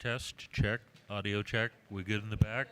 Test, check, audio check. We good in the back?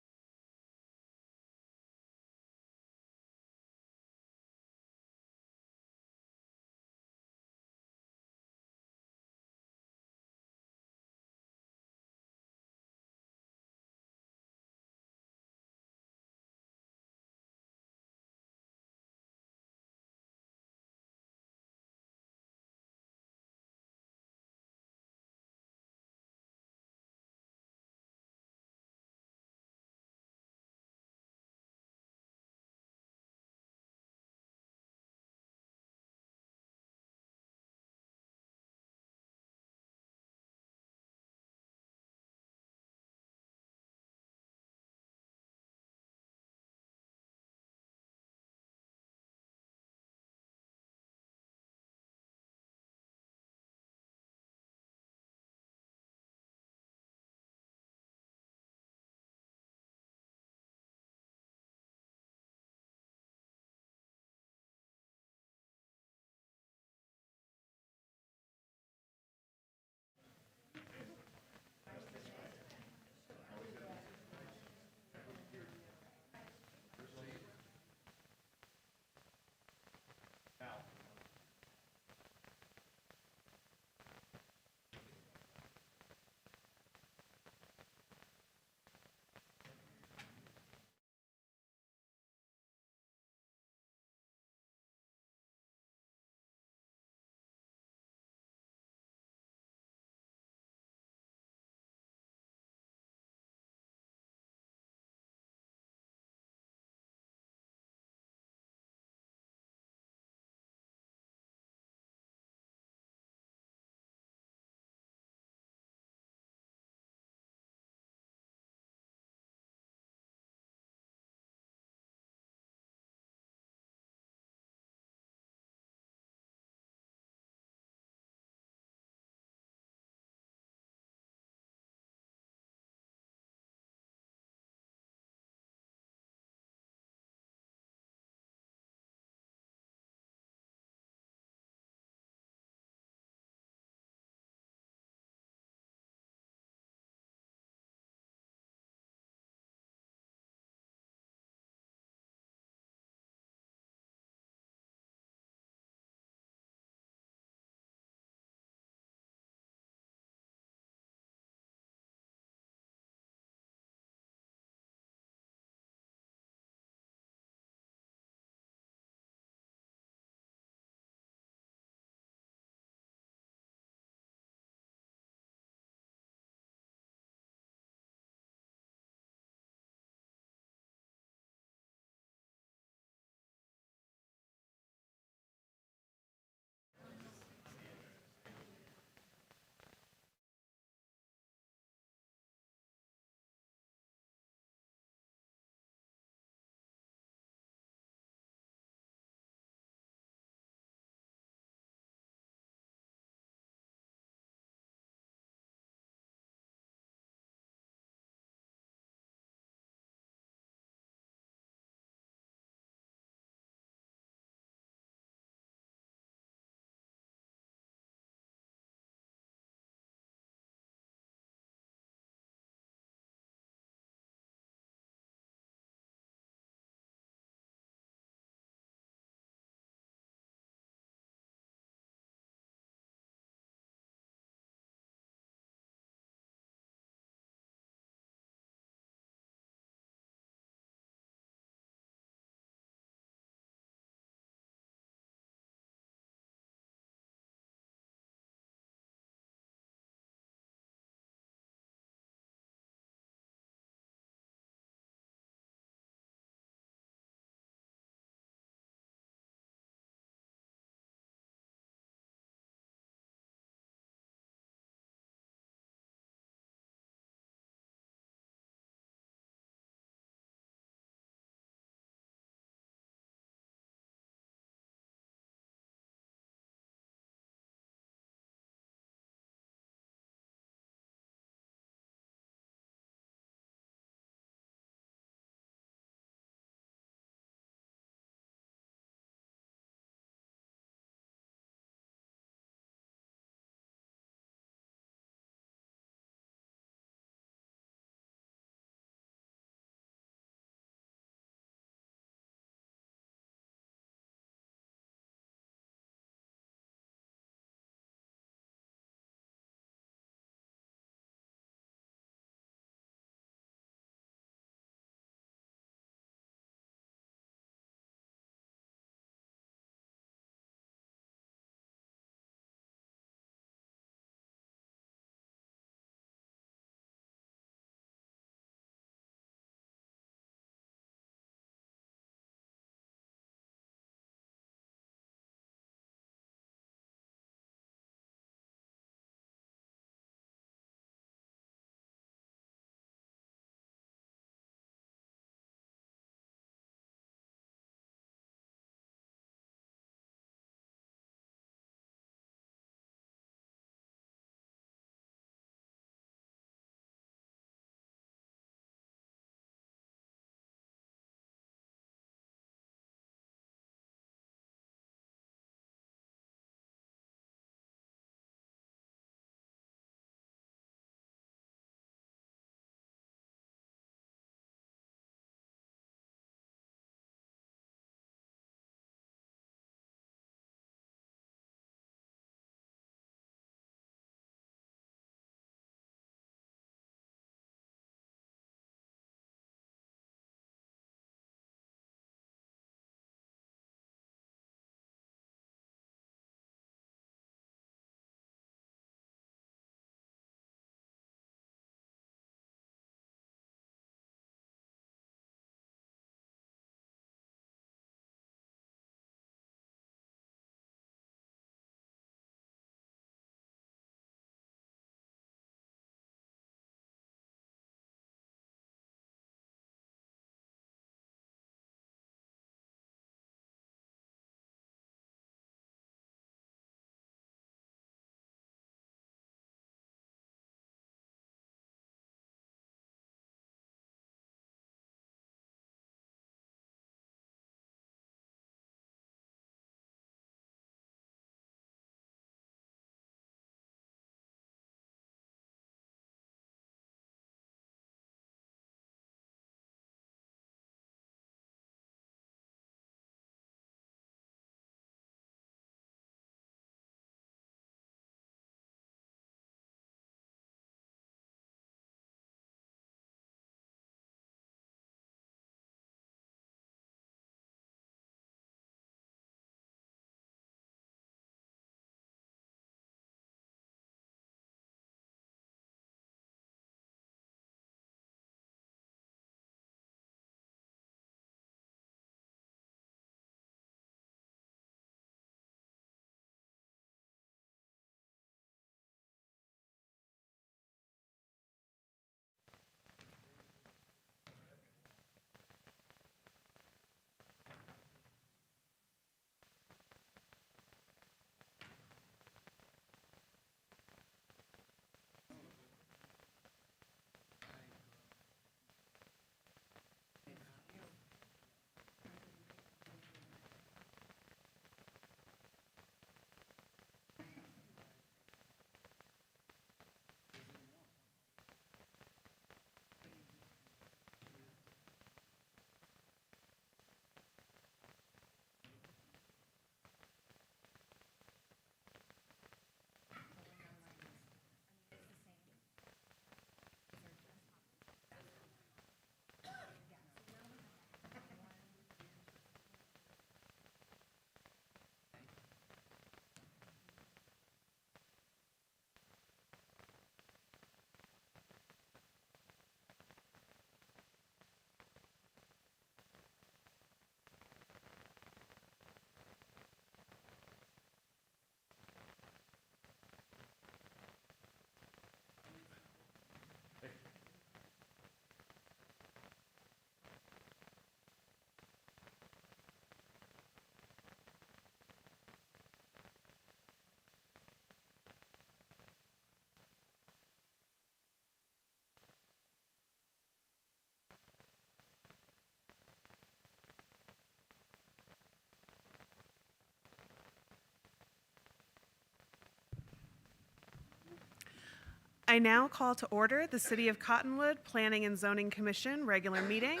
I now call to order the City of Cottonwood Planning and Zoning Commission regular meeting,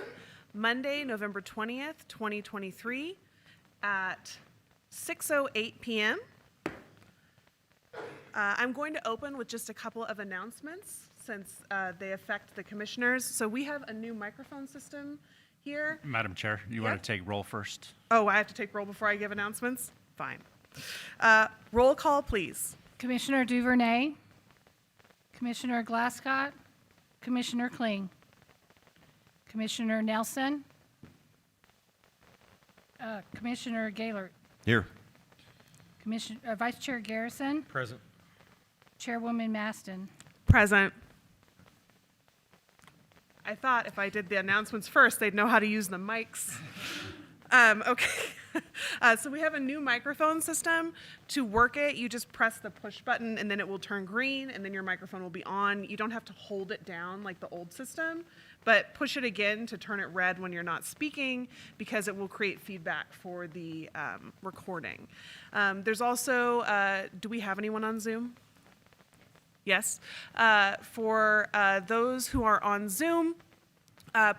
Monday, November 20th, 2023, at 6:08 p.m. I'm going to open with just a couple of announcements since they affect the commissioners. So we have a new microphone system here. Madam Chair, you want to take roll first? Oh, I have to take roll before I give announcements? Fine. Roll call, please. Commissioner Duvernay, Commissioner Glasscott, Commissioner Kling, Commissioner Nelson, Commissioner Gaylord, Here. Vice Chair Garrison, Present. Chairwoman Maston. Present. I thought if I did the announcements first, they'd know how to use the mics. Okay. So we have a new microphone system. To work it, you just press the push button and then it will turn green and then your microphone will be on. You don't have to hold it down like the old system, but push it again to turn it red when you're not speaking because it will create feedback for the recording. There's also, do we have anyone on Zoom? Yes. For those who are on Zoom,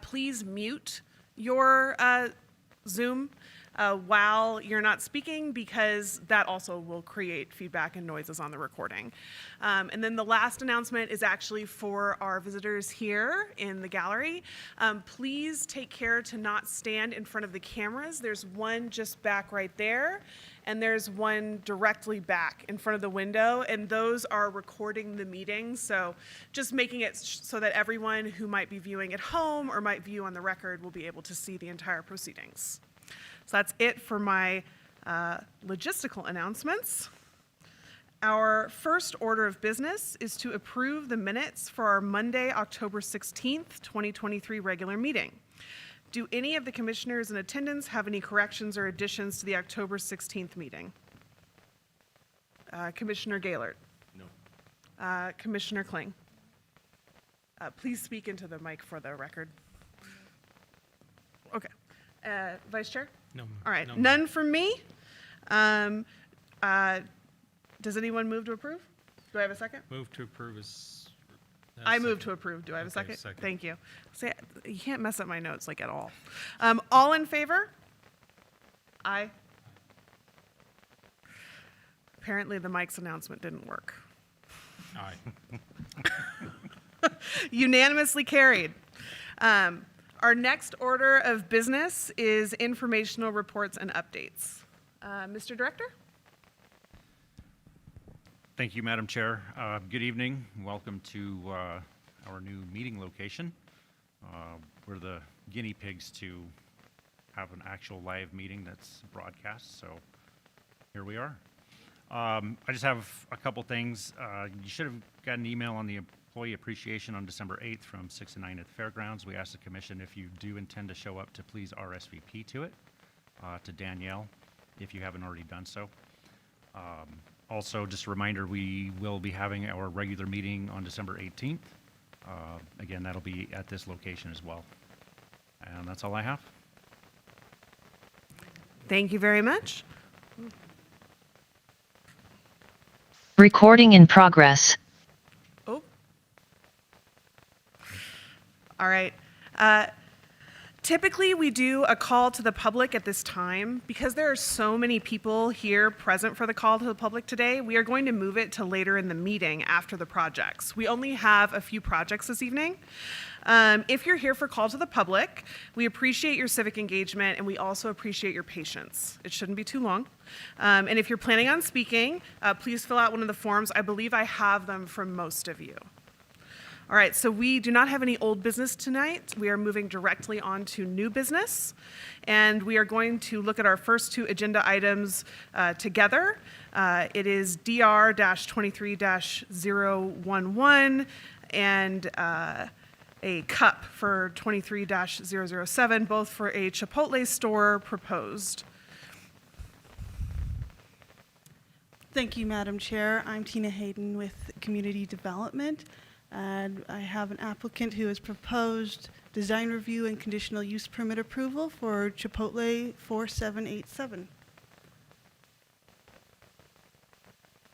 please mute your Zoom while you're not speaking because that also will create feedback and noises on the recording. And then the last announcement is actually for our visitors here in the gallery. Please take care to not stand in front of the cameras. There's one just back right there, and there's one directly back in front of the window, and those are recording the meeting. So just making it so that everyone who might be viewing at home or might view on the record will be able to see the entire proceedings. So that's it for my logistical announcements. Our first order of business is to approve the minutes for our Monday, October 16th, 2023 regular meeting. Do any of the commissioners in attendance have any corrections or additions to the October 16th meeting? Commissioner Gaylord? No. Commissioner Kling? Please speak into the mic for the record. Okay. Vice Chair? No. All right, no. None from me. Does anyone move to approve? Do I have a second? Move to approve is... I move to approve. Do I have a Okay, second? second. Thank you. See, you can't mess up my notes like at all. All in favor? Aye. Apparently the Mike's announcement didn't work. Aye. Unanimously carried. Our next order of business is informational reports and updates. Mr. Director? Thank you, Madam Chair. Good evening. Welcome to our new meeting location. We're the guinea pigs to have an actual live meeting that's broadcast, so here we are. I just have a couple things. You should have got an email on the employee appreciation on December 8th from 6 to 9 at the fairgrounds. We asked the commission if you do intend to show up to please RSVP to it, to Danielle, if you haven't already done so. Also, just a reminder, we will be having our regular meeting on December 18th. Again, that'll be at this location as well. And that's all I have. Thank you very much. Recording in progress. Oh. All right. Typically, we do a call to the public at this time. Because there are so many people here present for the call to the public today, we are going to move it to later in the meeting after the projects. We only have a few projects this evening. If you're here for call to the public, we appreciate your civic engagement and we also appreciate your patience. It shouldn't be too long. And if you're planning on speaking, please fill out one of the forms. I believe I have them from most of you. All right, so we do not have any old business tonight. We are moving directly on to new business, and we are going to look at our first two agenda items together. It is DR-23-011 and a cup for 23-007, both for a Chipotle store proposed. Thank you, Madam Chair. I'm Tina Hayden with Community Development, and I have an applicant who has proposed design review and conditional use permit approval for Chipotle 4787.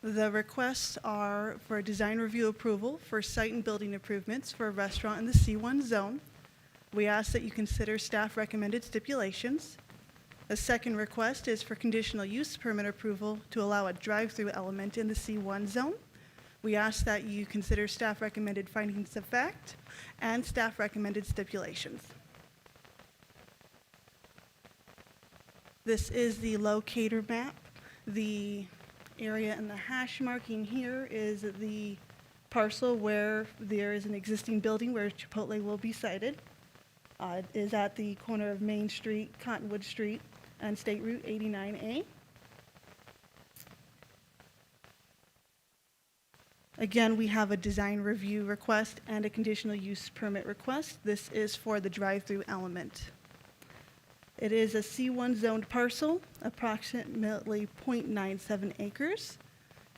The requests are for a design review approval for site and building improvements for a restaurant in the C1 zone. We ask that you consider staff recommended stipulations. The second request is for conditional use permit approval to allow a drive-through element in the C1 zone. We ask that you consider staff recommended findings of fact and staff recommended stipulations. This is the locator map. The area and the hash marking here is the parcel where there is an existing building where Chipotle will be sited. It is at the corner of Main Street, Cottonwood Street, and State Route 89A. Again, we have a design review request and a conditional use permit request. This is for the drive-through element. It is a C1 zoned parcel, approximately 0.97 acres.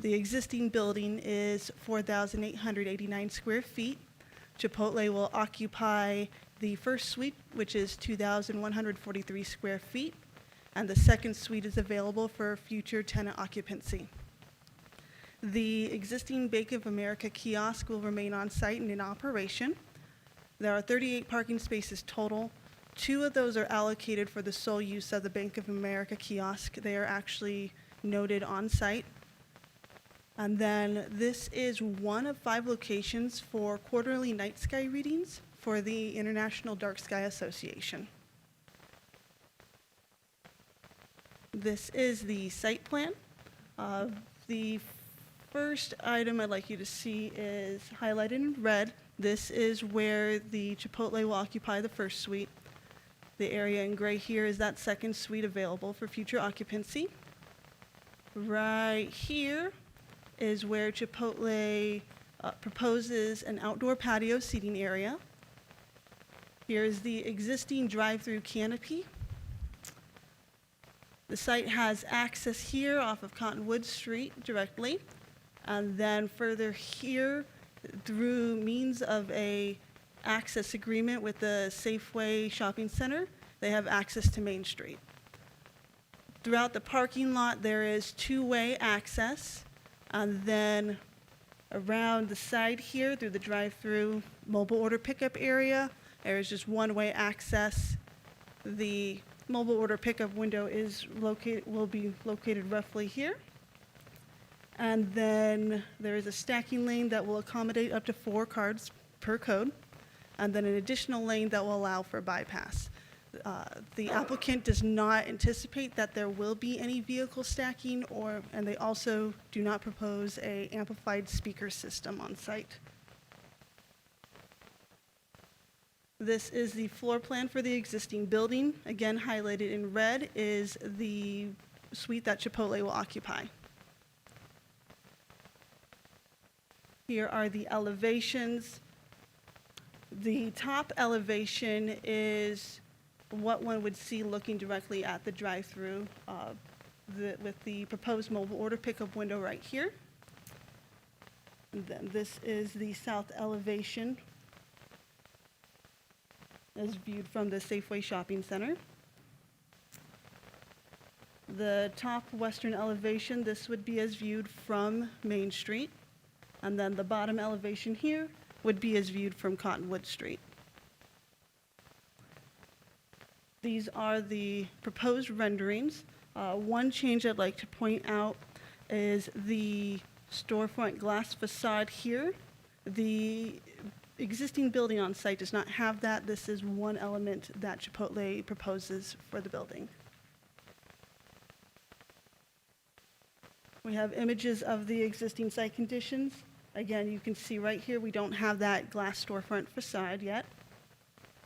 The existing building is 4,889 square feet. Chipotle will occupy the first suite, which is 2,143 square feet, and the second suite is available for future tenant occupancy. The existing Bank of America kiosk will remain on site and in operation. There are 38 parking spaces total. 2 of those are allocated for the sole use of the Bank of America kiosk. They are actually noted on site. And then this is one of 5 locations for quarterly night sky readings for the International Dark Sky Association. This is the site plan. The first item I'd like you to see is highlighted in red. This is where the Chipotle will occupy the first suite. The area in gray here is that second suite available for future occupancy. Right here is where Chipotle proposes an outdoor patio seating area. Here is the existing drive-through canopy. The site has access here off of Cottonwood Street directly, and then further here through means of a access agreement with the Safeway Shopping Center, they have access to Main Street. Throughout the parking lot, there is 2-way access, and then around the side here through the drive-through mobile order pickup area, there is just 1-way access. The mobile order pickup window will be located roughly here. And then there is a stacking lane that will accommodate up to 4 cars per code, and then an additional lane that will allow for bypass. The applicant does not anticipate that there will be any vehicle stacking, and they also do not propose an amplified speaker system on site. This is the floor plan for the existing building. Again, highlighted in red is the suite that Chipotle will occupy. Here are the elevations. The top elevation is what one would see looking directly at the drive-through with the proposed mobile order pickup window right here. And then this is the south elevation as viewed from the Safeway Shopping Center. The top western elevation, this would be as viewed from Main Street. And then the bottom elevation here would be as viewed from Cottonwood Street. These are the proposed renderings. One change I'd like to point out is the storefront glass facade here. The existing building on site does not have that. This is one element that Chipotle proposes for the building. We have images of the existing site conditions. Again, you can see right here, we don't have that glass storefront facade yet.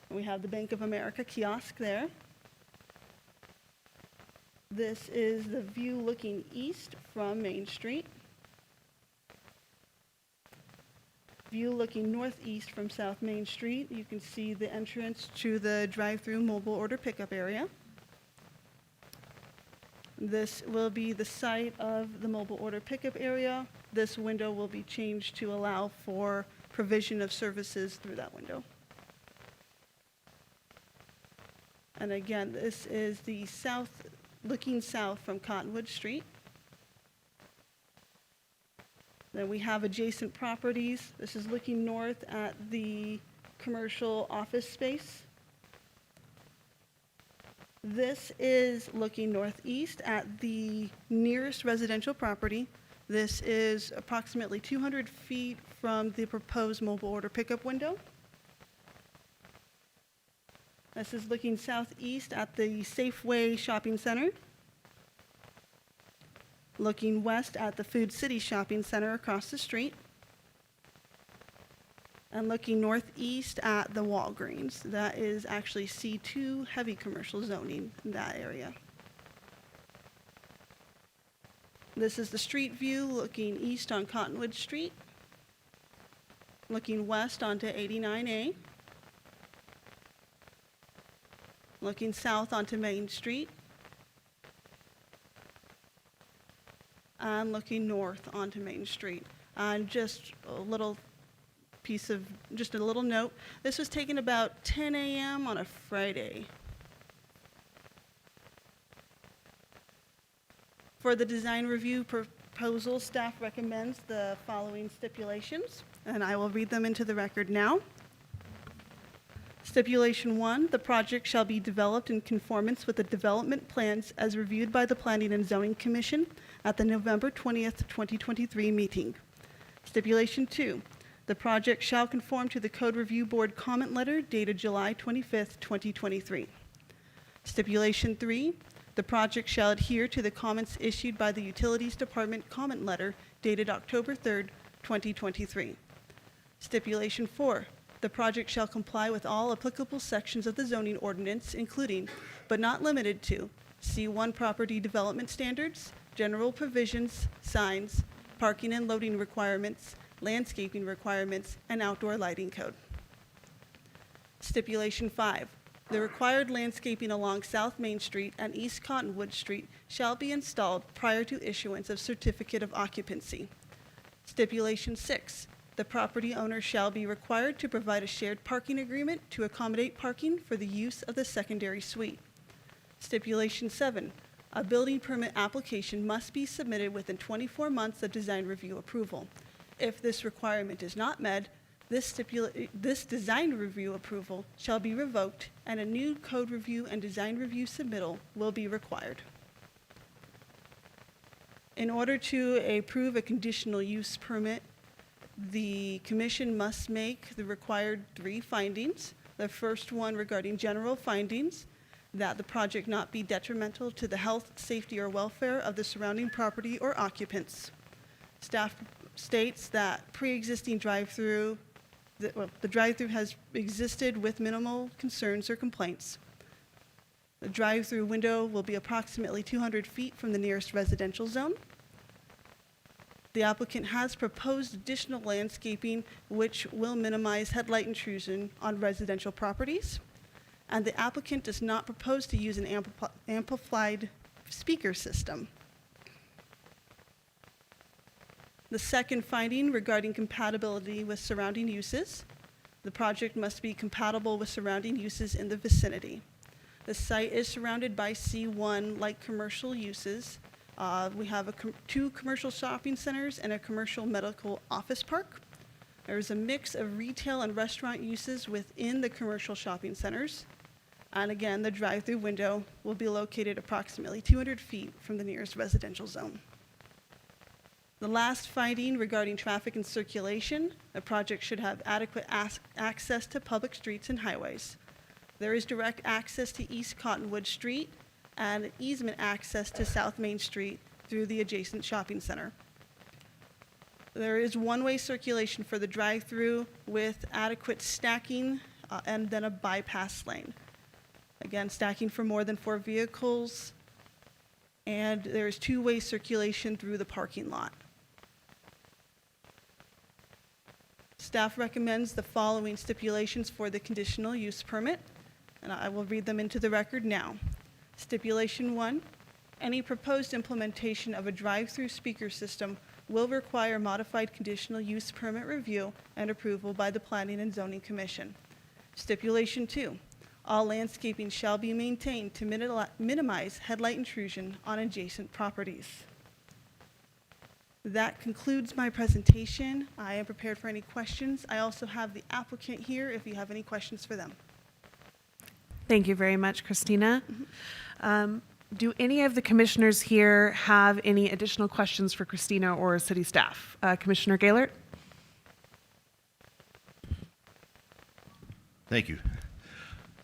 We have the Bank of America kiosk there. This is the view looking east from Main Street. View looking northeast from South Main Street. You can see the entrance to the drive-through mobile order pickup area. This will be the site of the mobile order pickup area. This window will be changed to allow for provision of services through that window. And again, this is the south, looking south from Cottonwood Street. Then we have adjacent properties. This is looking north at the commercial office space. This is looking northeast at the nearest residential property. This is approximately 200 feet from the proposed mobile order pickup window. This is looking southeast at the Safeway Shopping Center. Looking west at the Food City Shopping Center across the street. And looking northeast at the Walgreens. That is actually C2 heavy commercial zoning in that area. This is the street view looking east on Cottonwood Street. Looking west onto 89A. Looking south onto Main Street. And looking north onto Main Street. And just a little note. This was taken about 10 a.m. on a Friday. For the design review proposal, staff recommends the following stipulations, and I will read them into the record now. Stipulation 1, the project shall be developed in conformance with the development plans as reviewed by the Planning and Zoning Commission at the November 20th, 2023 meeting. Stipulation 2, the project shall conform to the Code Review Board comment letter dated July 25th, 2023. Stipulation 3, the project shall adhere to the comments issued by the Utilities Department comment letter dated October 3rd, 2023. Stipulation 4, the project shall comply with all applicable sections of the zoning ordinance, including, but not limited to, C1 property development standards, general provisions, signs, parking and loading requirements, landscaping requirements, and outdoor lighting code. Stipulation 5, the required landscaping along South Main Street and East Cottonwood Street shall be installed prior to issuance of certificate of occupancy. Stipulation 6, the property owner shall be required to provide a shared parking agreement to accommodate parking for the use of the secondary suite. Stipulation 7, a building permit application must be submitted within 24 months of design review approval. If this requirement is not met, this design review approval shall be revoked and a new code review and design review submittal will be required. In order to approve a conditional use permit, the commission must make the required 3 findings. The first one regarding general findings, that the project not be detrimental to the health, safety, or welfare of the surrounding property or occupants. Staff states that pre-existing drive-through, the drive-through has existed with minimal concerns or complaints. The drive-through window will be approximately 200 feet from the nearest residential zone. The applicant has proposed additional landscaping which will minimize headlight intrusion on residential properties. And the applicant does not propose to use an amplified speaker system. The second finding regarding compatibility with surrounding uses. The project must be compatible with surrounding uses in the vicinity. The site is surrounded by C1 light commercial uses. We have 2 commercial shopping centers and a commercial medical office park. There is a mix of retail and restaurant uses within the commercial shopping centers. And again, the drive-through window will be located approximately 200 feet from the nearest residential zone. The last finding regarding traffic and circulation, the project should have adequate access to public streets and highways. There is direct access to East Cottonwood Street and easement access to South Main Street through the adjacent shopping center. There is one-way circulation for the drive-through with adequate stacking and then a bypass lane. Again, stacking for more than 4 vehicles, and there is 2-way circulation through the parking lot. Staff recommends the following stipulations for the conditional use permit, and I will read them into the record now. Stipulation 1, any proposed implementation of a drive-through speaker system will require modified conditional use permit review and approval by the Planning and Zoning Commission. Stipulation 2, all landscaping shall be maintained to minimize headlight intrusion on adjacent properties. That concludes my presentation. I am prepared for any questions. I also have the applicant here if you have any questions for them. Thank you very much, Christina. Do any of the commissioners here have any additional questions for Christina or city staff? Commissioner Gaylord? Thank you.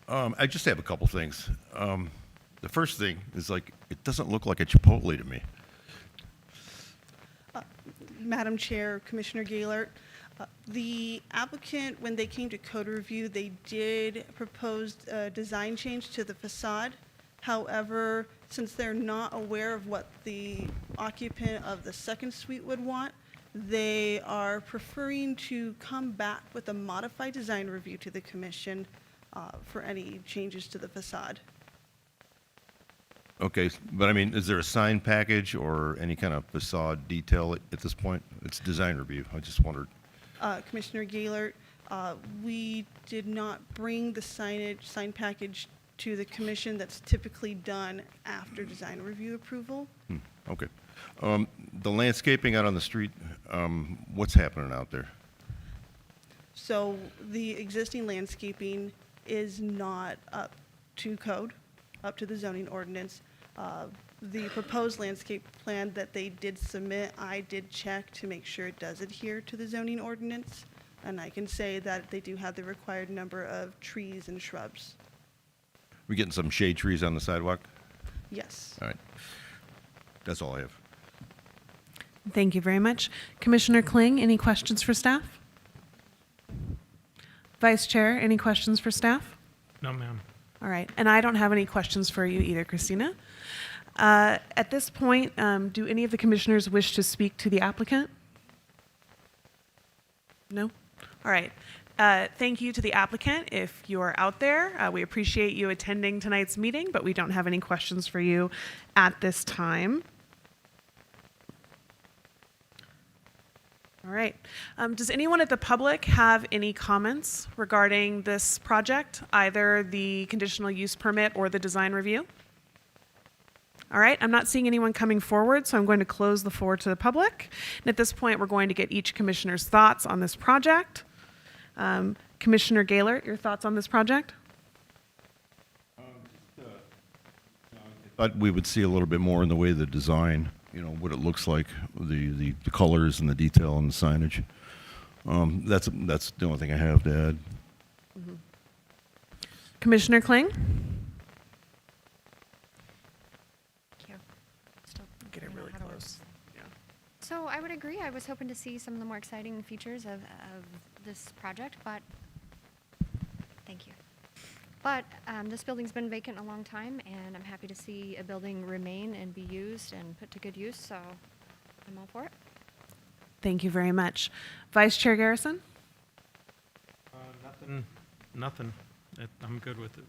I just have a couple things. The first thing is it doesn't look like a Chipotle to me. Madam Chair, Commissioner Gaylord, the applicant, when they came to code review, they did propose a design change to the facade. However, since they're not aware of what the occupant of the second suite would want, they are preferring to come back with a modified design review to the commission for any changes to the facade. Okay, but I mean, is there a sign package or any kind of facade detail at this point? It's design review. I just wondered. Commissioner Gaylord, we did not bring the sign package to the commission. That's typically done after design review approval. Okay. The landscaping out on the street, what's happening out there? So the existing landscaping is not up to code, up to the zoning ordinance. The proposed landscape plan that they did submit, I did check to make sure it does adhere to the zoning ordinance. And I can say that they do have the required number of trees and shrubs. We getting some shade trees on the sidewalk? Yes. All right. That's all I have. Thank you very much. Commissioner Kling, any questions for staff? Vice Chair, any questions for staff? No, ma'am. All right, and I don't have any questions for you either, Christina. At this point, do any of the commissioners wish to speak to the applicant? No? All right. Thank you to the applicant. If you are out there, we appreciate you attending tonight's meeting, but we don't have any questions for you at this time. All right. Does anyone at the public have any comments regarding this project, either the conditional use permit or the design review? All right, I'm not seeing anyone coming forward, so I'm going to close the floor to the public. And at this point, we're going to get each commissioner's thoughts on this project. Commissioner Gaylord, your thoughts on this project? Thought we would see a little bit more in the way of the design, what it looks like, the colors and the detail and the signage. That's the only thing I have to add. Mm-hmm. Commissioner Kling? Thank you. Still Get it don't know really how to work. close. Yeah. So I would agree. I was hoping to see some of the more exciting features of this project, but thank you. But this building's been vacant a long time, and I'm happy to see a building remain and be used and put to good use, so I'm all for it. Thank you very much. Vice Chair Garrison? Nothing. I'm good with it.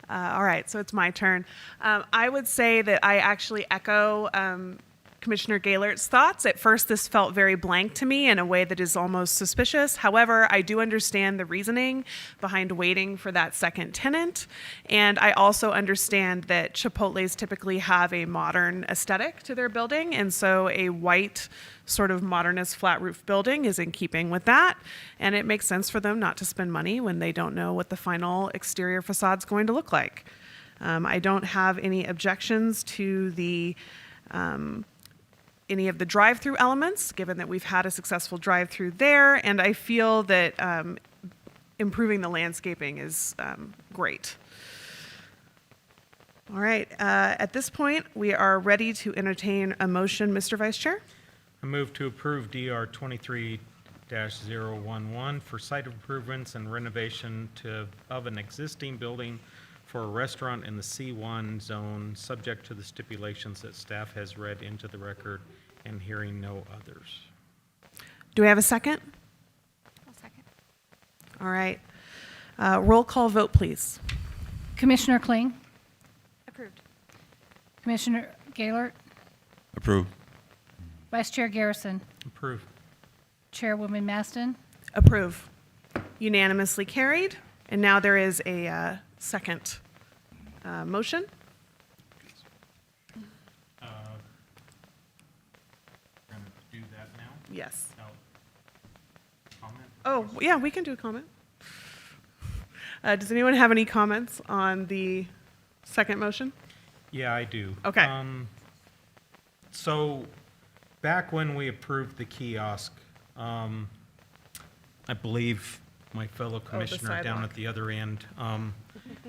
All right, so it's my turn. I would say that I actually echo Commissioner Gaylord's thoughts. At first, this felt very blank to me in a way that is almost suspicious. However, I do understand the reasoning behind waiting for that second tenant. And I also understand that Chipotles typically have a modern aesthetic to their building. And so a white sort of modernist flat roof building is in keeping with that. And it makes sense for them not to spend money when they don't know what the final exterior facade's going to look like. I don't have any objections to the any of the drive-through elements, given that we've had a successful drive-through there, and I feel that improving the landscaping is great. All right, at this point, we are ready to entertain a motion, Mr. Vice Chair. I move to approve DR 23-011 for site improvements and renovation of an existing building for a restaurant in the C1 zone, subject to the stipulations that staff has read into the record and hearing no others. Do we have a second? I'll second. All right. Roll call vote, please. Commissioner Kling, Approved. Commissioner Gaylord, Approved. Vice Chair Garrison, Approve. Chairwoman Maston, Approve. Unanimously carried. And now there is a second motion. Yes. No. Comment? Oh, yeah, we can do a comment. Does anyone have any comments on the second motion? Yeah, I do. Okay. So, back when we approved the kiosk, I believe my fellow commissioner down sidewalk. at the other end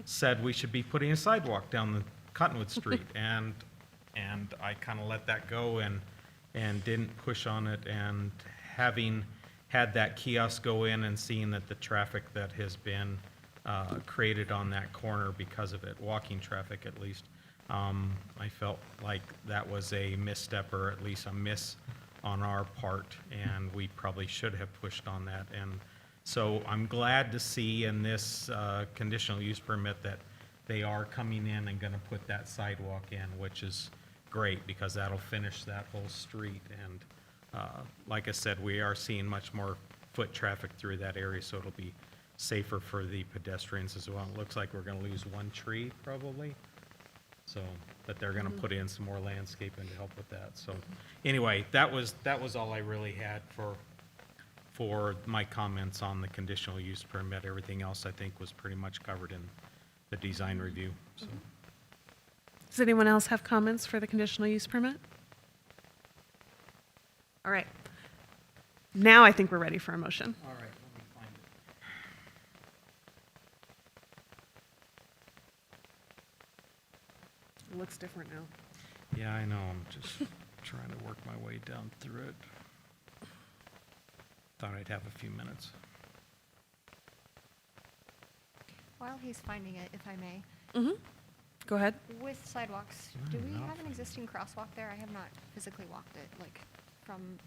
said we should be putting a sidewalk down the Cottonwood Street, and I kind of let that go and didn't push on it, and having had that kiosk go in and seeing that the traffic that has been created on that corner because of it, walking traffic at least, I felt like that was a misstep, or at least a miss on our part, and we probably should have pushed on that. And so I'm glad to see in this conditional use permit that they are coming in and going to put that sidewalk in, which is great, because that'll finish that whole street. And like I said, we are seeing much more foot traffic through that area, so it'll be safer for the pedestrians as well. It looks like we're going to lose one tree probably. So, but they're going to put in some more landscaping to help with that. So, anyway, that was all I really had for my comments on the conditional use permit. Everything else I think was pretty much covered in the design review. So, Does anyone else have comments for the conditional use permit? All right. Now I think we're ready for a motion. all right, let me find it. It looks different now. Yeah, I know. I'm just trying to work my way down through it. Thought I'd have a few minutes. While he's finding it, if I may, Go ahead. with sidewalks, do we have an existing crosswalk there? I have not physically walked it, like, from,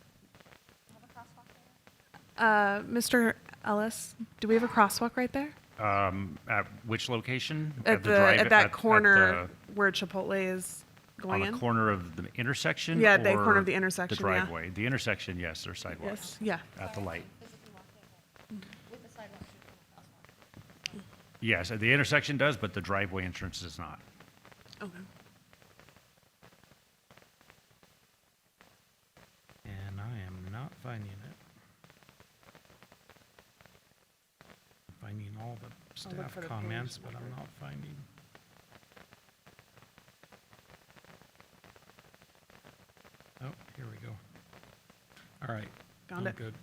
have a crosswalk there? Mr. Ellis, do we have a crosswalk right there? At which location? At that corner where Chipotle is going On in? the corner of the intersection? Yeah, the or corner of the intersection, The yeah. driveway. The intersection, yes, there's sidewalks. Yes, yeah. At the light. Physically walked it, but with the sidewalk, should come a crosswalk. Yes, the intersection does, but the driveway entrance does not. Okay. And I am not finding it. I'm finding all the I'll look staff for the comments, page but I'm not finding. Oh, here we go. All right. Found I'm it. good.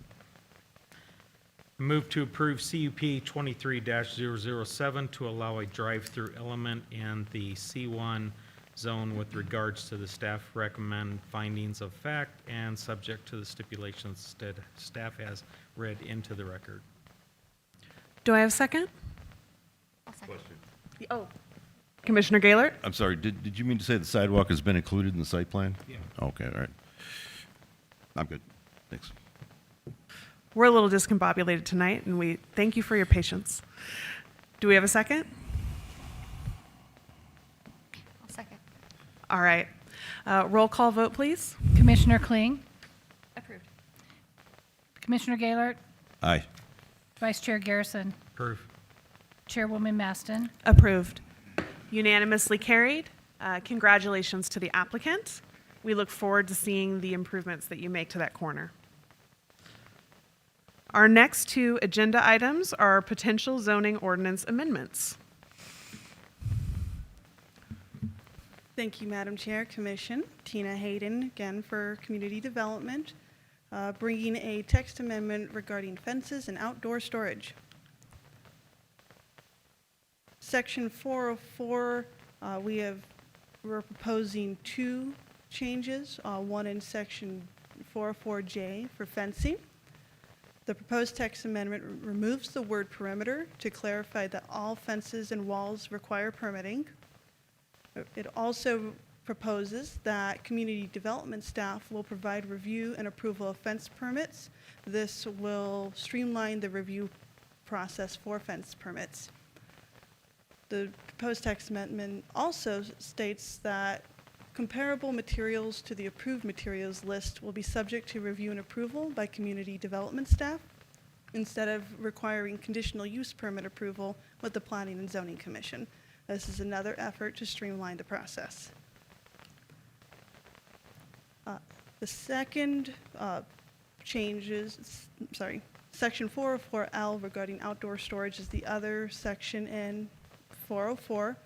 Move to approve CUP 23-007 to allow a drive-through element in the C1 zone with regards to the staff recommend findings of fact and subject to the stipulations staff has read into the record. Do I have a second? I'll second. Oh. Commissioner Gaylor? I'm sorry, did you mean to say the sidewalk has been included in the site plan? Yeah. Okay, all right. I'm good. Thanks. We're a little discombobulated tonight, and we thank you for your patience. Do we have a second? I'll second. All right. Roll call vote, please. Commissioner Kling, Approved. Commissioner Gaylor, Aye. Vice Chair Garrison, Approve. Chairwoman Maston. Approved. Unanimously carried. Congratulations to the applicant. We look forward to seeing the improvements that you make to that corner. Our next two agenda items are potential zoning ordinance amendments. Thank you, Madam Chair, Commission. Tina Hayden, again for Community Development, bringing a text amendment regarding fences and outdoor storage. Section 404, we're proposing two changes, one in Section 404J for fencing. The proposed text amendment removes the word perimeter to clarify that all fences and walls require permitting. It also proposes that community development staff will provide review and approval of fence permits. This will streamline the review process for fence permits. The proposed text amendment also states that comparable materials to the approved materials list will be subject to review and approval by community development staff instead of requiring conditional use permit approval with the Planning and Zoning Commission. This is another effort to streamline the process. The second changes, sorry, section 404L regarding outdoor storage is the other section in 404.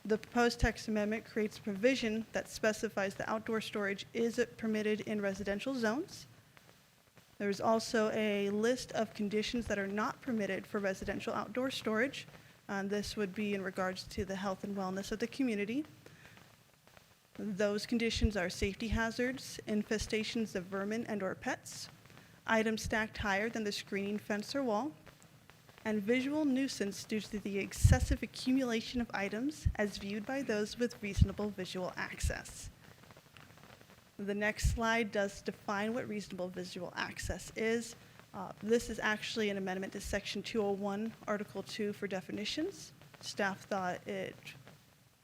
The proposed text amendment creates a provision that specifies that outdoor storage is permitted in residential zones. There's also a list of conditions that are not permitted for residential outdoor storage. This would be in regards to the health and wellness of the community. Those conditions are safety hazards, infestations of vermin and/or pets, items stacked higher than the screening fence or wall, and visual nuisance due to the excessive accumulation of items as viewed by those with reasonable visual access. The next slide does define what reasonable visual access is. This is actually an amendment to Section 201, Article 2 for definitions. Staff thought it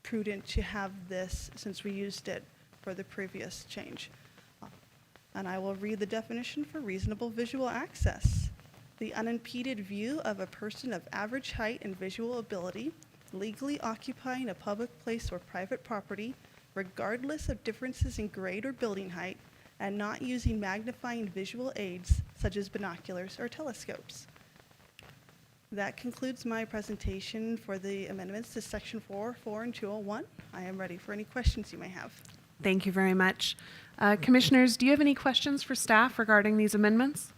prudent to have this since we used it for the previous change. And I will read the definition for reasonable visual access. The unimpeded view of a person of average height and visual ability legally occupying a public place or private property, regardless of differences in grade or building height, and not using magnifying visual aids such as binoculars or telescopes. That concludes my presentation for the amendments to Section 404 and 201. I am ready for any questions you may have. Thank you very much. Commissioners, do you have any questions for staff regarding these amendments?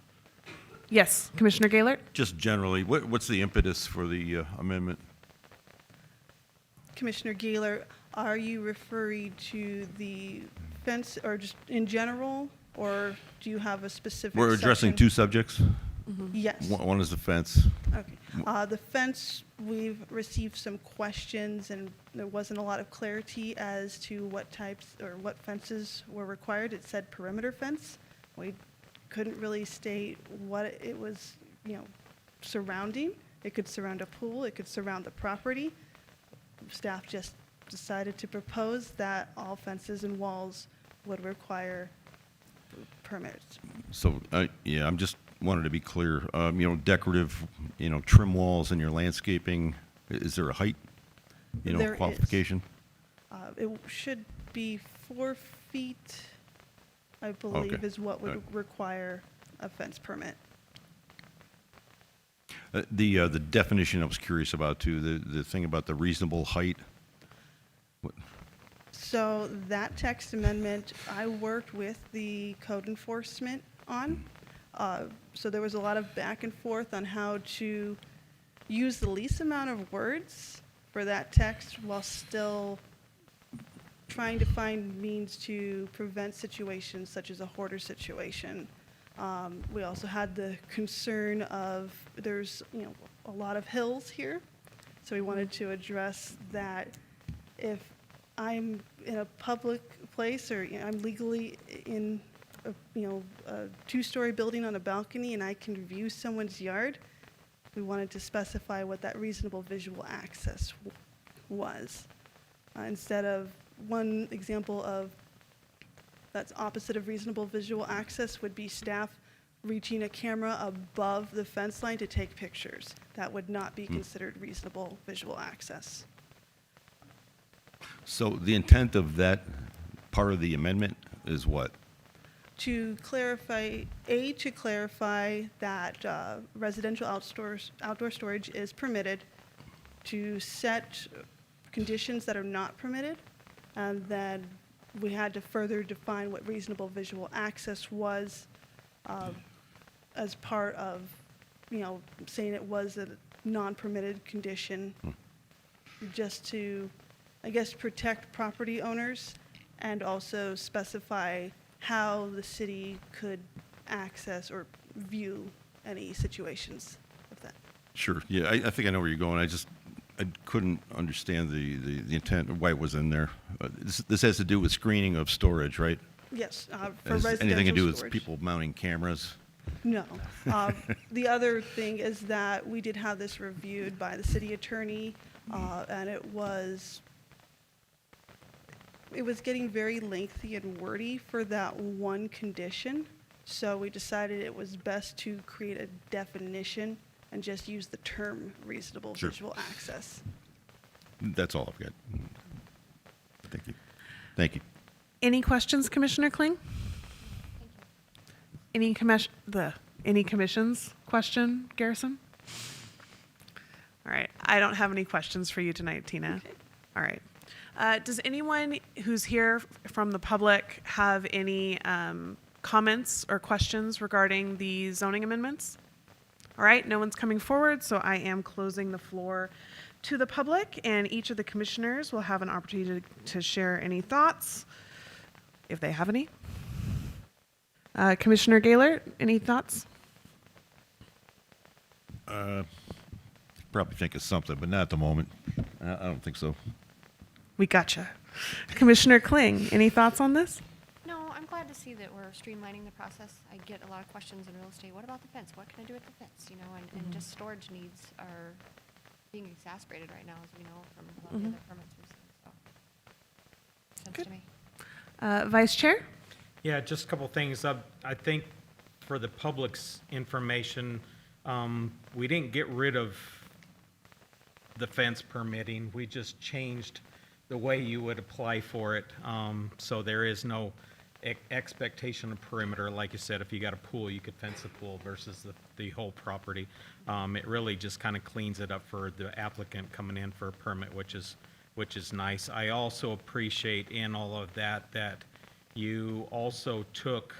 Yes, Commissioner Gaylord? Just generally, what's the impetus for the amendment? Commissioner Gaylor, are you referring to the fence or just in general, or do you have a specific We're addressing section? two subjects. Yes. One is the fence. Okay. The fence, we've received some questions, and there wasn't a lot of clarity as to what types or what fences were required. It said perimeter fence. We couldn't really state what it was, surrounding. It could surround a pool. It could surround the property. Staff just decided to propose that all fences and walls would require permits. So, yeah, I'm just wanted to be clear. Decorative, trim walls in your landscaping, is there a height, There is. qualification? It should be 4 feet, I believe, Okay. is what would All right. require a fence permit. The definition I was curious about too, the thing about the reasonable height. So that text amendment, I worked with the code enforcement on. So there was a lot of back and forth on how to use the least amount of words for that text while still trying to find means to prevent situations such as a hoarder situation. We also had the concern of there's a lot of hills here, so we wanted to address that. If I'm in a public place or I'm legally in a two-story building on a balcony and I can view someone's yard, we wanted to specify what that reasonable visual access was. Instead of one example of that's opposite of reasonable visual access would be staff reaching a camera above the fence line to take pictures. That would not be considered reasonable visual access. So the intent of that part of the amendment is what? To clarify that residential outdoor storage is permitted, to set conditions that are not permitted, and then we had to further define what reasonable visual access was as part of, saying it was a non-permitted condition, just to, I guess, protect property owners and also specify how the city could access or view any situations of that. Sure. Yeah, I think I know where you're going. I couldn't understand the intent of why it was in there. This has to do with screening of storage, right? Yes, for Has residential anything to do with storage. people mounting cameras? No. The other thing is that we did have this reviewed by the city attorney, and it was getting very lengthy and wordy for that one condition. So we decided it was best to create a definition and just use the term reasonable Sure. visual access. That's all I've got. Thank you. Thank you. Any questions, Commissioner Kling? Any commissions question, Garrison? All right, I don't have any questions for you tonight, Tina. All right. Does anyone who's here from the public have any comments or questions regarding the zoning amendments? All right, no one's coming forward, so I am closing the floor to the public, and each of the commissioners will have an opportunity to share any thoughts, if they have any. Commissioner Gaylor, any thoughts? Probably think of something, but not at the moment. I don't think so. We gotcha. Commissioner Kling, any thoughts on this? No, I'm glad to see that we're streamlining the process. I get a lot of questions in real estate. What about the fence? What can I do with the fence? You know, and just storage needs are being exacerbated right now, as we know from a lot of the other permits we've seen. So, sense Good. to me. Vice Chair? Yeah, just a couple things. I think for the public's information, we didn't get rid of the fence permitting. We just changed the way you would apply for it. So there is no expectation of perimeter. Like you said, if you got a pool, you could fence the pool versus the whole property. It really just kind of cleans it up for the applicant coming in for a permit, which is nice. I also appreciate in all of that you also took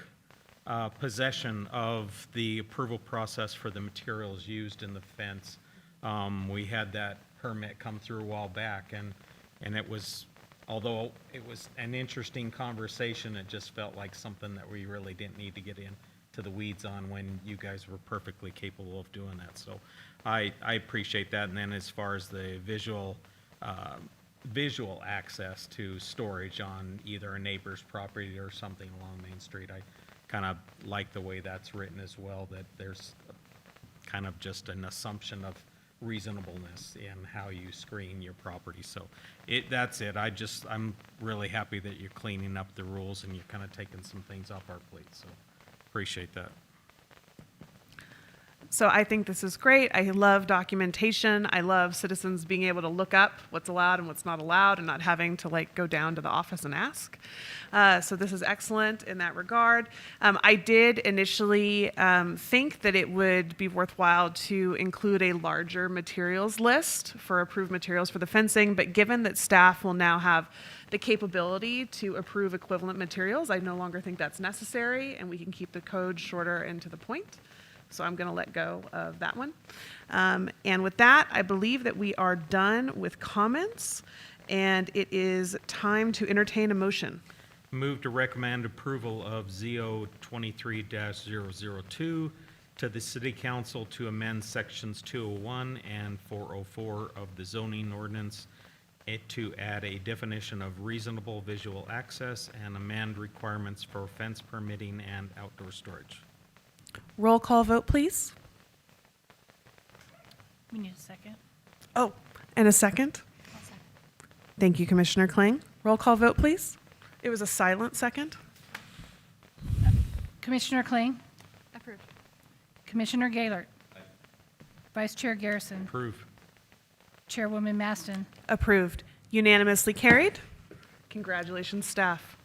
possession of the approval process for the materials used in the fence. We had that permit come through a while back, and it was, although it was an interesting conversation, it just felt like something that we really didn't need to get into the weeds on when you guys were perfectly capable of doing that. So I appreciate that. And then as far as the visual access to storage on either a neighbor's property or something along Main Street, I kind of like the way that's written as well, that there's kind of just an assumption of reasonableness in how you screen your property. So that's it. I'm really happy that you're cleaning up the rules and you're kind of taking some things off our plate. So appreciate that. So I think this is great. I love documentation. I love citizens being able to look up what's allowed and what's not allowed and not having to go down to the office and ask. So this is excellent in that regard. I did initially think that it would be worthwhile to include a larger materials list for approved materials for the fencing, but given that staff will now have the capability to approve equivalent materials, I no longer think that's necessary, and we can keep the code shorter and to the point. So I'm going to let go of that one. And with that, I believe that we are done with comments, and it is time to entertain a motion. Move to recommend approval of ZO 23-002 to the City Council to amend Sections 201 and 404 of the zoning ordinance to add a definition of reasonable visual access and amend requirements for fence permitting and outdoor storage. Roll call vote, please. We need a second. Oh, and a second. Thank you, Commissioner Kling. Roll call vote, please. It was a silent second. Commissioner Kling, Approved. Commissioner Gaylor, Vice Chair Garrison, Approve. Chairwoman Maston. Approved. Unanimously carried. Congratulations, staff.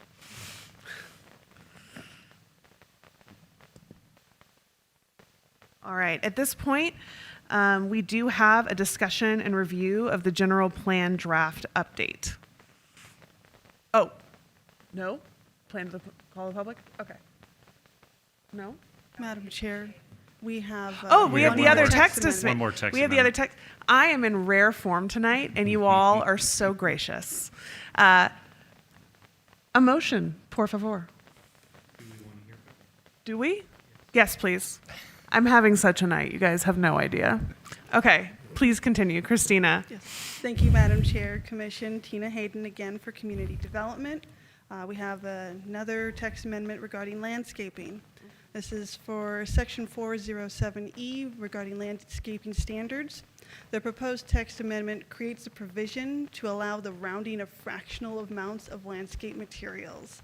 All right, at this point, we do have a discussion and review of the general plan draft update. Oh, no? Plan to call the public? Okay. No? Madam Chair, we have. We have the other text amendment. One more text We have the other amendment. text. I am in rare form tonight, and you all are so gracious. A motion, por favor. Do we? Yes, please. I'm having such a night. You guys have no idea. Okay, please continue. Christina. Yes. Thank you, Madam Chair, Commission. Tina Hayden again for Community Development. We have another text amendment regarding landscaping. This is for Section 407E regarding landscaping standards. The proposed text amendment creates a provision to allow the rounding of fractional amounts of landscape materials.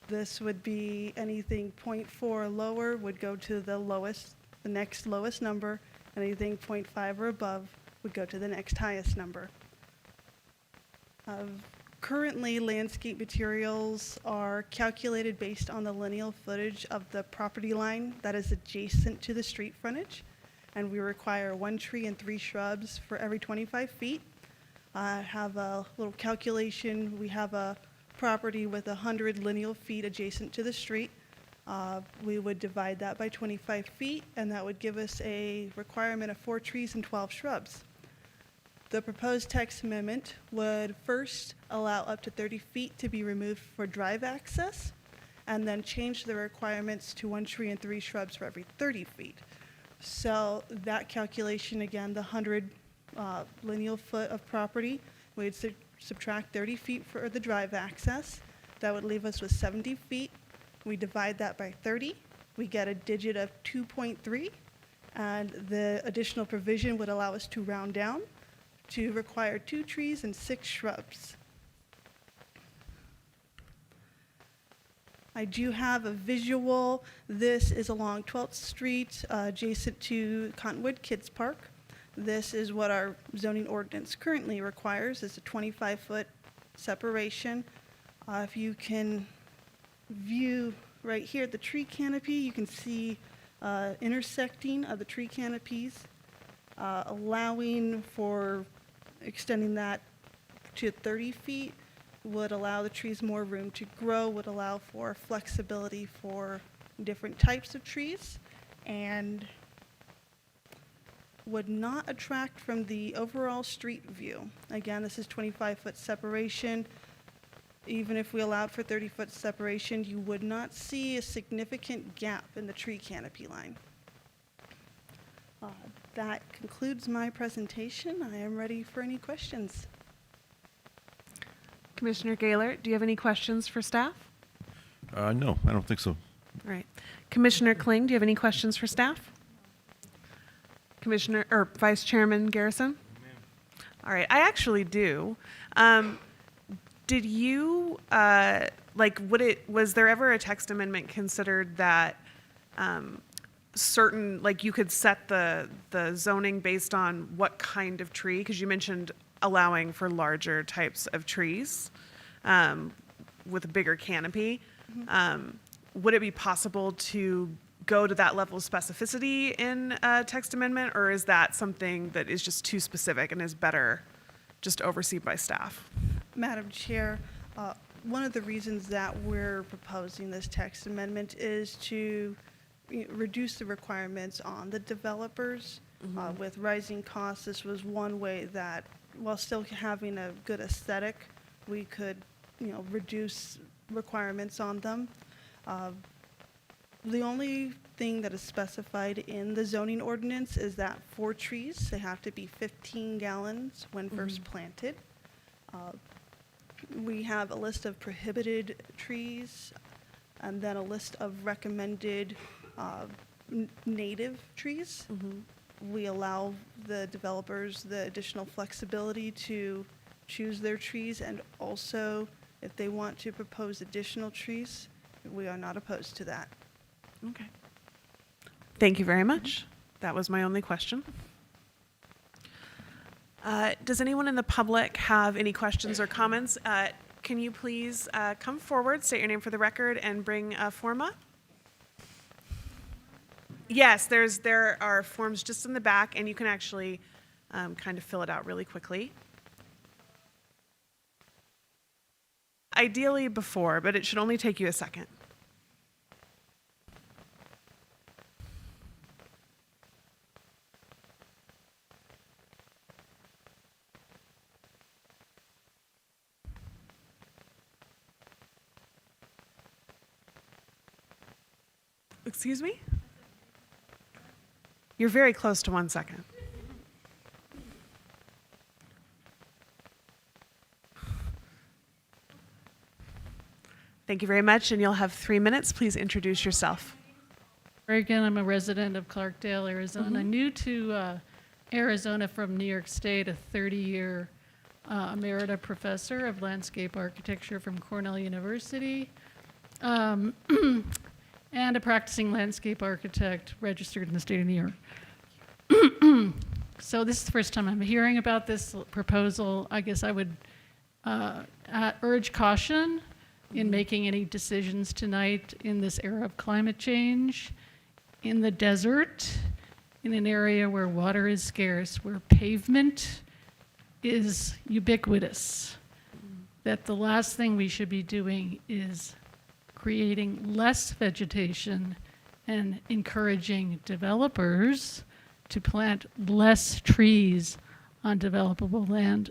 This would be anything 0.4 or lower would go to the lowest, the next lowest number, and anything 0.5 or above would go to the next highest number. Currently, landscape materials are calculated based on the lineal footage of the property line that is adjacent to the street frontage, and we require 1 tree and 3 shrubs for every 25 feet. I have a little calculation. We have a property with 100 lineal feet adjacent to the street. We would divide that by 25 feet, and that would give us a requirement of 4 trees and 12 shrubs. The proposed text amendment would first allow up to 30 feet to be removed for drive access, and then change the requirements to 1 tree and 3 shrubs for every 30 feet. So that calculation, again, the 100 lineal foot of property, we'd subtract 30 feet for the drive access. That would leave us with 70 feet. We divide that by 30. We get a digit of 2.3, and the additional provision would allow us to round down to require 2 trees and 6 shrubs. I do have a visual. This is along 12th Street, adjacent to Cottonwood Kids Park. This is what our zoning ordinance currently requires, is a 25-foot separation. If you can view right here the tree canopy, you can see intersecting of the tree canopies, allowing for extending that to 30 feet would allow the trees more room to grow, would allow for flexibility for different types of trees, and would not attract from the overall street view. Again, this is 25-foot separation. Even if we allowed for 30-foot separation, you would not see a significant gap in the tree canopy line. That concludes my presentation. I am ready for any questions. Commissioner Gaylor, do you have any questions for staff? No, I don't think so. All right. Commissioner Kling, do you have any questions for staff? Commissioner or Vice Chairman Garrison? All right, I actually do. Did you was there ever a text amendment considered that certain, like you could set the zoning based on what kind of tree? Because you mentioned allowing for larger types of trees with a bigger canopy. Would it be possible to go to that level of specificity in a text amendment, or is that something that is just too specific and is better just overseen by staff? Madam Chair, one of the reasons that we're proposing this text amendment is to reduce the requirements on the developers. With rising costs, this was one way that, while still having a good aesthetic, we could, reduce requirements on them. The only thing that is specified in the zoning ordinance is that 4 trees, they have to be 15 gallons when first planted. We have a list of prohibited trees, and then a list of recommended native trees. We allow the developers the additional flexibility to choose their trees, and also if they want to propose additional trees, we are not opposed to that. Okay. Thank you very much. That was my only question. Does anyone in the public have any questions or comments? Can you please come forward, state your name for the record, and bring a forma? Yes, there are forms just in the back, and you can actually kind of fill it out really quickly. Ideally before, but it should only take you a second. Excuse me? You're very close to 1 second. Thank you very much, and you'll have 3 minutes. Please introduce yourself. Again, I'm a resident of Clarkdale, Arizona. New to Arizona from New York State, a 30-year emerita professor of landscape architecture from Cornell University. And a practicing landscape architect registered in the state of New York. So this is the first time I'm hearing about this proposal. I guess I would urge caution in making any decisions tonight in this era of climate change, in the desert, in an area where water is scarce, where pavement is ubiquitous, that the last thing we should be doing is creating less vegetation and encouraging developers to plant less trees on developable land.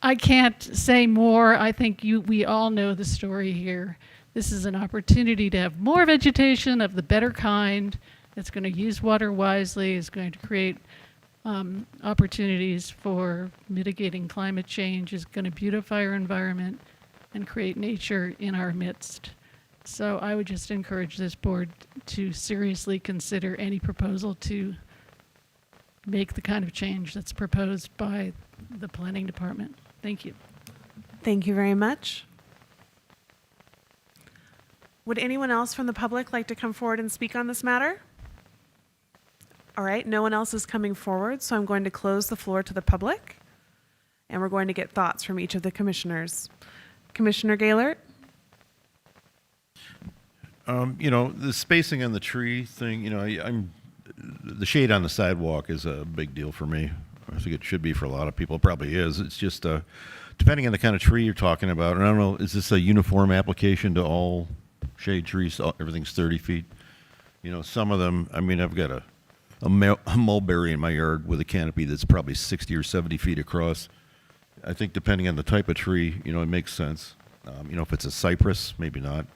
I can't say more. I think we all know the story here. This is an opportunity to have more vegetation of the better kind that's going to use water wisely, is going to create opportunities for mitigating climate change, is going to beautify our environment and create nature in our midst. So I would just encourage this board to seriously consider any proposal to make the kind of change that's proposed by the planning department. Thank you. Thank you very much. Would anyone else from the public like to come forward and speak on this matter? All right, no one else is coming forward, so I'm going to close the floor to the public, and we're going to get thoughts from each of the commissioners. Commissioner Gaylord? The spacing on the tree thing, the shade on the sidewalk is a big deal for me. I think it should be for a lot of people. It probably is. It's just depending on the kind of tree you're talking about. And I don't know, is this a uniform application to all shade trees? Everything's 30 feet. Some of them, I've got a mulberry in my yard with a canopy that's probably 60 or 70 feet across. I think depending on the type of tree, it makes sense. If it's a cypress, maybe not.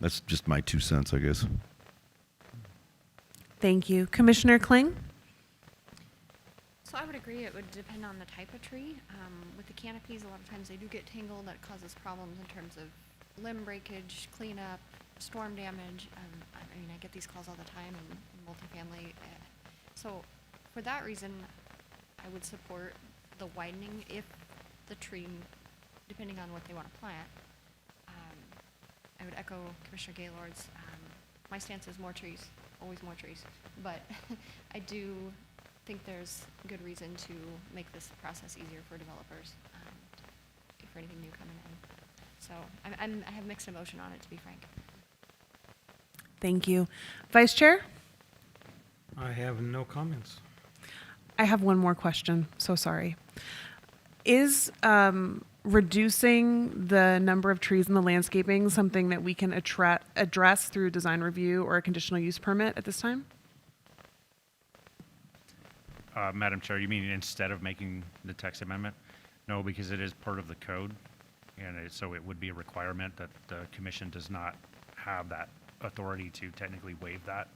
That's just my 2 cents, I guess. Thank you. Commissioner Kling? So I would agree it would depend on the type of tree. With the canopies, a lot of times they do get tangled. That causes problems in terms of limb breakage, cleanup, storm damage. I get these calls all the time in multifamily. So for that reason, I would support the widening if the tree, depending on what they want to plant. I would echo Commissioner Gaylord's. My stance is more trees, always more trees. But I do think there's good reason to make this process easier for developers, for anything new coming in. So I have mixed emotion on it, to be frank. Thank you. Vice Chair? I have no comments. I have one more question. So sorry. Is reducing the number of trees in the landscaping something that we can address through design review or a conditional use permit at this time? Madam Chair, you mean instead of making the text amendment? No, because it is part of the code, and so it would be a requirement that the commission does not have that authority to technically waive that.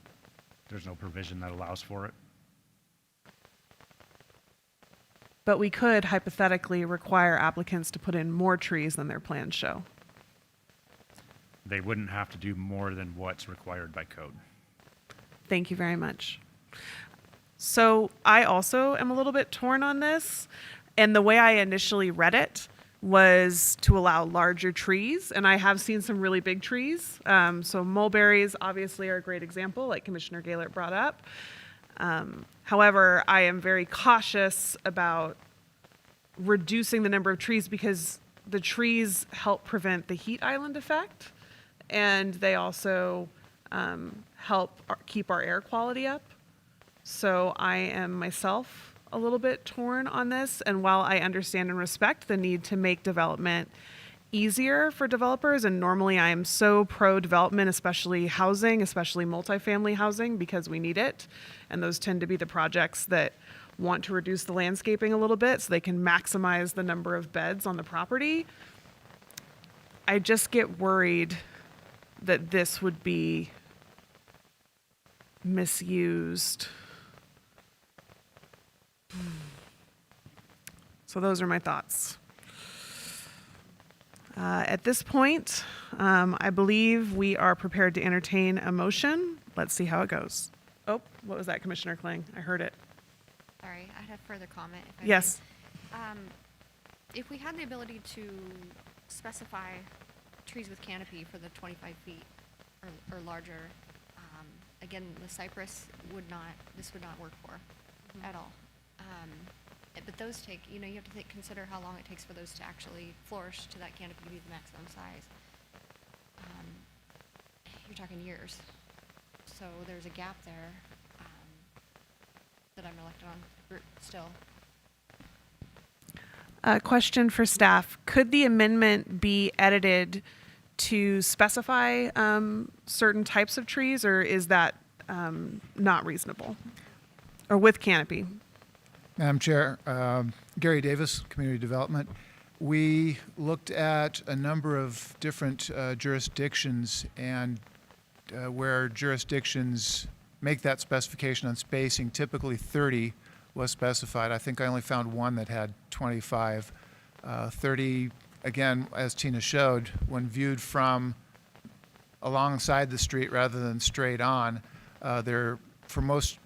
There's no provision that allows for it. But we could hypothetically require applicants to put in more trees than their plans show. They wouldn't have to do more than what's required by code. Thank you very much. So I also am a little bit torn on this. And the way I initially read it was to allow larger trees. And I have seen some really big trees. So mulberries obviously are a great example, like Commissioner Gaylord brought up. However, I am very cautious about reducing the number of trees because the trees help prevent the heat island effect, and they also help keep our air quality up. So I am myself a little bit torn on this, and while I understand and respect the need to make development easier for developers, and normally I am so pro-development, especially housing, especially multifamily housing, because we need it, and those tend to be the projects that want to reduce the landscaping a little bit so they can maximize the number of beds on the property. I just get worried that this would be misused. So those are my thoughts. At this point, I believe we are prepared to entertain a motion. Let's see how it goes. Oh, what was that, Commissioner Kling? I heard it. Sorry, I had a further comment. If I Yes. may. If we had the ability to specify trees with canopy for the 25 feet or larger, again, the cypress this would not work for at all. But those take, you know, you have to consider how long it takes for those to actually flourish to that canopy to be the maximum size. You're talking years. So there's a gap there that I'm elected on still. Question for staff. Could the amendment be edited to specify certain types of trees, or is that not reasonable? Or with canopy? Madam Chair, Gary Davis, Community Development. We looked at a number of different jurisdictions, and where jurisdictions make that specification on spacing, typically 30 was specified. I think I only found one that had 25. 30, again, as Tina showed, when viewed from alongside the street rather than straight on, they're, for most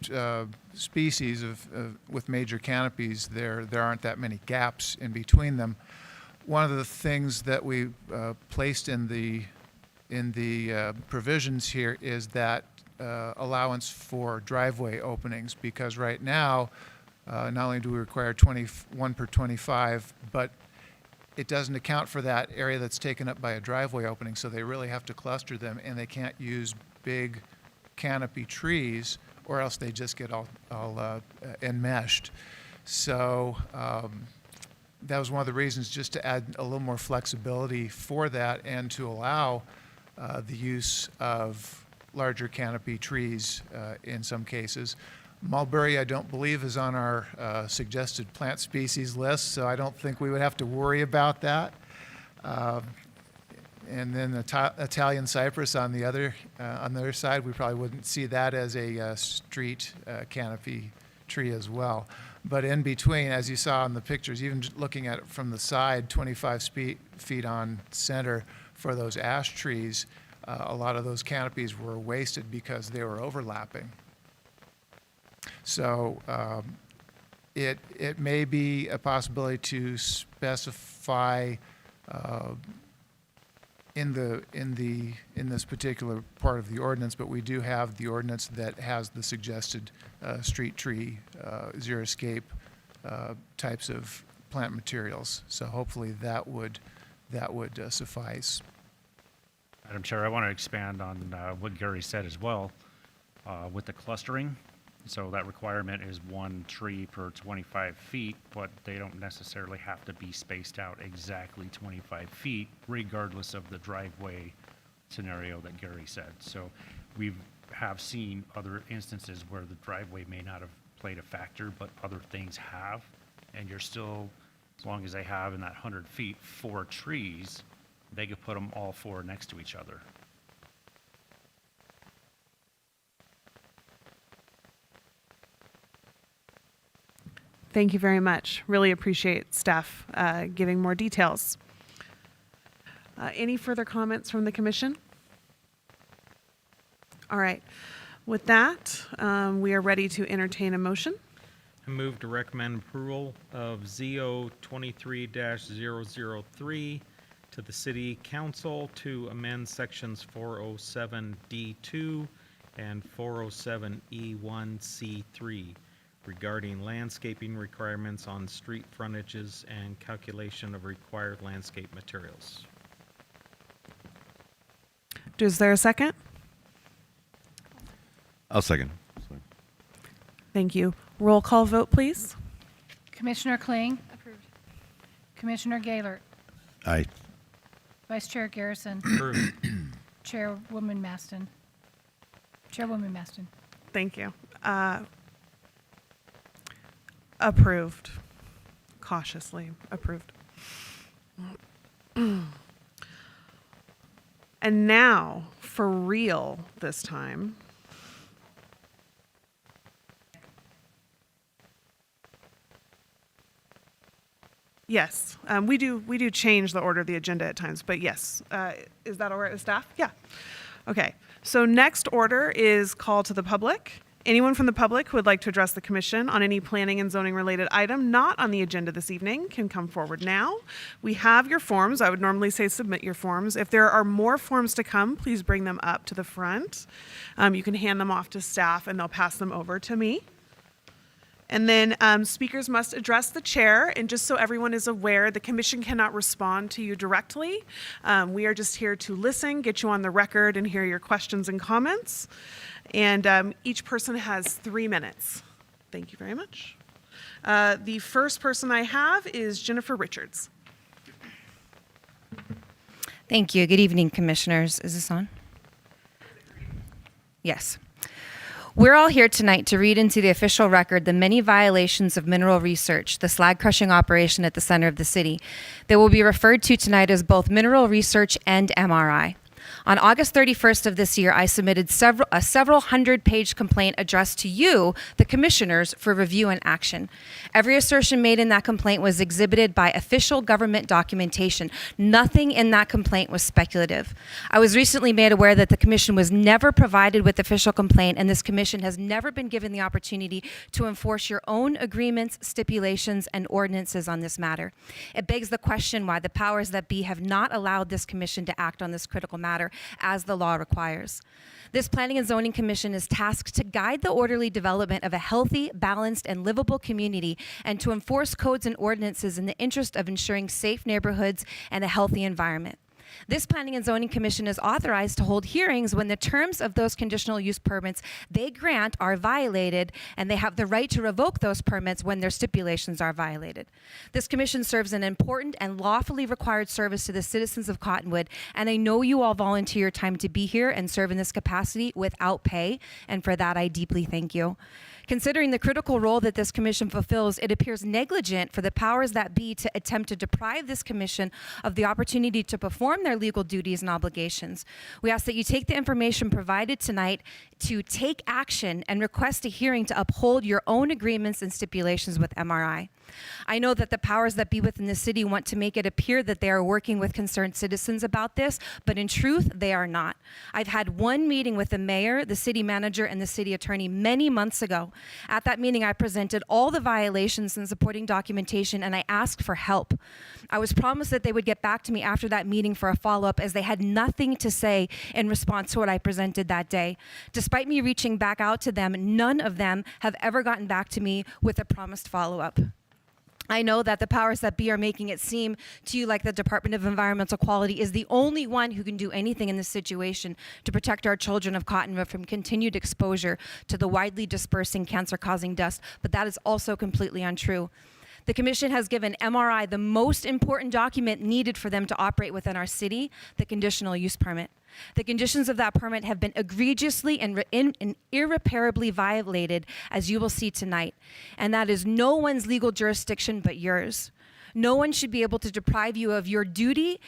species with major canopies, there aren't that many gaps in between them. One of the things that we placed in the provisions here is that allowance for driveway openings, because right now, not only do we require 21 per 25, but it doesn't account for that area that's taken up by a driveway opening, so they really have to cluster them, and they can't use big canopy trees, or else they just get all enmeshed. So that was one of the reasons, just to add a little more flexibility for that and to allow the use of larger canopy trees in some cases. Mulberry, I don't believe, is on our suggested plant species list, so I don't think we would have to worry about that. And then the Italian cypress on the other side, we probably wouldn't see that as a street canopy tree as well. But in between, as you saw in the pictures, even looking at it from the side, 25 feet on center for those ash trees, a lot of those canopies were wasted because they were overlapping. So it may be a possibility to specify in this particular part of the ordinance, but we do have the ordinance that has the suggested street tree, xeriscape types of plant materials. So hopefully that would suffice. Madam Chair, I want to expand on what Gary said as well with the clustering. So that requirement is 1 tree per 25 feet, but they don't necessarily have to be spaced out exactly 25 feet, regardless of the driveway scenario that Gary said. So we have seen other instances where the driveway may not have played a factor, but other things have, and you're still, as long as they have in that 100 feet 4 trees, they could put them all 4 next to each other. Thank you very much. Really appreciate staff giving more details. Any further comments from the commission? All right. With that, we are ready to entertain a motion. I move to recommend approval of ZO 23-003 to the City Council to amend sections 407D2 and 407E1C3 regarding landscaping requirements on street frontages and calculation of required landscape materials. Is there a second? I'll second. Thank you. Roll call vote, please. Commissioner Kling, Approved. Commissioner Gaylor, Aye. Vice Chair Garrison, Approved. Chairwoman Maston. Chairwoman Maston. Thank you. Approved. Cautiously approved. And now, for real this time. Yes, we do change the order of the agenda at times, but yes. Is that all right with staff? Yeah. Okay. So next order is call to the public. Anyone from the public who would like to address the commission on any planning and zoning related item not on the agenda this evening can come forward now. We have your forms. I would normally say submit your forms. If there are more forms to come, please bring them up to the front. You can hand them off to staff and they'll pass them over to me. And then speakers must address the chair. And just so everyone is aware, the commission cannot respond to you directly. We are just here to listen, get you on the record, and hear your questions and comments. And each person has 3 minutes. Thank you very much. The first person I have is Jennifer Richards. Thank you. Good evening, commissioners. Is this on? Yes. We're all here tonight to read into the official record the many violations of mineral research, the slag crushing operation at the center of the city, that will be referred to tonight as both mineral research and MRI. On August 31st of this year, I submitted a several hundred-page complaint addressed to you, the commissioners, for review and action. Every assertion made in that complaint was exhibited by official government documentation. Nothing in that complaint was speculative. I was recently made aware that the commission was never provided with official complaint, and this commission has never been given the opportunity to enforce your own agreements, stipulations, and ordinances on this matter. It begs the question why the powers that be have not allowed this commission to act on this critical matter as the law requires. This Planning and Zoning Commission is tasked to guide the orderly development of a healthy, balanced, and livable community and to enforce codes and ordinances in the interest of ensuring safe neighborhoods and a healthy environment. This Planning and Zoning Commission is authorized to hold hearings when the terms of those conditional use permits they grant are violated, and they have the right to revoke those permits when their stipulations are violated. This commission serves an important and lawfully required service to the citizens of Cottonwood, and I know you all volunteer your time to be here and serve in this capacity without pay, and for that I deeply thank you. Considering the critical role that this commission fulfills, it appears negligent for the powers that be to attempt to deprive this commission of the opportunity to perform their legal duties and obligations. We ask that you take the information provided tonight to take action and request a hearing to uphold your own agreements and stipulations with MRI. I know that the powers that be within the city want to make it appear that they are working with concerned citizens about this, but in truth, they are not. I've had one meeting with the mayor, the city manager, and the city attorney many months ago. At that meeting, I presented all the violations and supporting documentation, and I asked for help. I was promised that they would get back to me after that meeting for a follow-up, as they had nothing to say in response to what I presented that day. Despite me reaching back out to them, none of them have ever gotten back to me with a promised follow-up. I know that the powers that be are making it seem to you like the Department of Environmental Quality is the only one who can do anything in this situation to protect our children of Cottonwood from continued exposure to the widely dispersing cancer-causing dust, but that is also completely untrue. The commission has given MRI the most important document needed for them to operate within our city, the conditional use permit. The conditions of that permit have been egregiously and irreparably violated, as you will see tonight. And that is no one's legal jurisdiction but yours. No one should be able to deprive you of your duty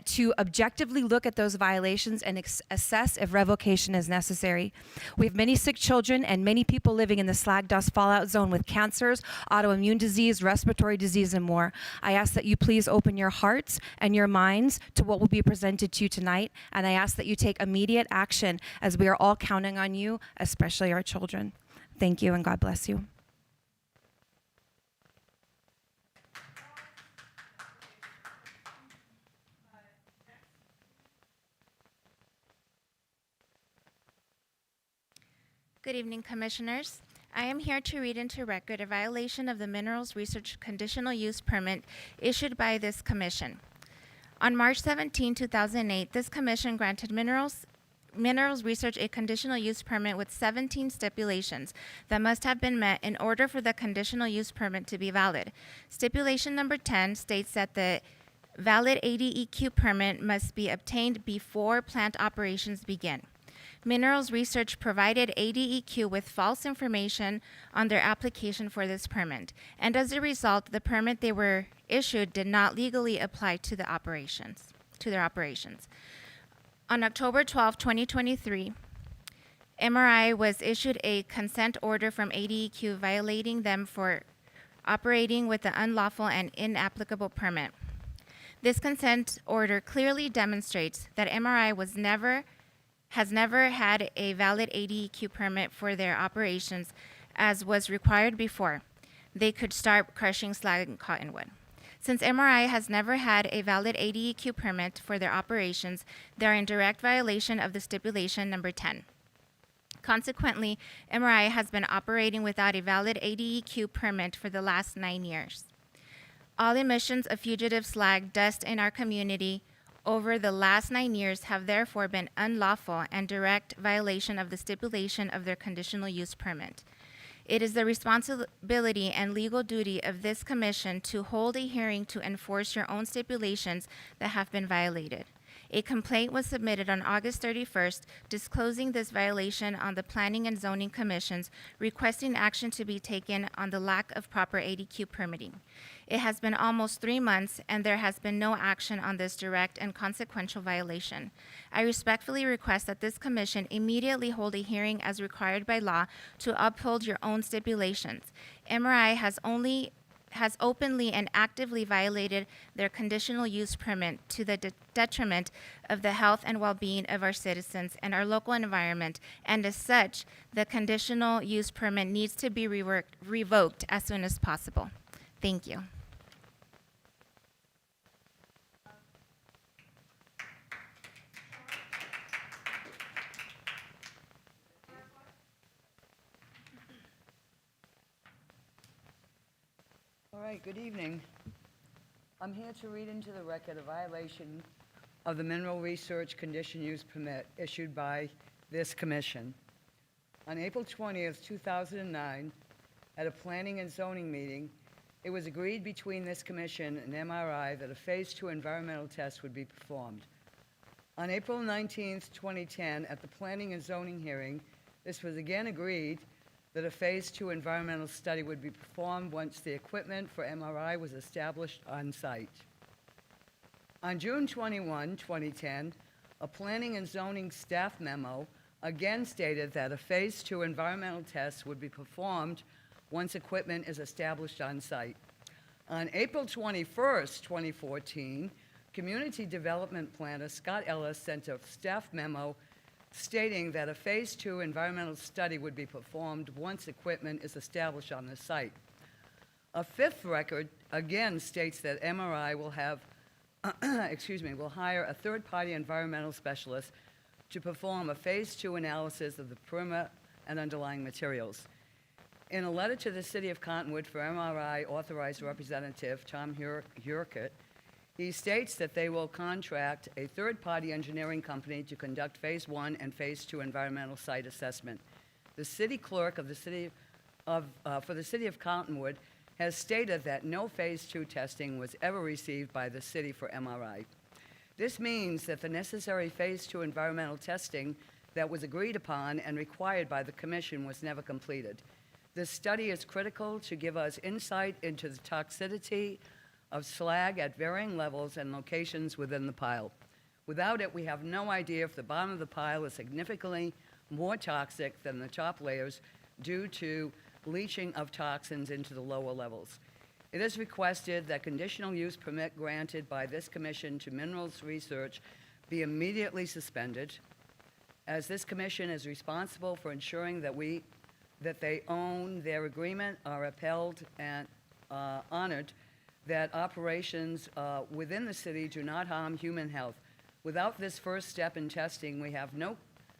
to objectively look at those violations and assess if revocation is necessary. We have many sick children and many people living in the slag dust fallout zone with cancers, autoimmune disease, respiratory disease, and more. I ask that you please open your hearts and your minds to what will be presented to you tonight, and I ask that you take immediate action, as we are all counting on you, especially our children. Thank you, and God bless you. Good evening, Commissioners. I am here to read into record a violation of the Minerals Research Conditional Use Permit issued by this Commission. On March 17, 2008, this Commission granted Minerals Research a conditional use permit with 17 stipulations that must have been met in order for the conditional use permit to be valid. Stipulation number 10 states that the valid ADEQ permit must be obtained before plant operations begin. Minerals Research provided ADEQ with false information on their application for this permit, and as a result, the permit they were issued did not legally apply to their operations. On October 12, 2023, MRI was issued a consent order from ADEQ violating them for operating with an unlawful and inapplicable permit. This consent order clearly demonstrates that MRI has never had a valid ADEQ permit for their operations, as was required before they could start crushing slag in Cottonwood. Since MRI has never had a valid ADEQ permit for their operations, they are in direct violation of the stipulation number 10. Consequently, MRI has been operating without a valid ADEQ permit for the last 9 years. All emissions of fugitive slag dust in our community over the last 9 years have therefore been unlawful and direct violation of the stipulation of their conditional use permit. It is the responsibility and legal duty of this commission to hold a hearing to enforce your own stipulations that have been violated. A complaint was submitted on August 31st disclosing this violation on the Planning and Zoning Commissions, requesting action to be taken on the lack of proper ADQ permitting. It has been almost 3 months, and there has been no action on this direct and consequential violation. I respectfully request that this commission immediately hold a hearing as required by law to uphold your own stipulations. MRI has openly and actively violated their conditional use permit to the detriment of the health and well-being of our citizens and our local environment, and as such, the conditional use permit needs to be revoked as soon as possible. Thank you. All right, good evening. I'm here to read into the record a violation of the Mineral Research Condition Use Permit issued by this commission. On April 20th, 2009, at a planning and zoning meeting, it was agreed between this commission and MRI that a Phase 2 environmental test would be performed. On April 19th, 2010, at the planning and zoning hearing, this was again agreed that a Phase 2 environmental study would be performed once the equipment for MRI was established on site. On June 21, 2010, a planning and zoning staff memo again stated that a Phase 2 environmental test would be performed once equipment is established on site. On April 21st, 2014, Community Development Planner Scott Ellis sent a staff memo stating that a Phase 2 environmental study would be performed once equipment is established on the site. A fifth record again states that MRI will have, will hire a third-party environmental specialist to perform a Phase 2 analysis of the perimeter and underlying materials. In a letter to the City of Cottonwood for MRI authorized representative Tom Hurkett, he states that they will contract a third-party engineering company to conduct Phase 1 and Phase 2 environmental site assessment. The city clerk of the city for the City of Cottonwood has stated that no Phase 2 testing was ever received by the city for MRI. This means that the necessary Phase 2 environmental testing that was agreed upon and required by the commission was never completed. This study is critical to give us insight into the toxicity of slag at varying levels and locations within the pile. Without it, we have no idea if the bottom of the pile is significantly more toxic than the top layers due to leaching of toxins into the lower levels. It is requested that conditional use permit granted by this commission to minerals research be immediately suspended, as this commission is responsible for ensuring that they own their agreement, are upheld and honored, that operations within the city do not harm human health. Without this first step in testing, we have no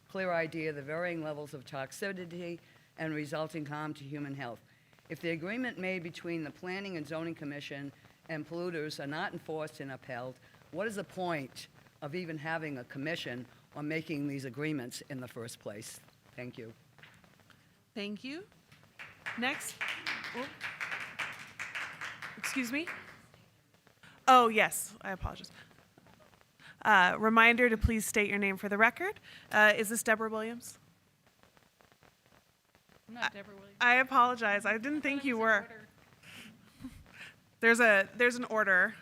clear idea of the varying levels of toxicity and resulting harm to human health. If the agreement made between the Planning and Zoning Commission and polluters are not enforced and upheld, what is the point of even having a commission or making these agreements in the first place? Thank you. Thank you. Next. Oh. Excuse me? Oh, yes, I apologize. Reminder to please state your name for the record. Is this Deborah Williams? I'm not Deborah Williams. I apologize. I didn't think you were. There's an order.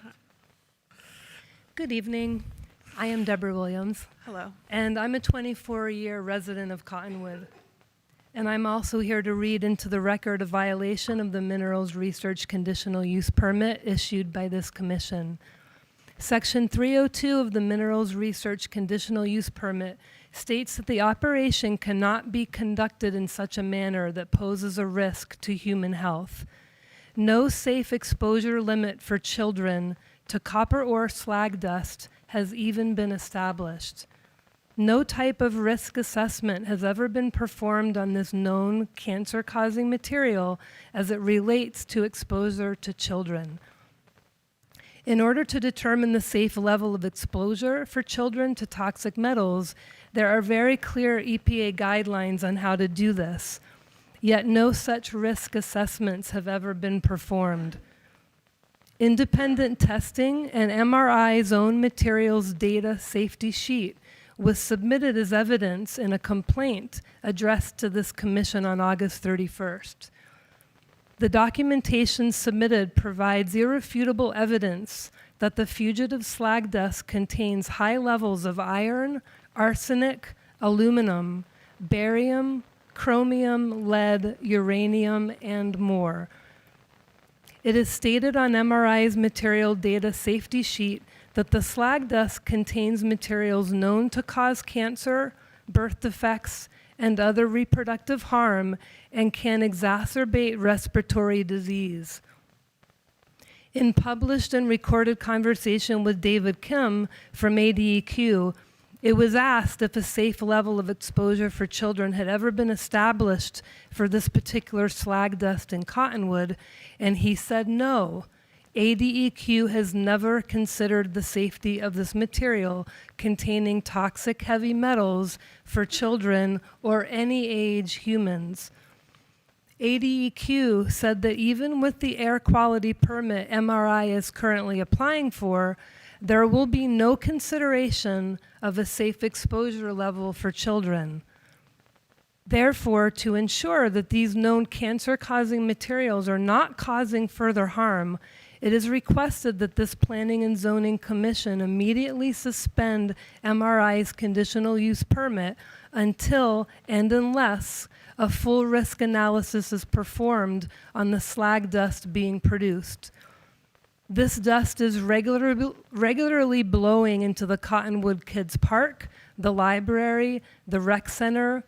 Good evening. I am Deborah Williams. Hello. And I'm a 24-year resident of Cottonwood. And I'm also here to read into the record a violation of the Minerals Research Conditional Use Permit issued by this commission. Section 302 of the Minerals Research Conditional Use Permit states that the operation cannot be conducted in such a manner that poses a risk to human health. No safe exposure limit for children to copper ore slag dust has even been established. No type of risk assessment has ever been performed on this known cancer-causing material as it relates to exposure to children. In order to determine the safe level of exposure for children to toxic metals, there are very clear EPA guidelines on how to do this, yet no such risk assessments have ever been performed. Independent testing and MRI's own materials data safety sheet was submitted as evidence in a complaint addressed to this commission on August 31st. The documentation submitted provides irrefutable evidence that the fugitive slag dust contains high levels of iron, arsenic, aluminum, barium, chromium, lead, uranium, and more. It is stated on MRI's material data safety sheet that the slag dust contains materials known to cause cancer, birth defects, and other reproductive harm and can exacerbate respiratory disease. In published and recorded conversation with David Kim from ADEQ, it was asked if a safe level of exposure for children had ever been established for this particular slag dust in Cottonwood, and he said no. ADEQ has never considered the safety of this material containing toxic heavy metals for children or any age humans. ADEQ said that even with the air quality permit MRI is currently applying for, there will be no consideration of a safe exposure level for children. Therefore, to ensure that these known cancer-causing materials are not causing further harm, it is requested that this Planning and Zoning Commission immediately suspend MRI's conditional use permit until and unless a full risk analysis is performed on the slag dust being produced. This dust is regularly blowing into the Cottonwood Kids Park, the library, the rec center,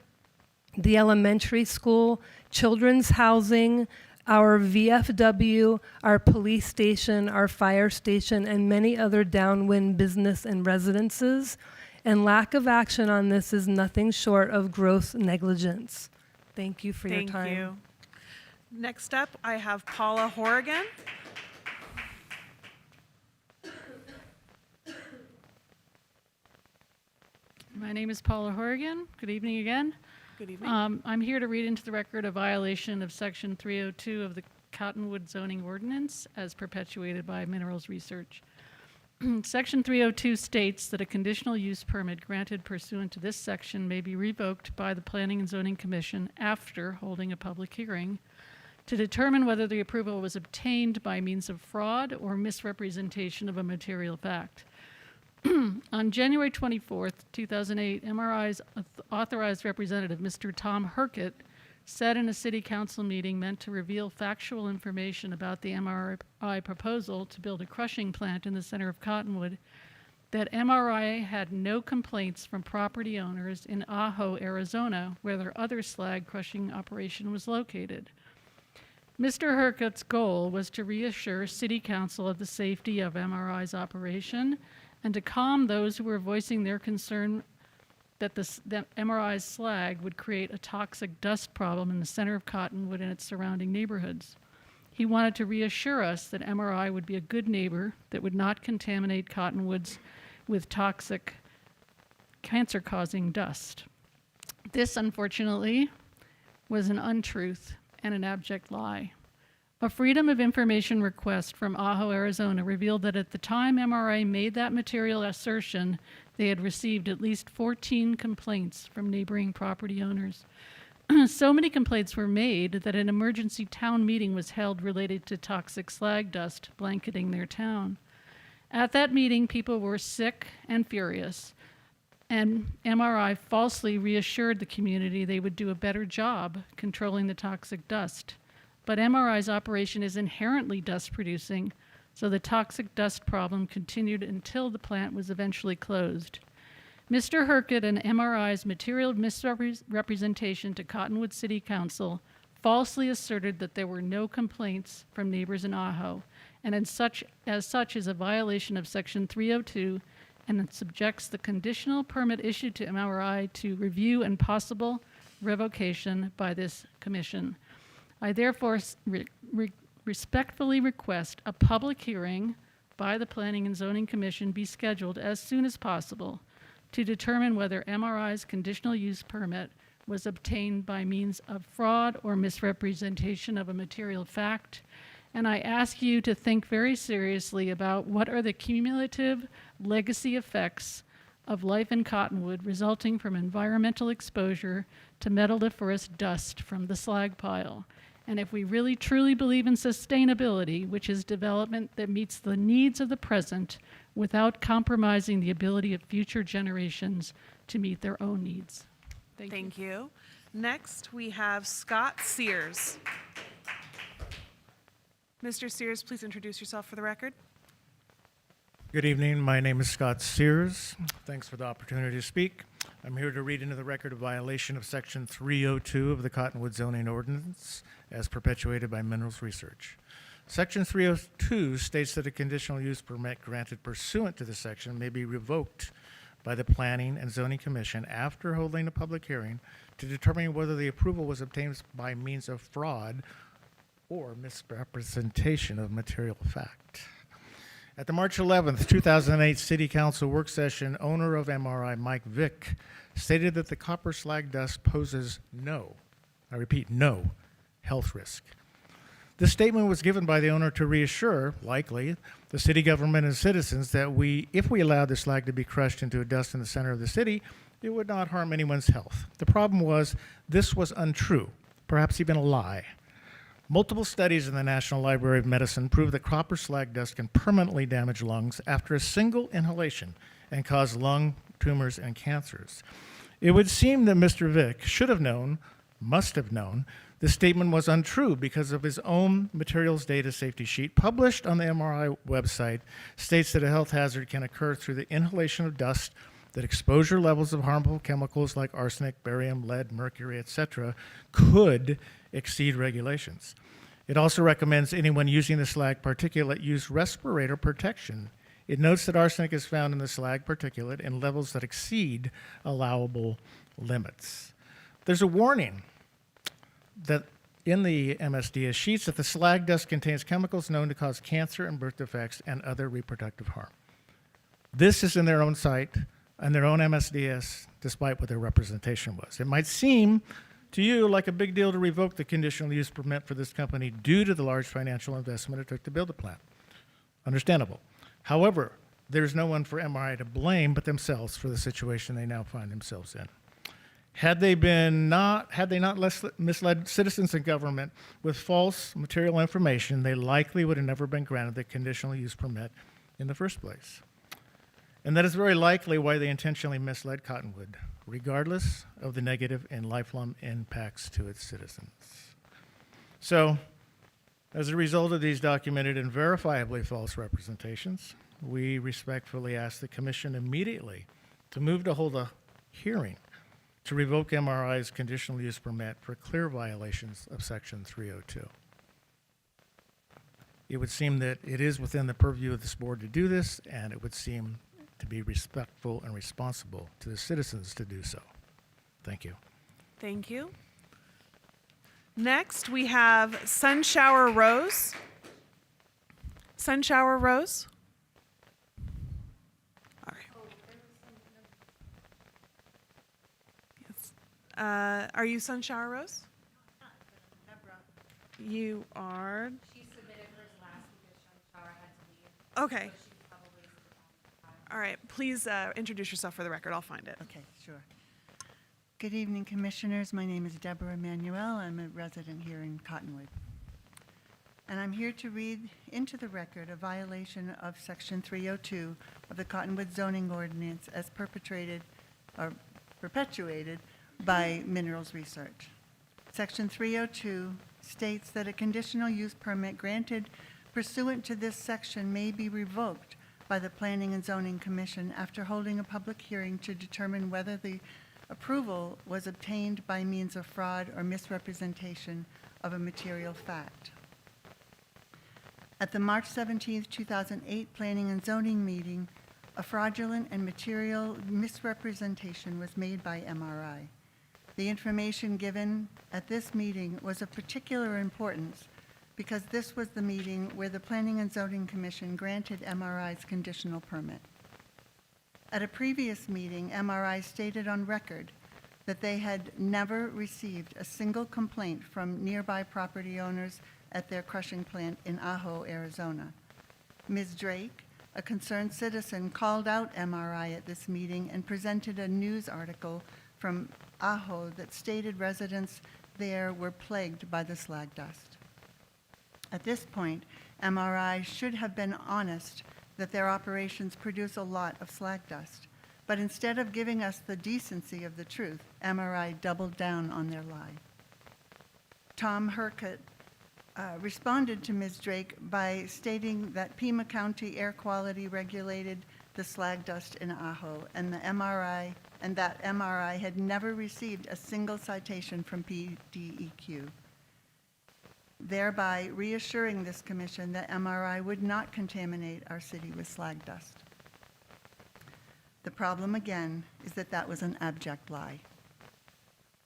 the elementary school, children's housing, our VFW, our police station, our fire station, and many other downwind business and residences. And lack of action on this is nothing short of gross negligence. Thank you for your time. Thank you. Next up, I have Paula Horrigan. My name is Paula Horrigan. Good evening again. Good evening. I'm here to read into the record a violation of Section 302 of the Cottonwood zoning ordinance as perpetuated by Minerals Research. Section 302 states that a conditional use permit granted pursuant to this section may be revoked by the Planning and Zoning Commission after holding a public hearing to determine whether the approval was obtained by means of fraud or misrepresentation of a material fact. On January 24th, 2008, MRI's authorized representative, Mr. Tom Herkett, said in a city council meeting meant to reveal factual information about the MRI proposal to build a crushing plant in the center of Cottonwood that MRI had no complaints from property owners in Ajo, Arizona, where their other slag crushing operation was located. Mr. Herkett's goal was to reassure City Council of the safety of MRI's operation and to calm those who were voicing their concern that that MRI's slag would create a toxic dust problem in the center of Cottonwood and its surrounding neighborhoods. He wanted to reassure us that MRI would be a good neighbor that would not contaminate Cottonwoods with toxic, cancer-causing dust. This, unfortunately, was an untruth and an abject lie. A Freedom of Information request from Ajo, Arizona revealed that at the time MRI made that material assertion, they had received at least 14 complaints from neighboring property owners. So many complaints were made that an emergency town meeting was held related to toxic slag dust blanketing their town. At that meeting, people were sick and furious, and MRI falsely reassured the community they would do a better job controlling the toxic dust. But MRI's operation is inherently dust-producing, so the toxic dust problem continued until the plant was eventually closed. Mr. Herkett and MRI's material misrepresentation to Cottonwood City Council falsely asserted that there were no complaints from neighbors in Ajo, and as such is a violation of Section 302 and it subjects the conditional permit issued to MRI to review and possible revocation by this commission. I therefore respectfully request a public hearing by the Planning and Zoning Commission be scheduled as soon as possible to determine whether MRI's conditional use permit was obtained by means of fraud or misrepresentation of a material fact. And I ask you to think very seriously about what are the cumulative legacy effects of life in Cottonwood resulting from environmental exposure to metalliferous dust from the slag pile. And if we really truly believe in sustainability, which is development that meets the needs of the present without compromising the ability of future generations to meet their own needs. Thank you. Next, we have Scott Sears. Mr. Sears, please introduce yourself for the record. Good evening. My name is Scott Sears. Thanks for the opportunity to speak. I'm here to read into the record a violation of Section 302 of the Cottonwood Zoning Ordinance as perpetuated by Minerals Research. Section 302 states that a conditional use permit granted pursuant to this section may be revoked by the Planning and Zoning Commission after holding a public hearing to determine whether the approval was obtained by means of fraud or misrepresentation of material fact. At the March 11th, 2008 City Council work session, owner of MRI, Mike Vick, stated that the copper slag dust poses no, I repeat, no health risk. This statement was given by the owner to reassure, likely, the city government and citizens that if we allowed the slag to be crushed into dust in the center of the city, it would not harm anyone's health. The problem was this was untrue, perhaps even a lie. Multiple studies in the National Library of Medicine prove that copper slag dust can permanently damage lungs after a single inhalation and cause lung tumors and cancers. It would seem that Mr. Vick should have known, must have known, this statement was untrue because of his own materials data safety sheet published on the MRI website states that a health hazard can occur through the inhalation of dust, that exposure levels of harmful chemicals like arsenic, barium, lead, mercury, etc. could exceed regulations. It also recommends anyone using the slag particulate use respirator protection. It notes that arsenic is found in the slag particulate in levels that exceed allowable limits. There's a warning that in the MSDS sheets that the slag dust contains chemicals known to cause cancer and birth defects and other reproductive harm. This is in their own site and their own MSDS, despite what their representation was. It might seem to you like a big deal to revoke the conditional use permit for this company due to the large financial investment it took to build the plant. Understandable. However, there's no one for MRI to blame but themselves for the situation they now find themselves in. Had they not misled citizens and government with false material information, they likely would have never been granted the conditional use permit in the first place. And that is very likely why they intentionally misled Cottonwood, regardless of the negative and lifelong impacts to its citizens. So, as a result of these documented and verifiably false representations, we respectfully ask the Commission immediately to move to hold a hearing to revoke MRI's conditional use permit for clear violations of Section 302. It would seem that it is within the purview of this board to do this, and it would seem to be respectful and responsible to the citizens to do so. Thank you. Thank you. Next, we have Sunshower Rose. Sunshower Rose. All right. Yes. Are you Sunshower Rose? You are. She submitted hers last because Sunshower had to leave. Okay. All right. Please introduce yourself for the record. I'll find it. Okay, sure. Good evening, Commissioners. My name is Deborah Emanuel. I'm a resident here in Cottonwood. And I'm here to read into the record a violation of Section 302 of the Cottonwood Zoning Ordinance as perpetuated by Minerals Research. Section 302 states that a conditional use permit granted pursuant to this section may be revoked by the Planning and Zoning Commission after holding a public hearing to determine whether the approval was obtained by means of fraud or misrepresentation of a material fact. At the March 17, 2008 Planning and Zoning meeting, a fraudulent and material misrepresentation was made by MRI. The information given at this meeting was of particular importance because this was the meeting where the Planning and Zoning Commission granted MRI's conditional permit. At a previous meeting, MRI stated on record that they had never received a single complaint from nearby property owners at their crushing plant in Ajo, Arizona. Ms. Drake, a concerned citizen, called out MRI at this meeting and presented a news article from Ajo that stated residents there were plagued by the slag dust. At this point, MRI should have been honest that their operations produce a lot of slag dust. But instead of giving us the decency of the truth, MRI doubled down on their lie. Tom Hercott responded to Ms. Drake by stating that Pima County air quality regulated the slag dust in Ajo, and that MRI had never received a single citation from PDEQ, thereby reassuring this commission that MRI would not contaminate our city with slag dust. The problem, again, is that that was an abject lie.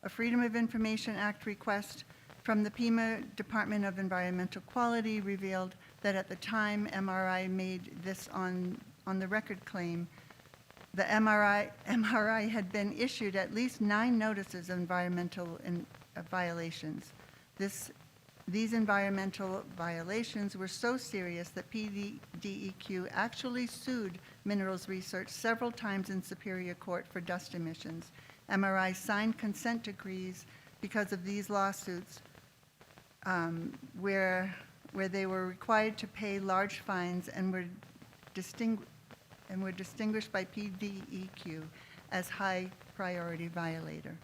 A Freedom of Information Act request from the Pima Department of Environmental Quality revealed that at the time MRI made this on the record claim, the MRI had been issued at least 9 notices of environmental violations. These environmental violations were so serious that PDEQ actually sued Minerals Research several times in Superior Court for dust emissions. MRI signed consent decrees because of these lawsuits where they were required to pay large fines and were distinguished by PDEQ as high priority violator.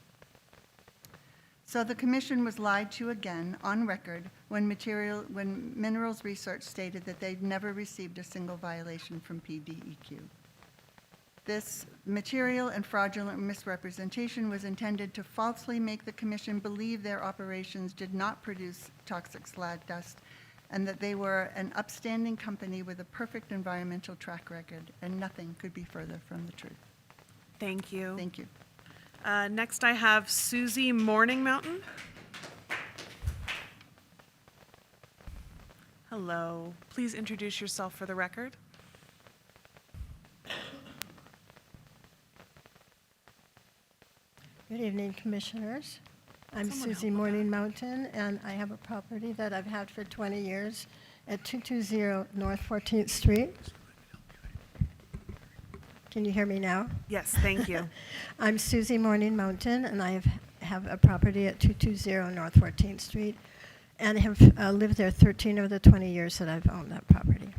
So the commission was lied to again on record when Minerals Research stated that they'd never received a single violation from PDEQ. This material and fraudulent misrepresentation was intended to falsely make the commission believe their operations did not produce toxic slag dust and that they were an upstanding company with a perfect environmental track record, and nothing could be further from the truth. Thank you. Thank you. Next, I have Susie Morning Mountain. Hello. Please introduce yourself for the record. Good evening, Commissioners. I'm Someone Susie help with Morning Mountain, and I have a property that I've had for 20 years at 220 North 14th Street. Can you hear me now? Yes, thank you. I'm Susie Morning Mountain, and I have a property at 220 North 14th Street, and have lived there 13 of the 20 years that I've owned that property.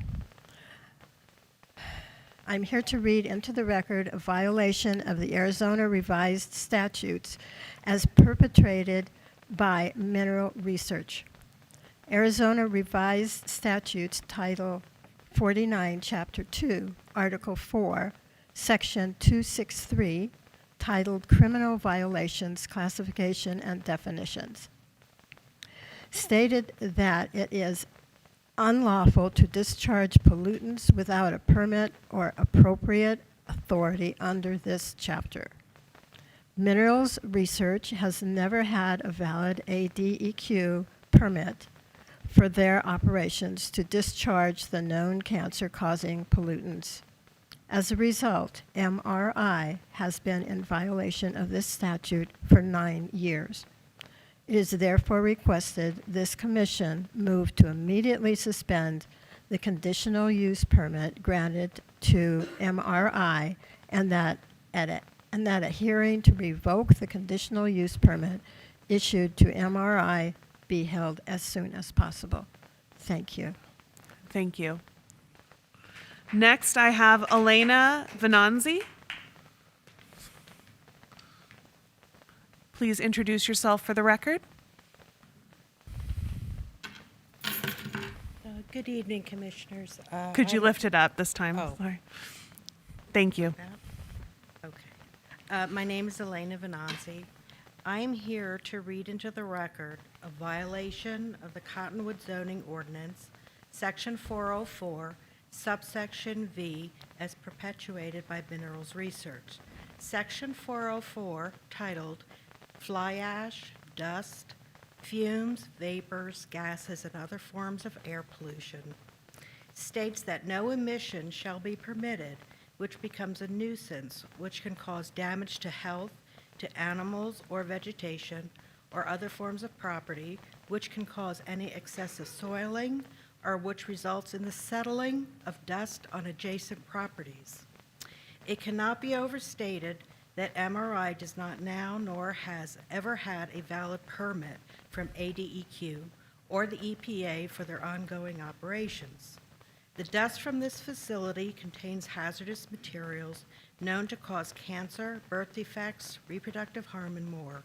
I'm here to read into the record a violation of the Arizona Revised Statutes as perpetrated by Mineral Research. Arizona Revised Statutes Title 49, Chapter 2, Article 4, Section 263, titled Criminal Violations, Classification and Definitions, stated that it is unlawful to discharge pollutants without a permit or appropriate authority under this chapter. Minerals Research has never had a valid ADEQ permit for their operations to discharge the known cancer-causing pollutants. As a result, MRI has been in violation of this statute for 9 years. It is therefore requested this commission move to immediately suspend the conditional use permit granted to MRI, and that a hearing to revoke the conditional use permit issued to MRI be held as soon as possible. Thank you. Thank you. Next, I have Elena Venanzi. Please introduce yourself for the record. Good evening, Commissioners. Could you lift it up this time? Oh. Sorry. Thank you. Okay. My name is Elena Venanzi. I'm here to read into the record a violation of the Cottonwood zoning ordinance, Section 404, subsection V, as perpetuated by minerals research. Section 404, titled Fly Ash, Dust, Fumes, Vapors, Gases, and Other Forms of Air Pollution, states that no emission shall be permitted which becomes a nuisance, which can cause damage to health, to animals or vegetation, or other forms of property, which can cause any excessive soiling, or which results in the settling of dust on adjacent properties. It cannot be overstated that MRI does not now nor has ever had a valid permit from ADEQ or the EPA for their ongoing operations. The dust from this facility contains hazardous materials known to cause cancer, birth defects, reproductive harm, and more.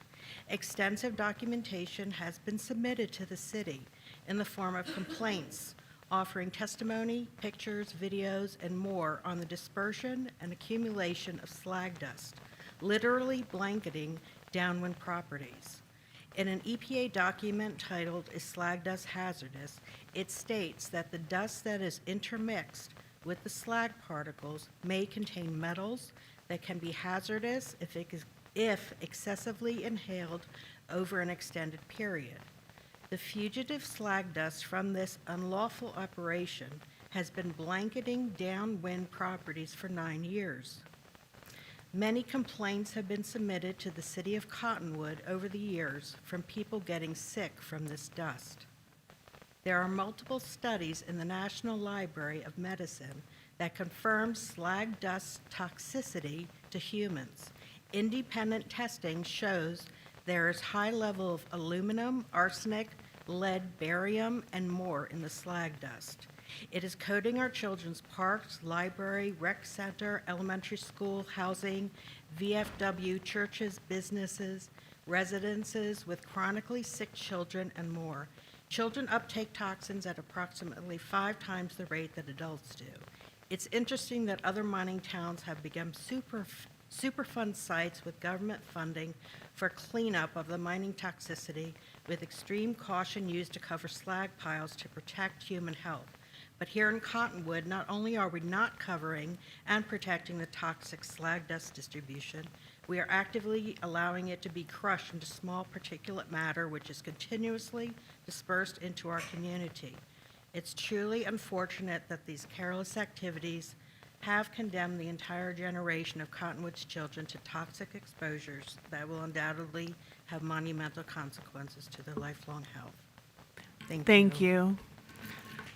Extensive documentation has been submitted to the city in the form of complaints, offering testimony, pictures, videos, and more on the dispersion and accumulation of slag dust, literally blanketing downwind properties. In an EPA document titled "Is Slag Dust Hazardous?" it states that the dust that is intermixed with the slag particles may contain metals that can be hazardous if excessively inhaled over an extended period. The fugitive slag dust from this unlawful operation has been blanketing downwind properties for 9 years. Many complaints have been submitted to the City of Cottonwood over the years from people getting sick from this dust. There are multiple studies in the National Library of Medicine that confirm slag dust toxicity to humans. Independent testing shows there is high level of aluminum, arsenic, lead, barium, and more in the slag dust. It is coating our children's parks, library, rec center, elementary school, housing, VFW, churches, businesses, residences with chronically sick children, and more. Children uptake toxins at approximately 5 times the rate that adults do. It's interesting that other mining towns have become Superfund sites with government funding for cleanup of the mining toxicity, with extreme caution used to cover slag piles to protect human health. But here in Cottonwood, not only are we not covering and protecting the toxic slag dust distribution, we are actively allowing it to be crushed into small particulate matter, which is continuously dispersed into our community. It's truly unfortunate that these careless activities have condemned the entire generation of Cottonwood's children to toxic exposures that will undoubtedly have monumental consequences to their lifelong health. Thank you.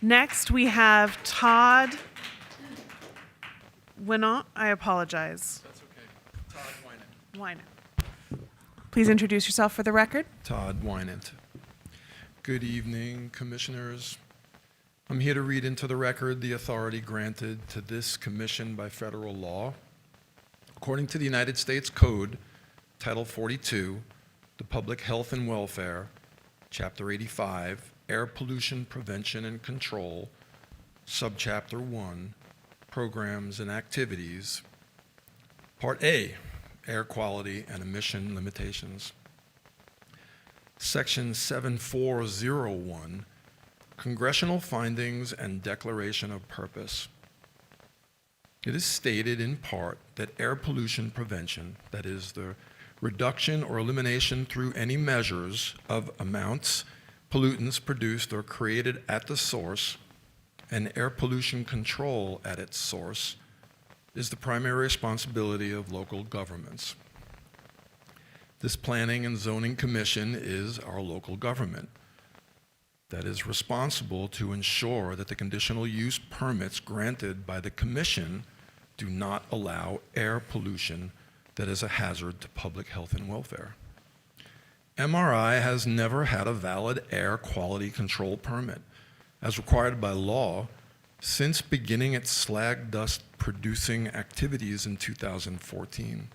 Next, we have Todd Winant. I apologize. That's okay. Todd Winant. Please introduce yourself for the record. Todd Winant. Good evening, commissioners. I'm here to read into the record the authority granted to this commission by federal law. According to the United States Code, Title 42, the Public Health and Welfare, Chapter 85, Air Pollution Prevention and Control, Subchapter 1, Programs and Activities, Part A, Air Quality and Emission Limitations. Section 7401, Congressional Findings and Declaration of Purpose. It is stated in part that air pollution prevention, that is, the reduction or elimination through any measures of amounts, pollutants produced or created at the source, and air pollution control at its source, is the primary responsibility of local governments. This Planning and Zoning Commission is our local government that is responsible to ensure that the conditional use permits granted by the Commission do not allow air pollution that is a hazard to public health and welfare. MRI has never had a valid air quality control permit, as required by law, since beginning its slag dust producing activities in 2014.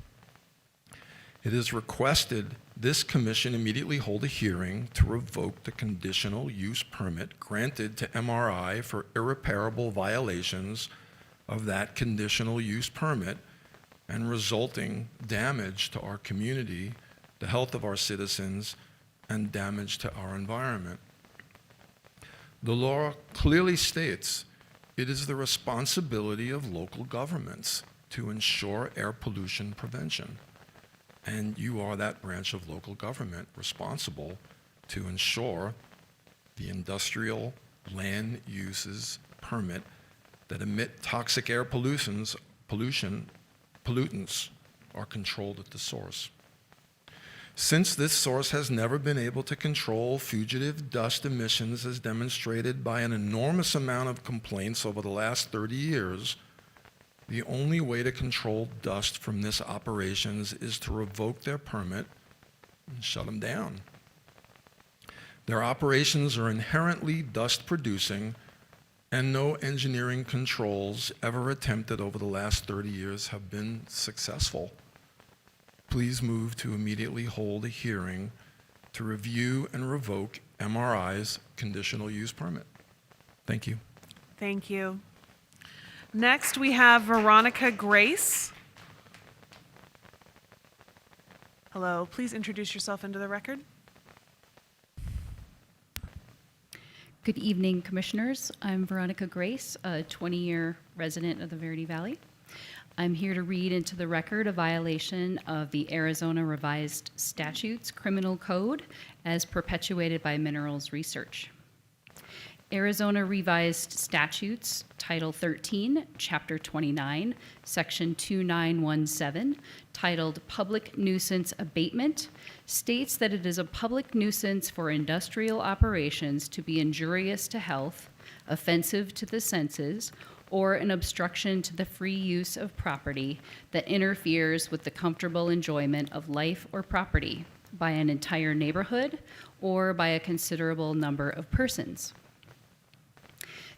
It is requested this commission immediately hold a hearing to revoke the conditional use permit granted to MRI for irreparable violations of that conditional use permit and resulting damage to our community, the health of our citizens, and damage to our environment. The law clearly states It is the responsibility of local governments to ensure air pollution prevention. And you are that branch of local government responsible to ensure the industrial land uses permit that emit toxic air pollutants are controlled at the source. Since this source has never been able to control fugitive dust emissions as demonstrated by an enormous amount of complaints over the last 30 years, the only way to control dust from this operations is to revoke their permit and shut them down. Their operations are inherently dust producing, and no engineering controls ever attempted over the last 30 years have been successful. Please move to immediately hold a hearing to review and revoke MRI's conditional use permit. Thank you. Thank you. Next, we have Veronica Grace. Hello, please introduce yourself into the record. Good evening, Commissioners. I'm Veronica Grace, a 20-year resident of the Verde Valley. I'm here to read into the record a violation of the Arizona Revised Statutes Criminal Code as perpetuated by Minerals Research. Arizona Revised Statutes, Title 13, Chapter 29, Section 2917, titled Public Nuisance Abatement, states that it is a public nuisance for industrial operations to be injurious to health, offensive to the senses, or an obstruction to the free use of property that interferes with the comfortable enjoyment of life or property by an entire neighborhood or by a considerable number of persons.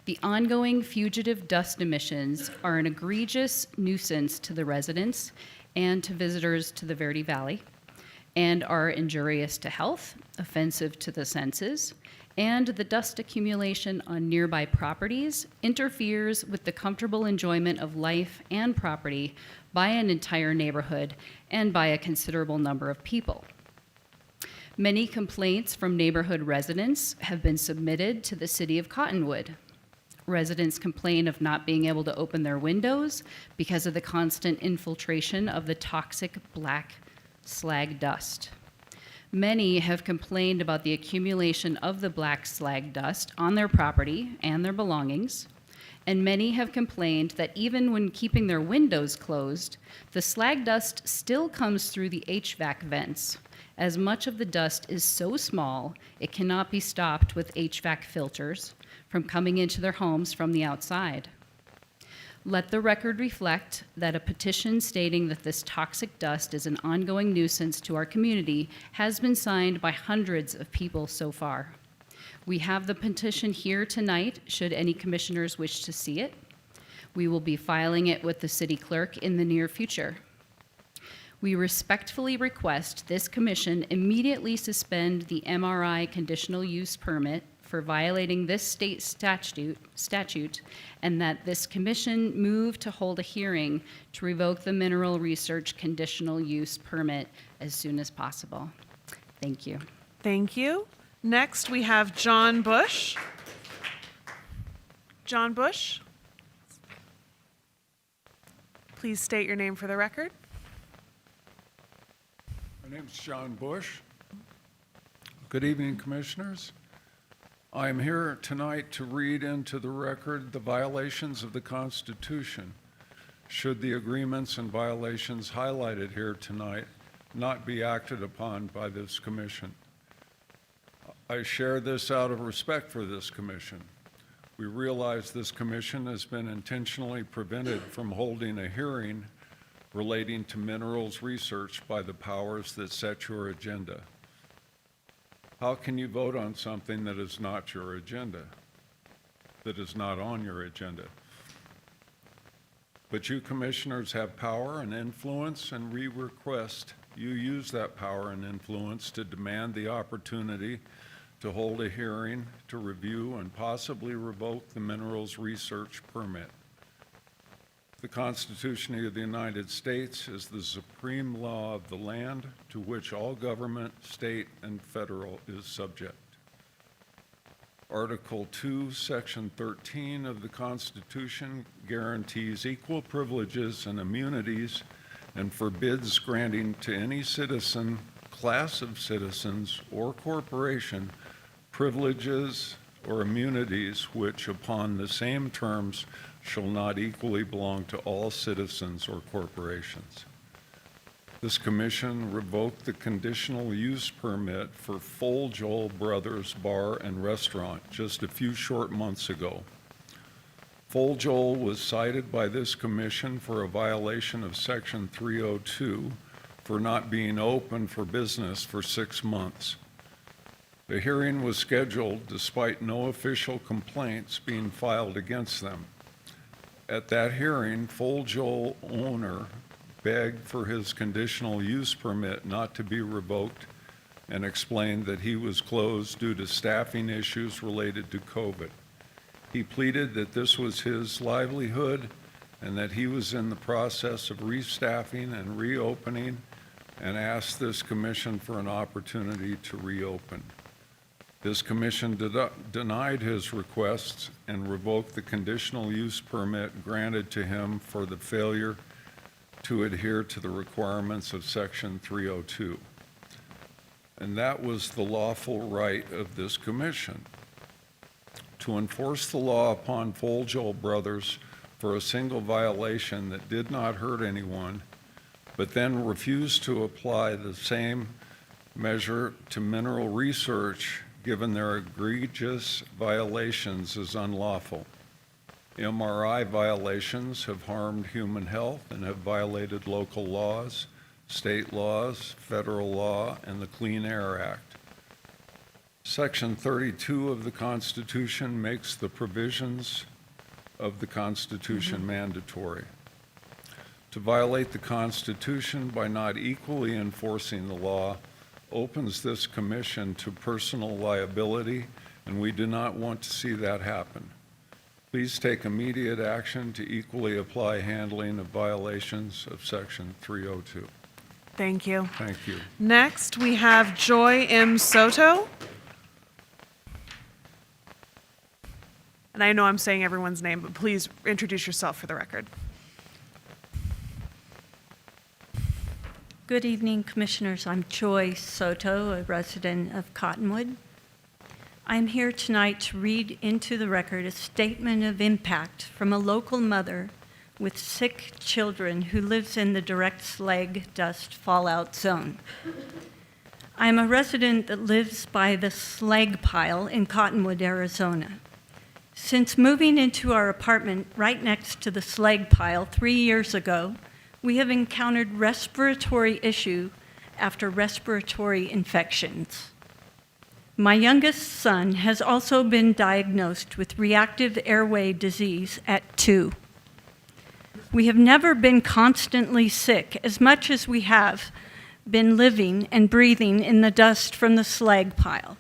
The ongoing fugitive dust emissions are an egregious nuisance to the residents and to visitors to the Verde Valley, and are injurious to health, offensive to the senses, and the dust accumulation on nearby properties interferes with the comfortable enjoyment of life and property by an entire neighborhood and by a considerable number of people. Many complaints from neighborhood residents have been submitted to the City of Cottonwood. Residents complain of not being able to open their windows because of the constant infiltration of the toxic black slag dust. Many have complained about the accumulation of the black slag dust on their property and their belongings, and many have complained that even when keeping their windows closed, the slag dust still comes through the HVAC vents, as much of the dust is so small it cannot be stopped with HVAC filters from coming into their homes from the outside. Let the record reflect that a petition stating that this toxic dust is an ongoing nuisance to our community has been signed by hundreds of people so far. We have the petition here tonight, should any commissioners wish to see it. We will be filing it with the city clerk in the near future. We respectfully request this commission immediately suspend the MRI conditional use permit for violating this state statute, and that this commission move to hold a hearing to revoke the mineral research conditional use permit as soon as possible. Thank you. Thank you. Next, we have John Bush. John Bush, please state your name for the record. My name is John Bush. Good evening, Commissioners. I am here tonight to read into the record the violations of the Constitution, should the agreements and violations highlighted here tonight not be acted upon by this commission. I share this out of respect for this commission. We realize this commission has been intentionally prevented from holding a hearing relating to minerals research by the powers that set your agenda. How can you vote on something that is not your agenda, that is not on your agenda? But you commissioners have power and influence, and we request you use that power and influence to demand the opportunity to hold a hearing to review and possibly revoke the minerals research permit. The Constitution of the United States is the supreme law of the land to which all government, state, and federal is subject. Article 2, Section 13 of the Constitution guarantees equal privileges and immunities and forbids granting to any citizen, class of citizens, or corporation privileges or immunities which, upon the same terms, shall not equally belong to all citizens or corporations. This commission revoked the conditional use permit for Foljoel Brothers Bar and Restaurant just a few short months ago. Foljoel was cited by this commission for a violation of Section 302 for not being open for business for 6 months. The hearing was scheduled despite no official complaints being filed against them. At that hearing, Foljoel owner begged for his conditional use permit not to be revoked and explained that he was closed due to staffing issues related to COVID. He pleaded that this was his livelihood and that he was in the process of restaffing and reopening, and asked this commission for an opportunity to reopen. This commission denied his requests and revoked the conditional use permit granted to him for the failure to adhere to the requirements of Section 302. And that was the lawful right of this commission, to enforce the law upon Foljoel Brothers for a single violation that did not hurt anyone, but then refused to apply the same measure to Mineral Research given their egregious violations is unlawful. MRI violations have harmed human health and have violated local laws, state laws, federal law, and the Clean Air Act. Section 32 of the Constitution makes the provisions of the Constitution mandatory. To violate the Constitution by not equally enforcing the law opens this commission to personal liability, and we do not want to see that happen. Please take immediate action to equally apply handling of violations of Section 302. Thank you. Thank you. Next, we have Joy M. Soto. And I know I'm saying everyone's name, but please introduce yourself for the record. Good evening, Commissioners. I'm Joy Soto, a resident of Cottonwood. I'm here tonight to read into the record a statement of impact from a local mother with sick children who lives in the direct slag dust fallout zone. I'm a resident that lives by the slag pile in Cottonwood, Arizona. Since moving into our apartment right next to the slag pile 3 years ago, we have encountered respiratory issue after respiratory infections. My youngest son has also been diagnosed with reactive airway disease at 2. We have never been constantly sick as much as we have been living and breathing in the dust from the slag pile.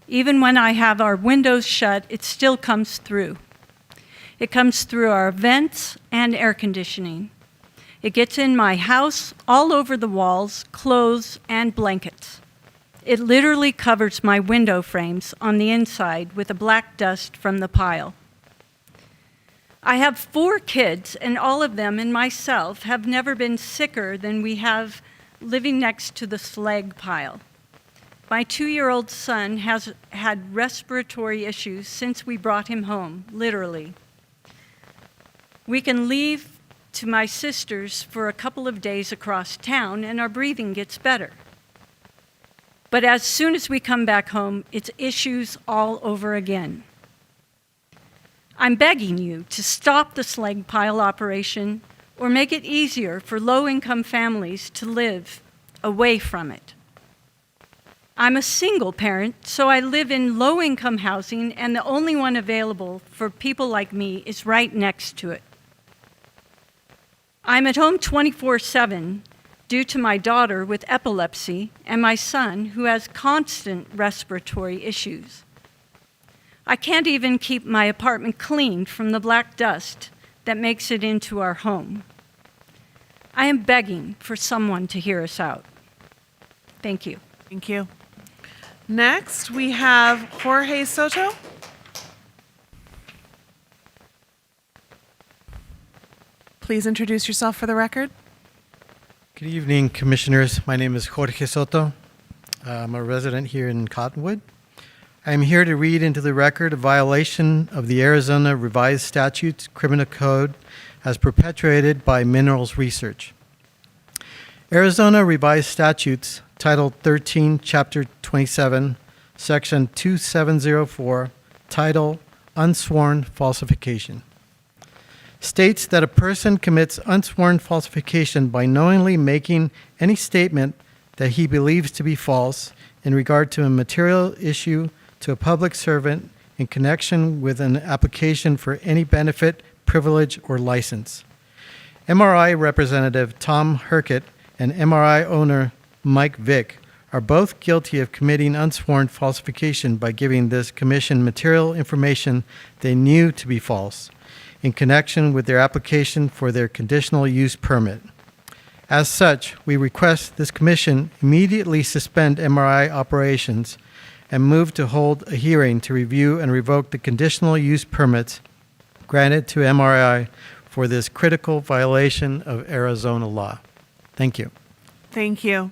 Even when I have our windows shut, it still comes through. It comes through our vents and air conditioning. It gets in my house, all over the walls, clothes, and blankets. It literally covers my window frames on the inside with the black dust from the pile. I have 4 kids, and all of them and myself have never been sicker than we have living next to the slag pile. My 2-year-old son has had respiratory issues since we brought him home, literally. We can leave to my sister's for a couple of days across town, and our breathing gets better. But as soon as we come back home, it's issues all over again. I'm begging you to stop the slag pile operation or make it easier for low-income families to live away from it. I'm a single parent, so I live in low-income housing, and the only one available for people like me is right next to it. I'm at home 24/7 due to my daughter with epilepsy and my son who has constant respiratory issues. I can't even keep my apartment cleaned from the black dust that makes it into our home. I am begging for someone to hear us out. Thank you. Thank you. Next, we have Jorge Soto. Please introduce yourself for the record. Good evening, Commissioners. My name is Jorge Soto. I'm a resident here in Cottonwood. I'm here to read into the record a violation of the Arizona Revised Statutes Criminal Code as perpetrated by Minerals Research. Arizona Revised Statutes, Title 13, Chapter 27, Section 2704, Title Unsworn Falsification, states that a person commits unsworn falsification by knowingly making any statement that he believes to be false in regard to a material issue to a public servant in connection with an application for any benefit, privilege, or license. MRI Representative Tom Herkett and MRI owner Mike Vick are both guilty of committing unsworn falsification by giving this commission material information they knew to be false in connection with their application for their conditional use permit. As such, we request this commission immediately suspend MRI operations and move to hold a hearing to review and revoke the conditional use permits granted to MRI for this critical violation of Arizona law. Thank you. Thank you.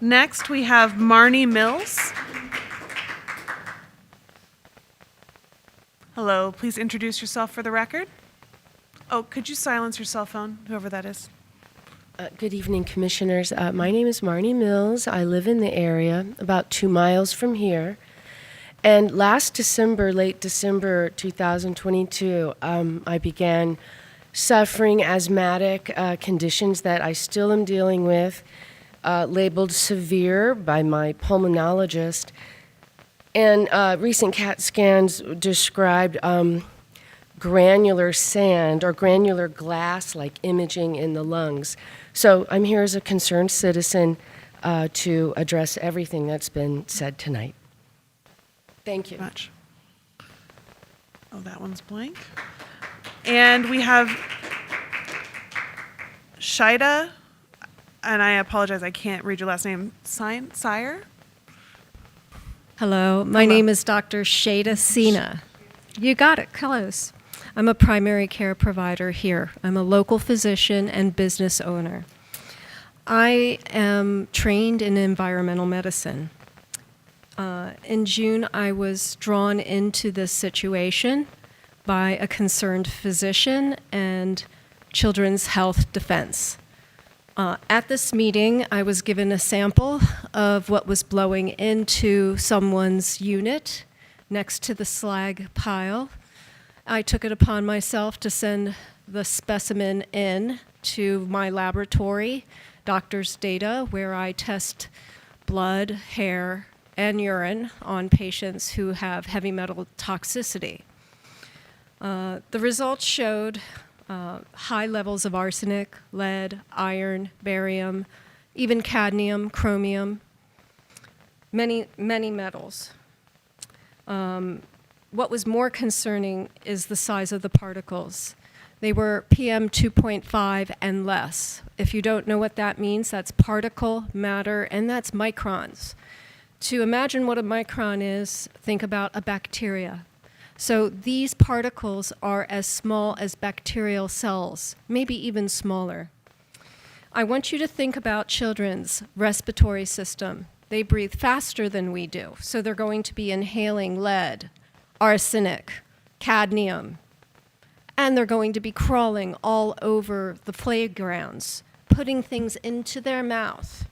Next, we have Marnie Mills. Hello, please introduce yourself for the record. Oh, could you silence your cell phone, whoever that is? Good evening, Commissioners. My name is Marnie Mills. I live in the area, about 2 miles from here. And last December, late December 2022, I began suffering asthmatic conditions that I still am dealing with, labeled severe by my pulmonologist. And recent CAT scans described granular sand or granular glass-like imaging in the lungs. So I'm here as a concerned citizen to address everything that's been said tonight. Thank you. Much. Oh, that one's blank. And we have Shida, and I apologize, I can't read your last name, Sire? Hello, my name is Dr. Shada Sina. You got it, close. I'm a primary care provider here. I'm a local physician and business owner. I am trained in environmental medicine. In June, I was drawn into this situation by a concerned physician and Children's Health Defense. At this meeting, I was given a sample of what was blowing into someone's unit next to the slag pile. I took it upon myself to send the specimen in to my laboratory, doctor's data, where I test blood, hair, and urine on patients who have heavy metal toxicity. The results showed high levels of arsenic, lead, iron, barium, even cadmium, chromium, many metals. What was more concerning is the size of the particles. They were PM 2.5 and less. If you don't know what that means, that's particle matter, and that's microns. To imagine what a micron is, think about a bacteria. So these particles are as small as bacterial cells, maybe even smaller. I want you to think about children's respiratory system. They breathe faster than we do, so they're going to be inhaling lead, arsenic, cadmium, and they're going to be crawling all over the playgrounds, putting things into their mouth.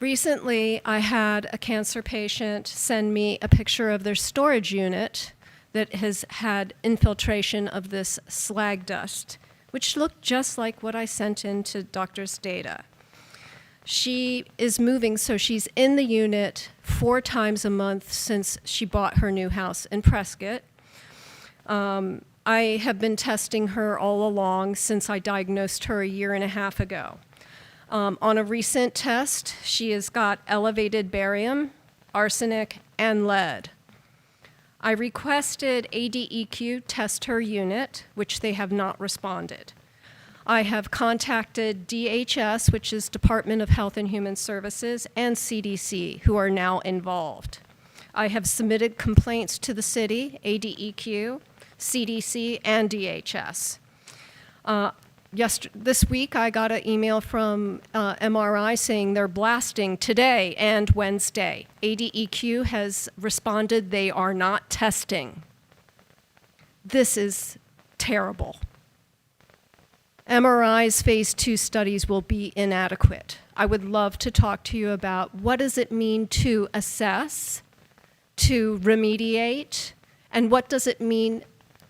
Recently, I had a cancer patient send me a picture of their storage unit that has had infiltration of this slag dust, which looked just like what I sent into doctor's data. She is moving, so she's in the unit 4 times a month since she bought her new house in Prescott. I have been testing her all along since I diagnosed her 1.5 years ago. On a recent test, she has got elevated barium, arsenic, and lead. I requested ADEQ test her unit, which they have not responded. I have contacted DHS, which is Department of Health and Human Services, and CDC, who are now involved. I have submitted complaints to the city, ADEQ, CDC, and DHS. This week, I got an email from MRI saying they're blasting today and Wednesday. ADEQ has responded they are not testing. This is terrible. MRI's phase 2 studies will be inadequate. I would love to talk to you about what does it mean to assess, to remediate, and what does it mean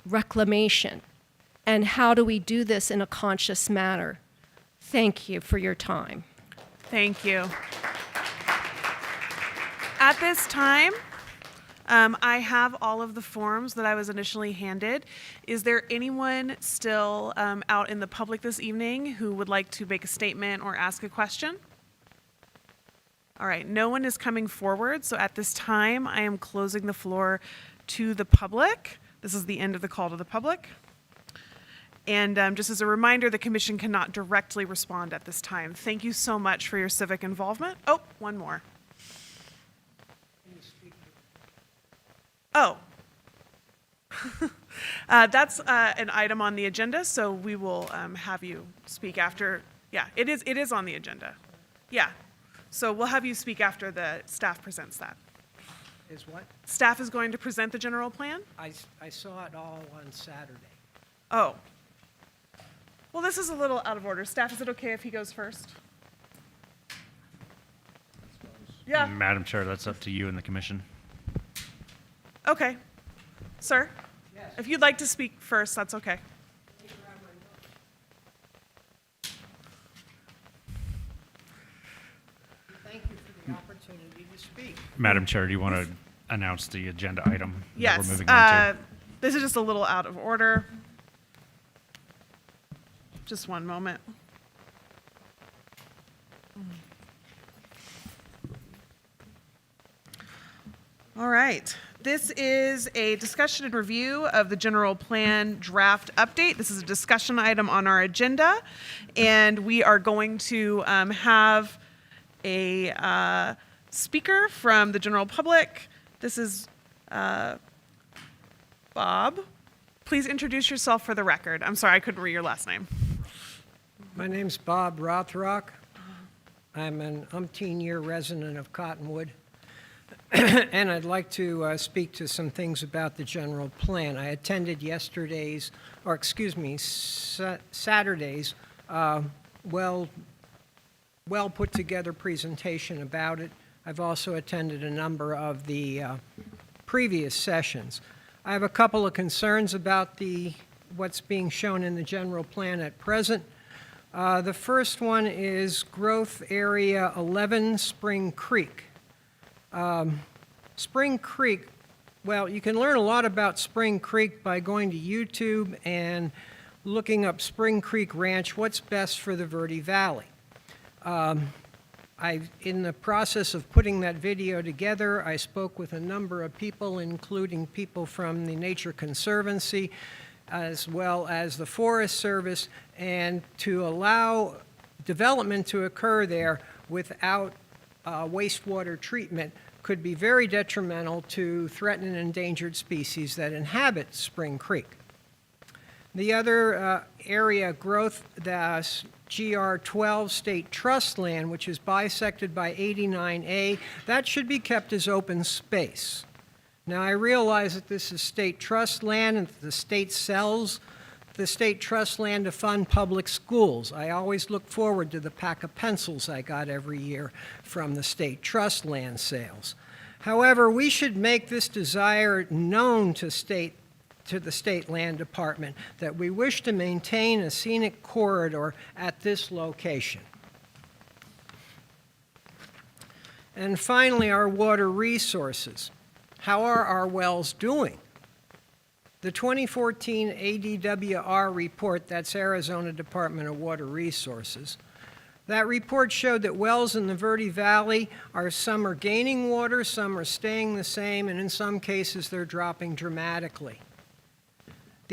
reclamation, and how do we do this in a conscious manner? Thank you for your time. Thank you. At this time, I have all of the forms that I was initially handed. Is there anyone still out in the public this evening who would like to make a statement or ask a question? All right, no one is coming forward, so at this time, I am closing the floor to the public. This is the end of the call to the public. And just as a reminder, the commission cannot directly respond at this time. Thank you so much for your civic involvement. Oh, one more. Oh. That's an item on the agenda, so we will have you speak after. Yeah, it is on the agenda. Yeah. So we'll have you speak after the staff presents that. Is what? Staff is going to present the general plan? I saw it all on Saturday. Oh. Well, this is a little out of order. Staff, is it okay if he goes first? Yeah. Madam Chair, that's up to you and the commission. Okay. Sir? Yes. If you'd like to speak first, that's okay. Thank you for the opportunity to speak. Madam Chair, do you want to announce the agenda item that Yes. we're moving on to? This is just a little out of order. Just one moment. All right. This is a discussion and review of the general plan draft update. This is a discussion item on our agenda, and we are going to have a speaker from the general public. This is Bob. Please introduce yourself for the record. I'm sorry, I couldn't read your last name. My name's Bob Rothrock. I'm an umpteen-year resident of Cottonwood, and I'd like to speak to some things about the general plan. I attended Saturday's well put together presentation about it. I've also attended a number of the previous sessions. I have a couple of concerns about what's being shown in the general plan at present. The first one is Growth Area 11, Spring Creek. Spring Creek, well, you can learn a lot about Spring Creek by going to YouTube and looking up Spring Creek Ranch, what's best for the Verde Valley. In the process of putting that video together, I spoke with a number of people, including people from the Nature Conservancy, as well as the Forest Service, and to allow development to occur there without wastewater treatment could be very detrimental to threatened and endangered species that inhabit Spring Creek. The other area growth, the GR12 State Trust land, which is bisected by 89A, that should be kept as open space. Now, I realize that this is state trust land and that the state sells the state trust land to fund public schools. I always look forward to the pack of pencils I got every year from the state trust land sales. However, we should make this desire known to the State Land Department that we wish to maintain a scenic corridor at this location. And finally, our water resources. How are our wells doing? The 2014 ADWR report, that's Arizona Department of Water Resources, that report showed that wells in the Verde Valley some are gaining water, some are staying the same, and in some cases they're dropping dramatically.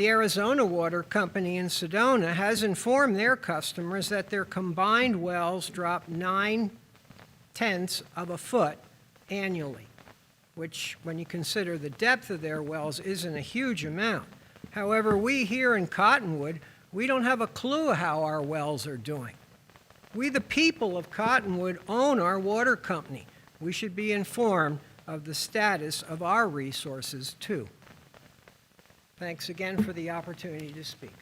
The Arizona Water Company in Sedona has informed their customers that their combined wells drop 9/10 of a foot annually, which, when you consider the depth of their wells, isn't a huge amount. However, we here in Cottonwood, we don't have a clue how our wells are doing. We, the people of Cottonwood, own our water company. We should be informed of the status of our resources, too. Thanks again for the opportunity to speak.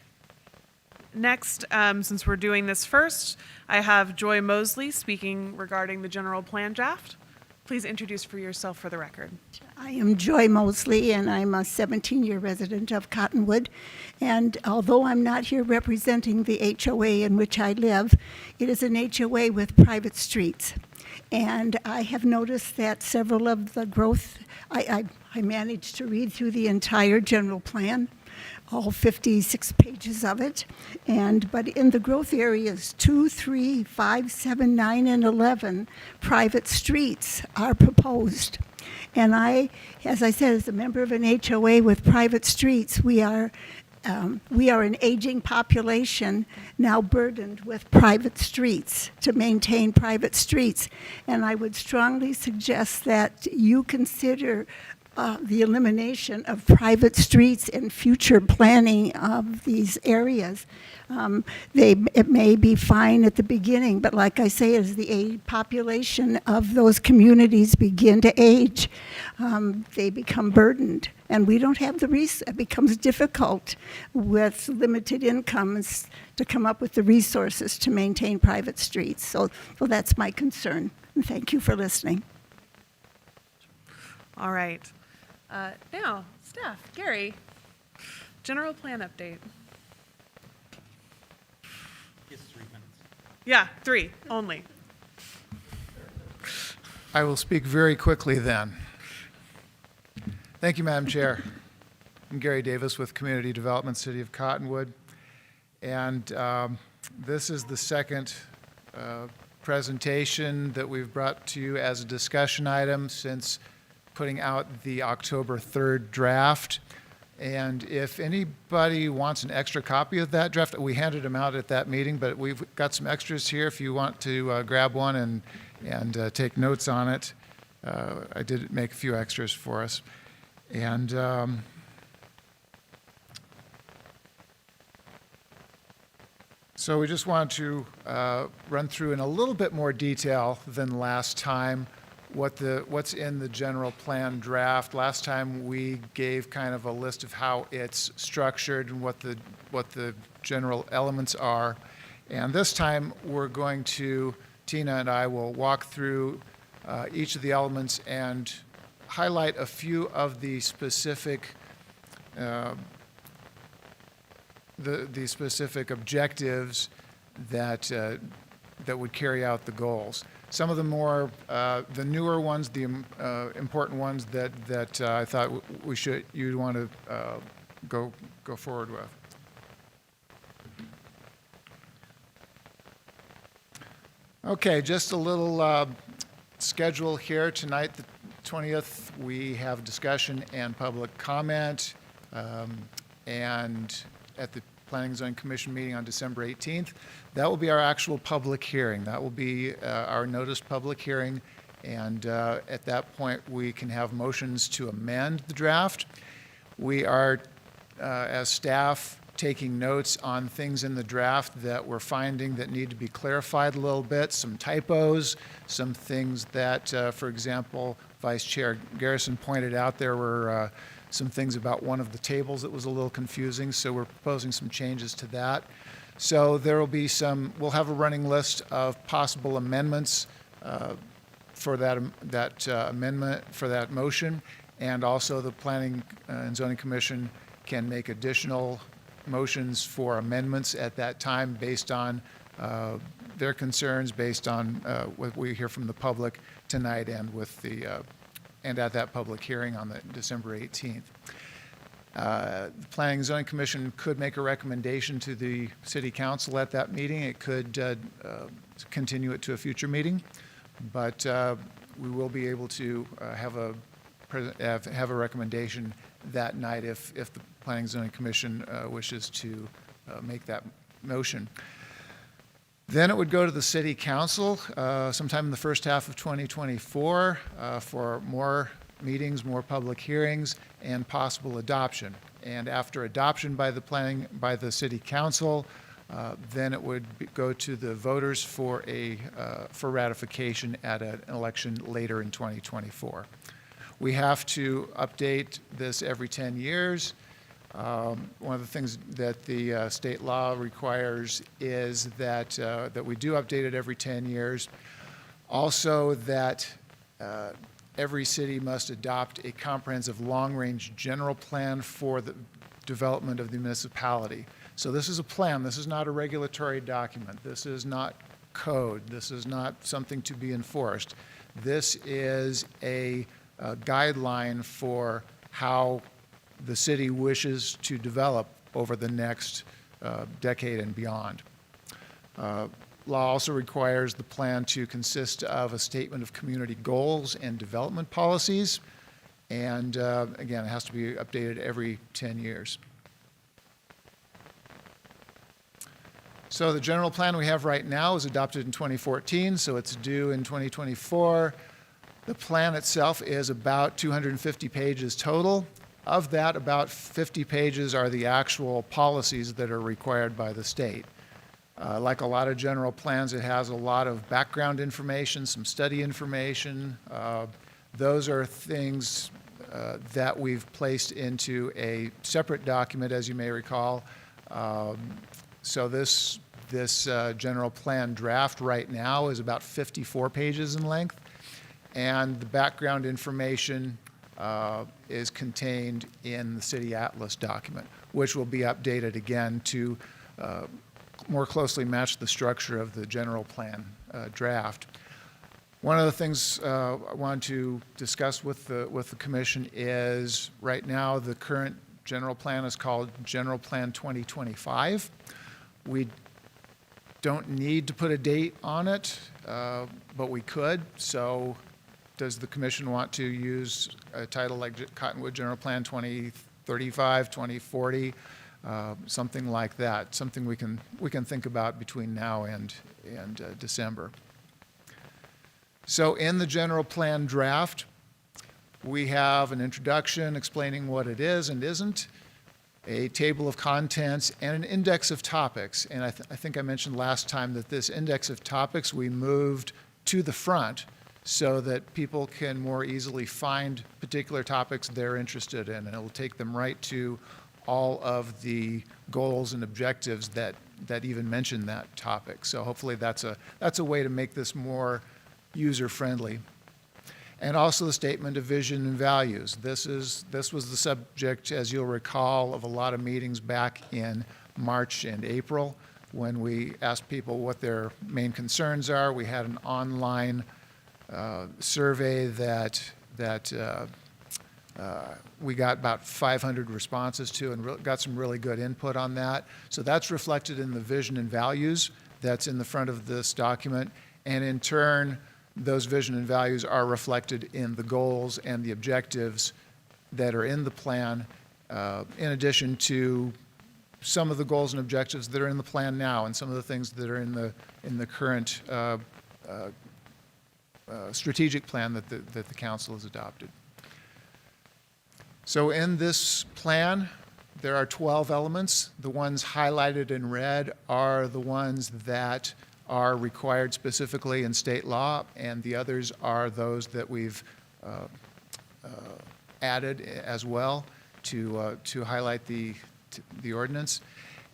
Next, since we're doing this first, I have Joy Mosley speaking regarding the general plan draft. Please introduce for yourself for the record. I am Joy Mosley, and I'm a 17-year resident of Cottonwood. And although I'm not here representing the HOA in which I live, it is an HOA with private streets. And I have noticed that several of the growth, I managed to read through the entire general plan, all 56 pages of it. But in the growth areas 2, 3, 5, 7, 9, and 11, private streets are proposed. And as I said, as a member of an HOA with private streets, we are an aging population now burdened with private streets, to maintain private streets. And I would strongly suggest that you consider the elimination of private streets in future planning of these areas. It may be fine at the beginning, but like I say, as the population of those communities begin to age, they become burdened. And we don't have it becomes difficult with limited incomes to come up with the resources to maintain private streets. So that's my concern. And thank you for listening. All right. Now, staff, Gary, general plan update. It's 3 minutes. Yeah, 3 only. I will speak very quickly then. Thank you, Madam Chair. I'm Gary Davis with Community Development, City of Cottonwood. And this is the second presentation that we've brought to you as a discussion item since putting out the October 3rd draft. And if anybody wants an extra copy of that draft, we handed them out at that meeting, but we've got some extras here if you want to grab one and take notes on it. I did make a few extras for us. And so we just want to run through in a little bit more detail than last time what's in the general plan draft. Last time we gave kind of a list of how it's structured and what the general elements are. And this time we're going to, Tina and I will walk through each of the elements and highlight a few of the specific the specific objectives that would carry out the goals. Some of the more, the newer ones, the important ones that I thought you'd want to go forward with. Okay, just a little schedule here. Tonight, the 20th, we have discussion and public comment, and at the Planning and Zoning Commission meeting on December 18th. That will be our actual public hearing. That will be our noticed public hearing, and at that point we can have motions to amend the draft. We are, as staff, taking notes on things in the draft that we're finding that need to be clarified a little bit, some typos, some things that, for example, Vice Chair Garrison pointed out there were some things about one of the tables that was a little confusing, so we're proposing some changes to that. So there will be we'll have a running list of possible amendments for that amendment, for that motion, and also the Planning and Zoning Commission can make additional motions for amendments at that time based on their concerns, based on what we hear from the public tonight and with and at that public hearing on the December 18th. The Planning and Zoning Commission could make a recommendation to the City Council at that meeting. It could continue it to a future meeting, but we will be able to have a have a recommendation that night if the Planning and Zoning Commission wishes to make that motion. Then it would go to the City Council sometime in the first half of 2024 for more meetings, more public hearings, and possible adoption. And after adoption by the City Council, then it would go to the voters for ratification at an election later in 2024. We have to update this every 10 years. One of the things that the state law requires is that we do update it every 10 years. Also, that every city must adopt a comprehensive long-range general plan for the development of the municipality. So this is a plan. This is not a regulatory document. This is not code. This is not something to be enforced. This is a guideline for how the city wishes to develop over the next decade and beyond. Law also requires the plan to consist of a statement of community goals and development policies, and again, it has to be updated every 10 years. So the general plan we have right now was adopted in 2014, so it's due in 2024. The plan itself is about 250 pages total. Of that, about 50 pages are the actual policies that are required by the state. Like a lot of general plans, it has a lot of background information, some study information. Those are things that we've placed into a separate document, as you may recall. So this general plan draft right now is about 54 pages in length, and the background information is contained in the City Atlas document, which will be updated again to more closely match the structure of the general plan draft. One of the things I wanted to discuss with the Commission is right now the current general plan is called General Plan 2025. We don't need to put a date on it, but we could. So does the Commission want to use a title like Cottonwood General Plan 2035, 2040, something like that, something we can think about between now and December. So in the general plan draft, we have an introduction explaining what it is and isn't, a table of contents, and an index of topics. And I think I mentioned last time that this index of topics we moved to the front so that people can more easily find particular topics they're interested in, and it will take them right to all of the goals and objectives that even mention that topic. So hopefully that's a way to make this more user-friendly. And also the statement of vision and values. This was the subject, as you'll recall, of a lot of meetings back in March and April when we asked people what their main concerns are. We had an online survey that we got about 500 responses to and got some really good input on that. So that's reflected in the vision and values that's in the front of this document. And in turn, those vision and values are reflected in the goals and the objectives that are in the plan, in addition to some of the goals and objectives that are in the plan now and some of the things that are in the current strategic plan that the council has adopted. So in this plan, there are 12 elements. The ones highlighted in red are the ones that are required specifically in state law, and the others are those that we've added as well to highlight the ordinance.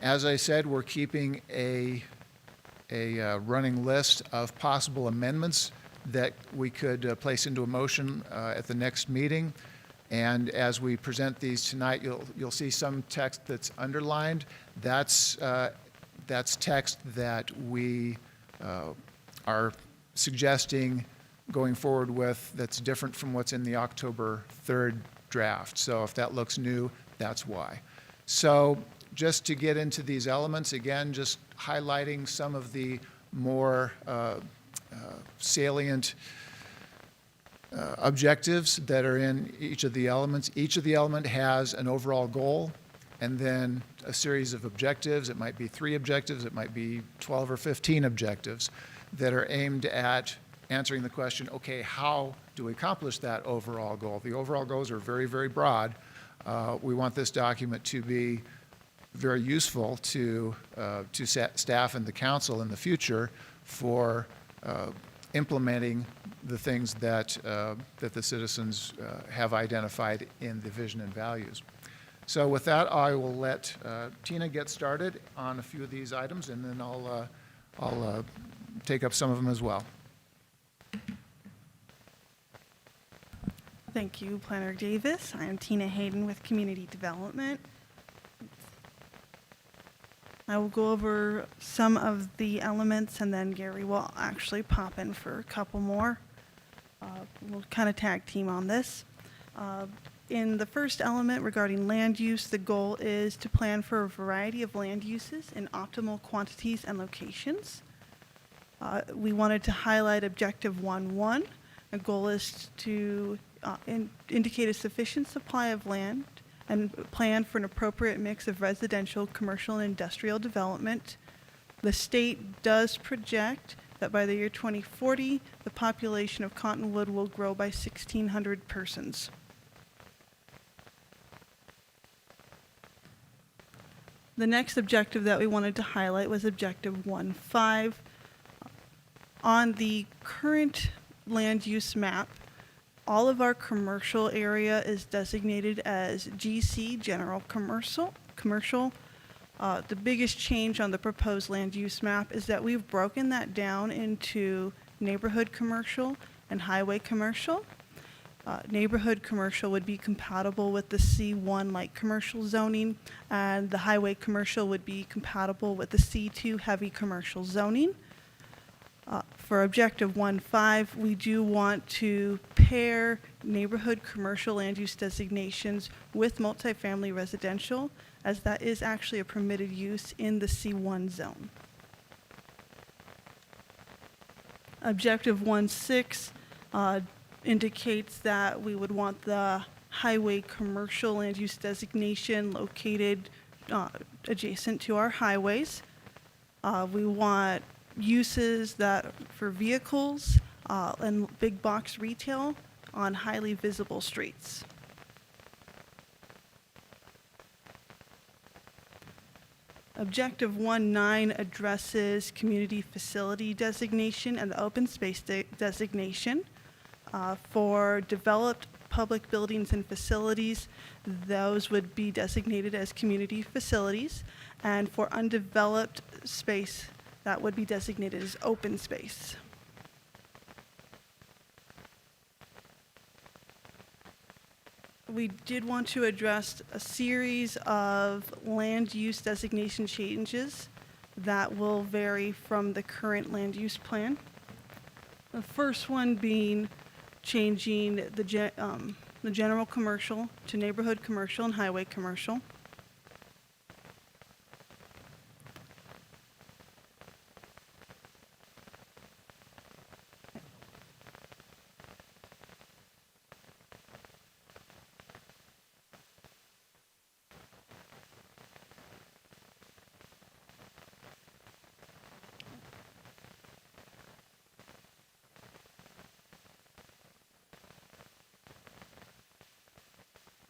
As I said, we're keeping a running list of possible amendments that we could place into a motion at the next meeting. And as we present these tonight, you'll see some text that's underlined. That's text that we are suggesting going forward with that's different from what's in the October 3rd draft. So if that looks new, that's why. So just to get into these elements, again, just highlighting some of the more salient objectives that are in each of the elements. Each of the element has an overall goal and then a series of objectives. It might be 3 objectives, it might be 12 or 15 objectives that are aimed at answering the question, okay, how do we accomplish that overall goal? The overall goals are very, very broad. We want this document to be very useful to staff and the council in the future for implementing the things that the citizens have identified in the vision and values. So with that, I will let Tina get started on a few of these items, and then I'll take up some of them as well. Thank you, Planner Davis. I am Tina Hayden with Community Development. I will go over some of the elements, and then Gary will actually pop in for a couple more. We'll kind of tag team on this. In the first element regarding land use, the goal is to plan for a variety of land uses in optimal quantities and locations. We wanted to highlight Objective 1.1. The goal is to indicate a sufficient supply of land and plan for an appropriate mix of residential, commercial, and industrial development. The state does project that by the year 2040, the population of Cottonwood will grow by 1,600 persons. The next objective that we wanted to highlight was Objective 1.5. On the current land use map, all of our commercial area is designated as GC, General Commercial. The biggest change on the proposed land use map is that we've broken that down into neighborhood commercial and highway commercial. Neighborhood commercial would be compatible with the C1 light commercial zoning, and the highway commercial would be compatible with the C2 heavy commercial zoning. For Objective 1.5, we do want to pair neighborhood commercial land use designations with multifamily residential, as that is actually a permitted use in the C1 zone. Objective 1.6 indicates that we would want the highway commercial land use designation located adjacent to our highways. We want uses that for vehicles and big box retail on highly visible streets. Objective 1.9 addresses community facility designation and the open space designation. For developed public buildings and facilities, those would be designated as community facilities, and for undeveloped space, that would be designated as open space. We did want to address a series of land use designation changes that will vary from the current land use plan. The first one being changing the general commercial to neighborhood commercial and highway commercial.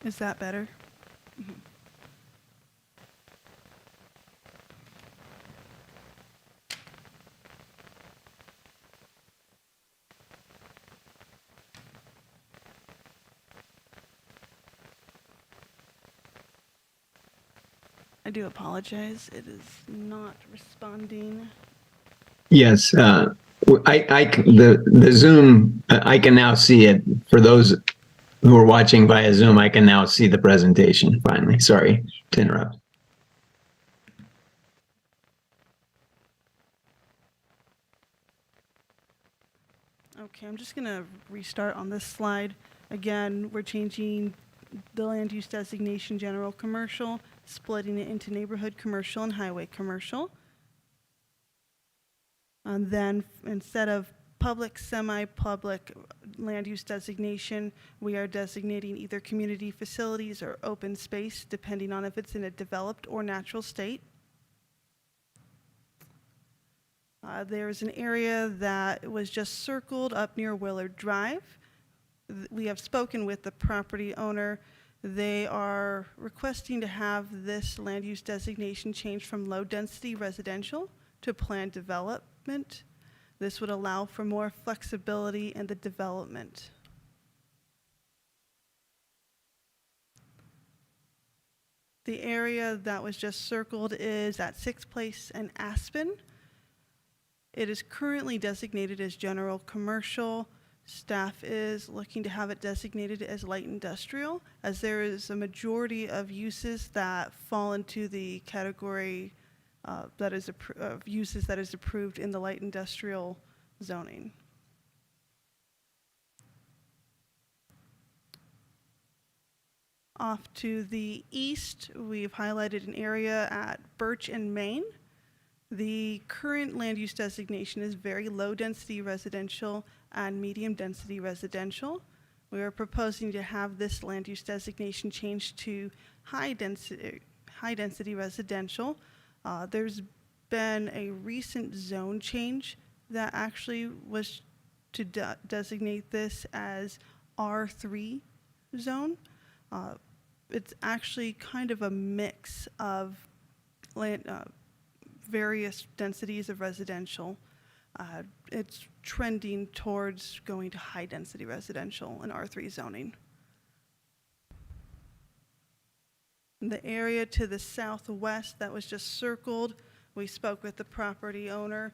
Is that better? Mm-hmm. I do apologize. It is not responding. Yes, the Zoom, I can now see it. For those who are watching via Zoom, I can now see the presentation finally. Sorry to interrupt. Okay, I'm just going to restart on this slide. Again, we're changing the land use designation general commercial, splitting it into neighborhood commercial and highway commercial. And then instead of public, semi-public land use designation, we are designating either community facilities or open space, depending on if it's in a developed or natural state. There's an area that was just circled up near Willard Drive. We have spoken with the property owner. They are requesting to have this land use designation changed from low-density residential to planned development. This would allow for more flexibility in the development. The area that was just circled is at Sixth Place and Aspen. It is currently designated as general commercial. Staff is looking to have it designated as light industrial, as there is a majority of uses that fall into the category of uses that is approved in the light industrial zoning. Off to the east, we've highlighted an area at Birch and Main. The current land use designation is very low density residential and medium density residential. We are proposing to have this land use designation changed to high density residential. There's been a recent zone change that actually was to designate this as R3 zone. It's actually kind of a mix of various densities of residential. It's trending towards going to high density residential and R3 zoning. The area to the southwest that was just circled, we spoke with the property owner.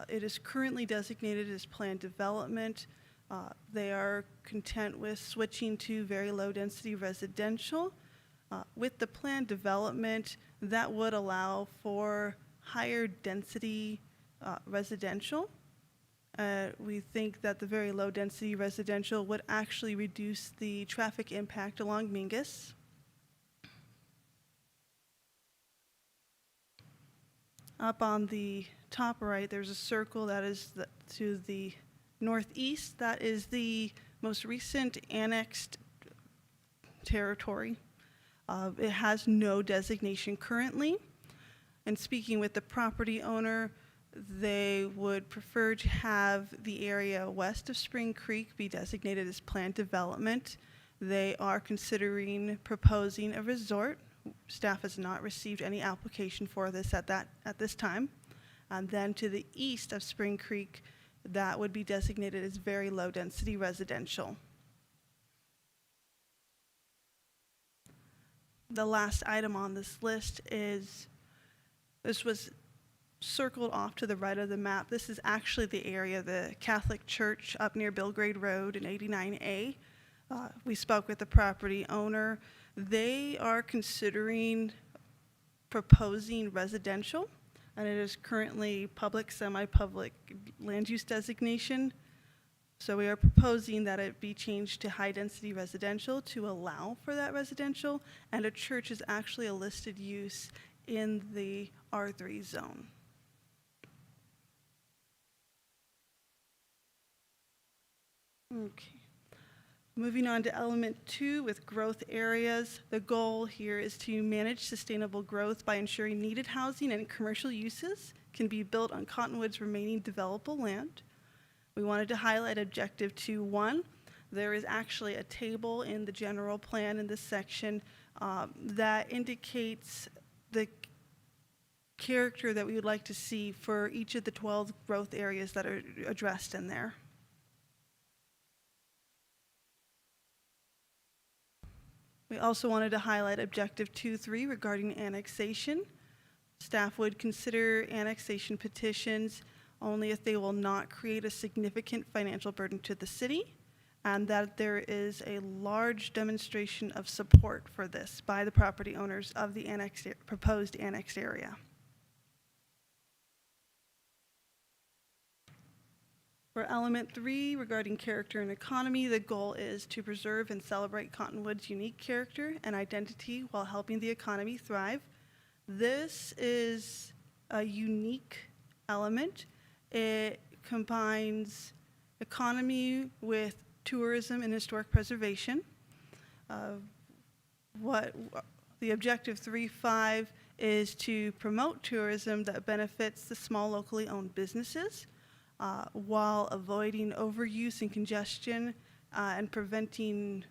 It is currently designated as planned development. They are content with switching to very low density residential. With the planned development, that would allow for higher density residential. We think that the very low density residential would actually reduce the traffic impact along Mingus. Up on the top right, there's a circle that is to the northeast. That is the most recent annexed territory. It has no designation currently. And speaking with the property owner, they would prefer to have the area west of Spring Creek be designated as planned development. They are considering proposing a resort. Staff has not received any application for this at this time. And then to the east of Spring Creek, that would be designated as very low density residential. The last item on this list is, this was circled off to the right of the map. This is actually the area, the Catholic Church up near Belgrade Road in 89A. We spoke with the property owner. They are considering proposing residential, and it is currently public, semi-public land use designation. So we are proposing that it be changed to high-density residential to allow for that residential, and a church is actually a listed use in the R3 zone. Okay. Moving on to element 2 with growth areas. The goal here is to manage sustainable growth by ensuring needed housing and commercial uses can be built on Cottonwood's remaining developable land. We wanted to highlight objective 2.1. There is actually a table in the general plan in this section that indicates the character that we would like to see for each of the 12 growth areas that are addressed in there. We also wanted to highlight objective 2.3 regarding annexation. Staff would consider annexation petitions only if they will not create a significant financial burden to the city, and that there is a large demonstration of support for this by the property owners of the proposed annexed area. For element 3, regarding character and economy, the goal is to preserve and celebrate Cottonwood's unique character and identity while helping the economy thrive. This is a unique element. It combines economy with tourism and historic preservation. What the objective 3.5 is to promote tourism that benefits the small locally owned businesses while avoiding overuse and congestion and preventing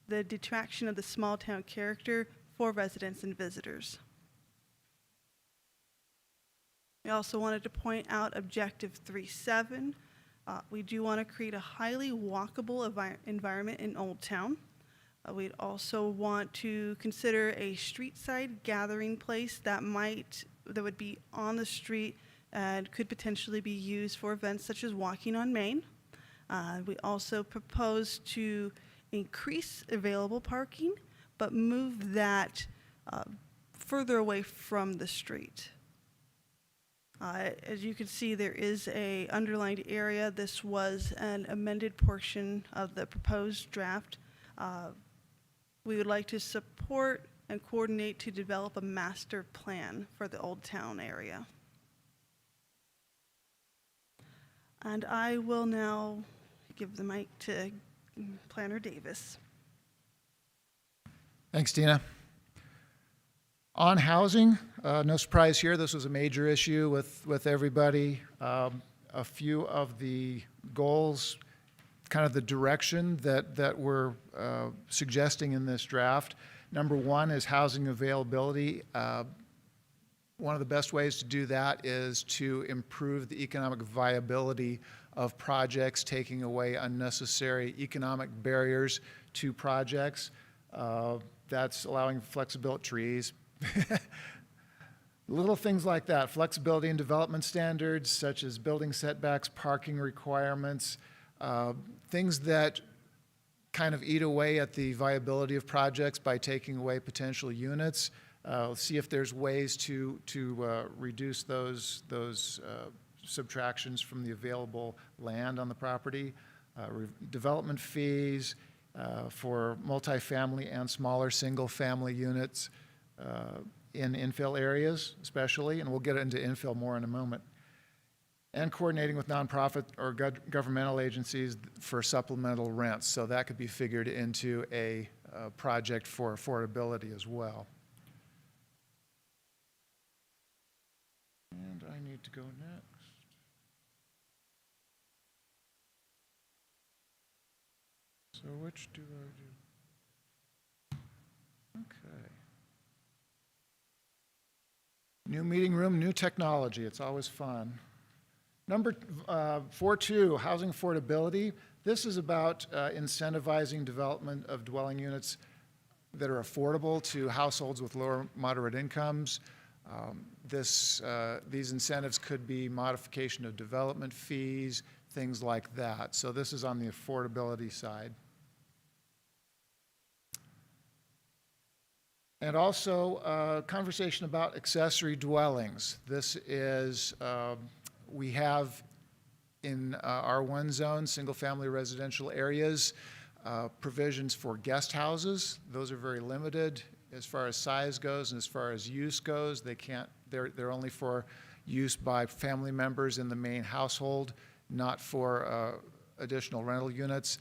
the detraction of the small town character for residents and visitors. We also wanted to point out objective 3.7. We do want to create a highly walkable environment in Old Town. We'd also want to consider a street side gathering place that would be on the street and could potentially be used for events such as walking on Main. We also propose to increase available parking, but move that further away from the street. As you can see, there is a underlined area. This was an amended portion of the proposed draft. We would like to support and coordinate to develop a master plan for the Old Town area. And I will now give the mic to Planner Davis. Thanks, Tina. On housing, no surprise here, this was a major issue with everybody. A few of the goals, kind of the direction that we're suggesting in this draft. Number one is housing availability. One of the best ways to do that is to improve the economic viability of projects, taking away unnecessary economic barriers to projects. That's allowing flexibility trees. Little things like that, flexibility in development standards such as building setbacks, parking requirements, things that kind of eat away at the viability of projects by taking away potential units. See if there's ways to reduce those subtractions from the available land on the property. Development fees for multifamily and smaller single-family units in infill areas especially, and we'll get into infill more in a moment. And coordinating with nonprofit or governmental agencies for supplemental rents. So that could be figured into a project for affordability as well. And I need to go next. So which do I do? Okay. New meeting room, new technology. It's always fun. Number 4.2, housing affordability. This is about incentivizing development of dwelling units that are affordable to households with lower moderate incomes. These incentives could be modification of development fees, things like that. So this is on the affordability side. And also conversation about accessory dwellings. This is, we have in R1 zone, single-family residential areas, provisions for guest houses. Those are very limited as far as size goes and as far as use goes. They're only for use by family members in the main household, not for additional rental units.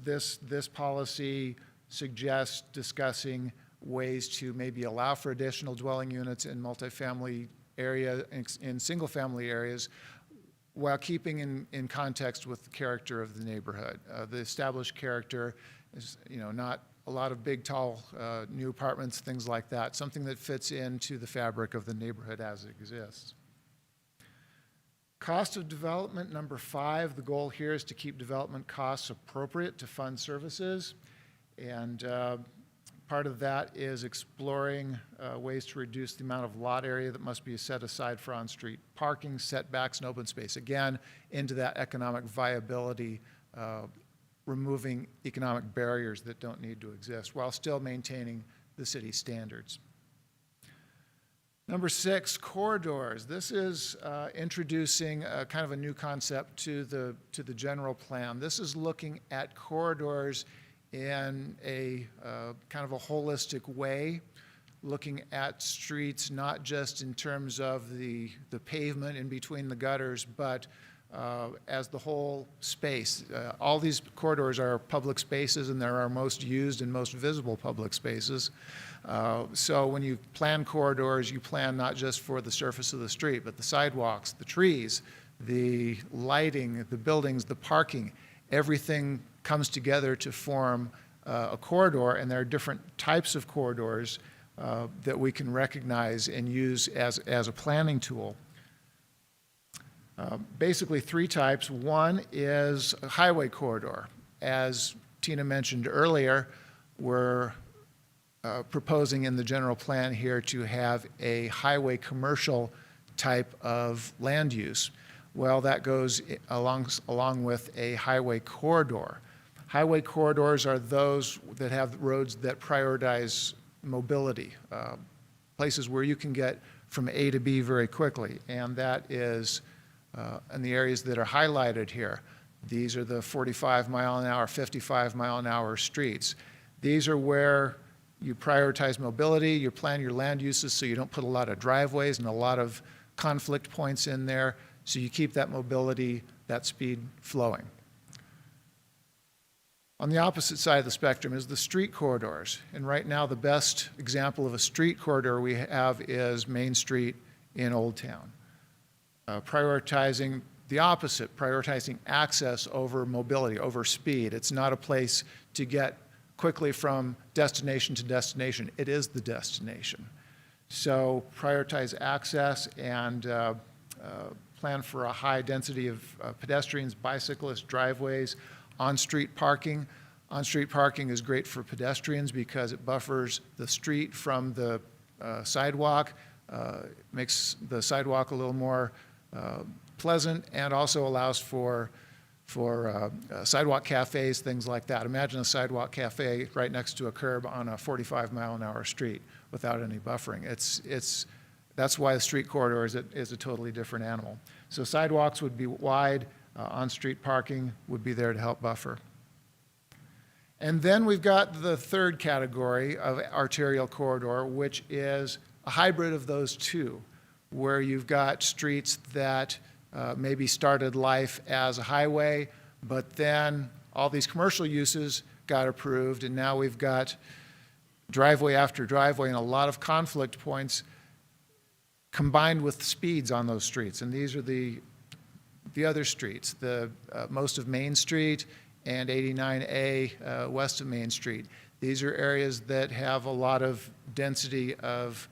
This policy suggests discussing ways to maybe allow for additional dwelling units in multifamily area, in single-family areas, while keeping in context with the character of the neighborhood. The established character is, not a lot of big, tall, new apartments, things like that. Something that fits into the fabric of the neighborhood as it exists. Cost of development, number 5. The goal here is to keep development costs appropriate to fund services. And part of that is exploring ways to reduce the amount of lot area that must be set aside for on-street parking, setbacks, and open space. Again, into that economic viability, removing economic barriers that don't need to exist while still maintaining the city's standards. Number 6, corridors. This is introducing kind of a new concept to the general plan. This is looking at corridors in a kind of a holistic way, looking at streets not just in terms of the pavement in between the gutters, but as the whole space. All these corridors are public spaces, and they're our most used and most visible public spaces. So when you plan corridors, you plan not just for the surface of the street, but the sidewalks, the trees, the lighting, the buildings, the parking. Everything comes together to form a corridor, and there are different types of corridors that we can recognize and use as a planning tool. Basically three types. One is a highway corridor. As Tina mentioned earlier, we're proposing in the general plan here to have a highway commercial type of land use. Well, that goes along with a highway corridor. Highway corridors are those that have roads that prioritize mobility, places where you can get from A to B very quickly, and that is in the areas that are highlighted here. These are the 45-mile-an-hour, 55-mile-an-hour streets. These are where you prioritize mobility, you plan your land uses so you don't put a lot of driveways and a lot of conflict points in there, so you keep that mobility, that speed flowing. On the opposite side of the spectrum is the street corridors. And right now, the best example of a street corridor we have is Main Street in Old Town. Prioritizing the opposite, prioritizing access over mobility, over speed. It's not a place to get quickly from destination to destination. It is the destination. So prioritize access and plan for a high density of pedestrians, bicyclists, driveways, on-street parking. On-street parking is great for pedestrians because it buffers the street from the sidewalk, makes the sidewalk a little more pleasant, and also allows for sidewalk cafes, things like that. Imagine a sidewalk cafe right next to a curb on a 45-mile-an-hour street without any buffering. That's why the street corridor is a totally different animal. So sidewalks would be wide, on-street parking would be there to help buffer. And then we've got the third category of arterial corridor, which is a hybrid of those two, where you've got streets that maybe started life as a highway, but then all these commercial uses got approved, and now we've got driveway after driveway and a lot of conflict points combined with speeds on those streets. And these are the other streets, most of Main Street and 89A west of Main Street. These are areas that have a lot of density of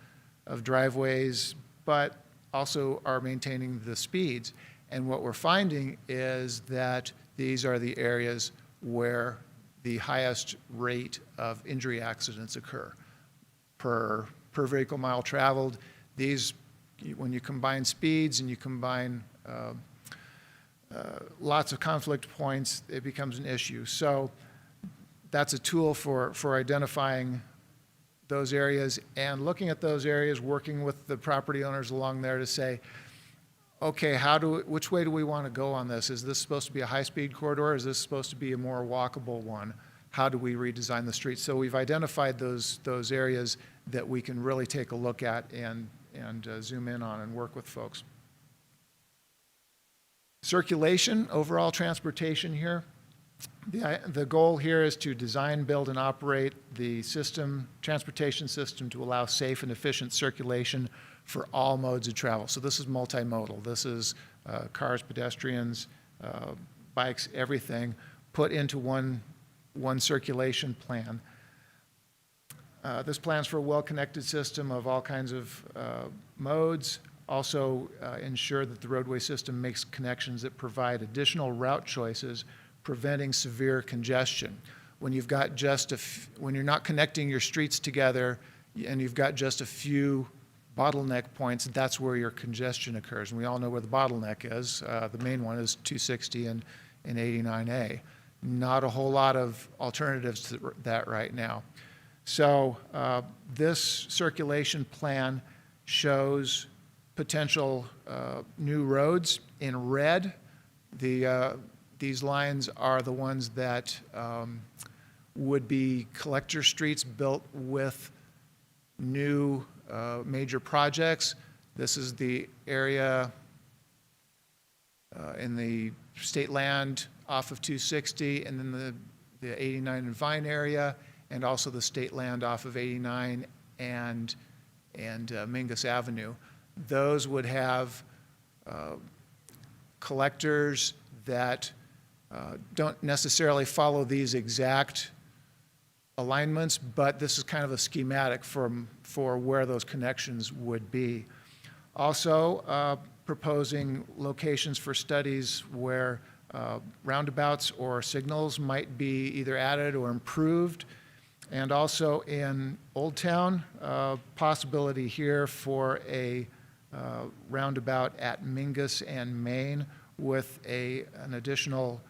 driveways, but also are maintaining the speeds. And what we're finding is that these are the areas where the highest rate of injury accidents occur per vehicle mile traveled. These, when you combine speeds and you combine lots of conflict points, it becomes an issue. So that's a tool for identifying those areas and looking at those areas, working with the property owners along there to say, okay, which way do we want to go on this? Is this supposed to be a high-speed corridor? Is this supposed to be a more walkable one? How do we redesign the streets? So we've identified those areas that we can really take a look at and zoom in on and work with folks. Circulation, overall transportation here. The goal here is to design, build, and operate the transportation system to allow safe and efficient circulation for all modes of travel. So this is multimodal. This is cars, pedestrians, bikes, everything put into one circulation plan. This plans for a well-connected system of all kinds of modes. Also ensure that the roadway system makes connections that provide additional route choices, preventing severe congestion. When you've got when you're not connecting your streets together and you've got just a few bottleneck points, that's where your congestion occurs. And we all know where the bottleneck is. The main one is 260 and 89A. Not a whole lot of alternatives to that right now. So this circulation plan shows potential new roads in red. These lines are the ones that would be collector streets built with new major projects. This is the area in the state land off of 260, and then the 89 and Vine area, and also the state land off of 89 and Mingus Avenue. Those would have collectors that don't necessarily follow these exact alignments, but this is kind of a schematic for where those connections would be. Also, proposing locations for studies where roundabouts or signals might be either added or improved. And also in Old Town, possibility here for a roundabout at Mingus and Main with an additional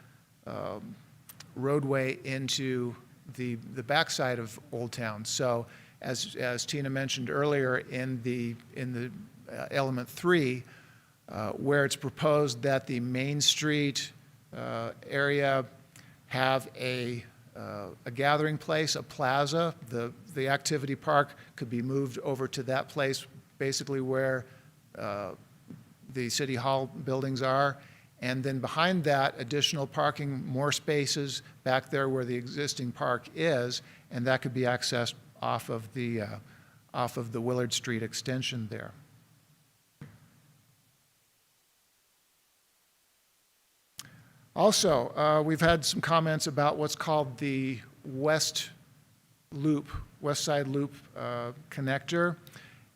roadway into the backside of Old Town. So as Tina mentioned earlier in the element 3, where it's proposed that the Main Street area have a gathering place, a plaza. The activity park could be moved over to that place, basically where the City Hall buildings are. And then behind that, additional parking, more spaces back there where the existing park is, and that could be accessed off of the Willard Street extension there. Also, we've had some comments about what's called the West Side Loop connector.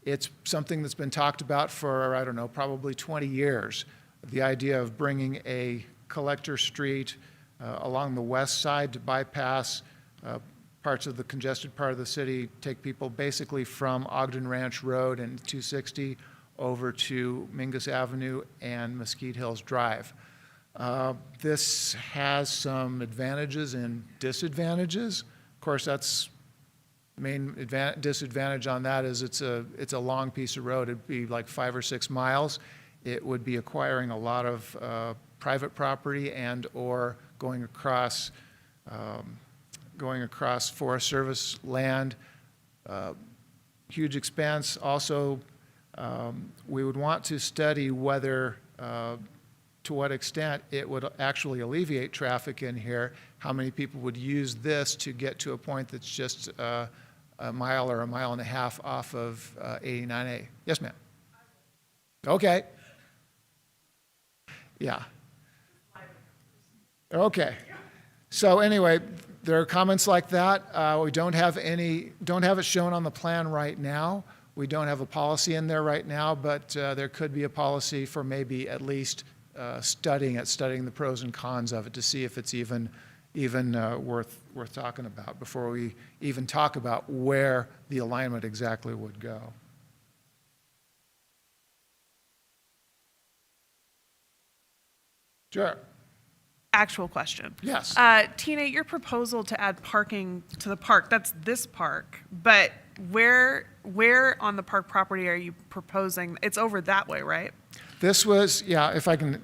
It's something that's been talked about for, I don't know, probably 20 years. The idea of bringing a collector street along the west side to bypass parts of the congested part of the city, take people basically from Ogden Ranch Road and 260 over to Mingus Avenue and Mesquite Hills Drive. This has some advantages and disadvantages. Of course, that's main disadvantage on that is it's a long piece of road. It'd be like 5 or 6 miles. It would be acquiring a lot of private property and or going across Forest Service land. Huge expense. Also, we would want to study whether to what extent it would actually alleviate traffic in here, how many people would use this to get to a point that's just a mile or a mile and a half off of 89A. Yes, ma'am. Okay. Yeah. Okay. So anyway, there are comments like that. We don't have it shown on the plan right now. We don't have a policy in there right now, but there could be a policy for maybe at least studying the pros and cons of it to see if it's even worth talking about before we even talk about where the alignment exactly would go. Sure. Actual question. Yes. Tina, your proposal to add parking to the park, that's this park, but where on the park property are you proposing? It's over that way, right? This was, yeah, if I can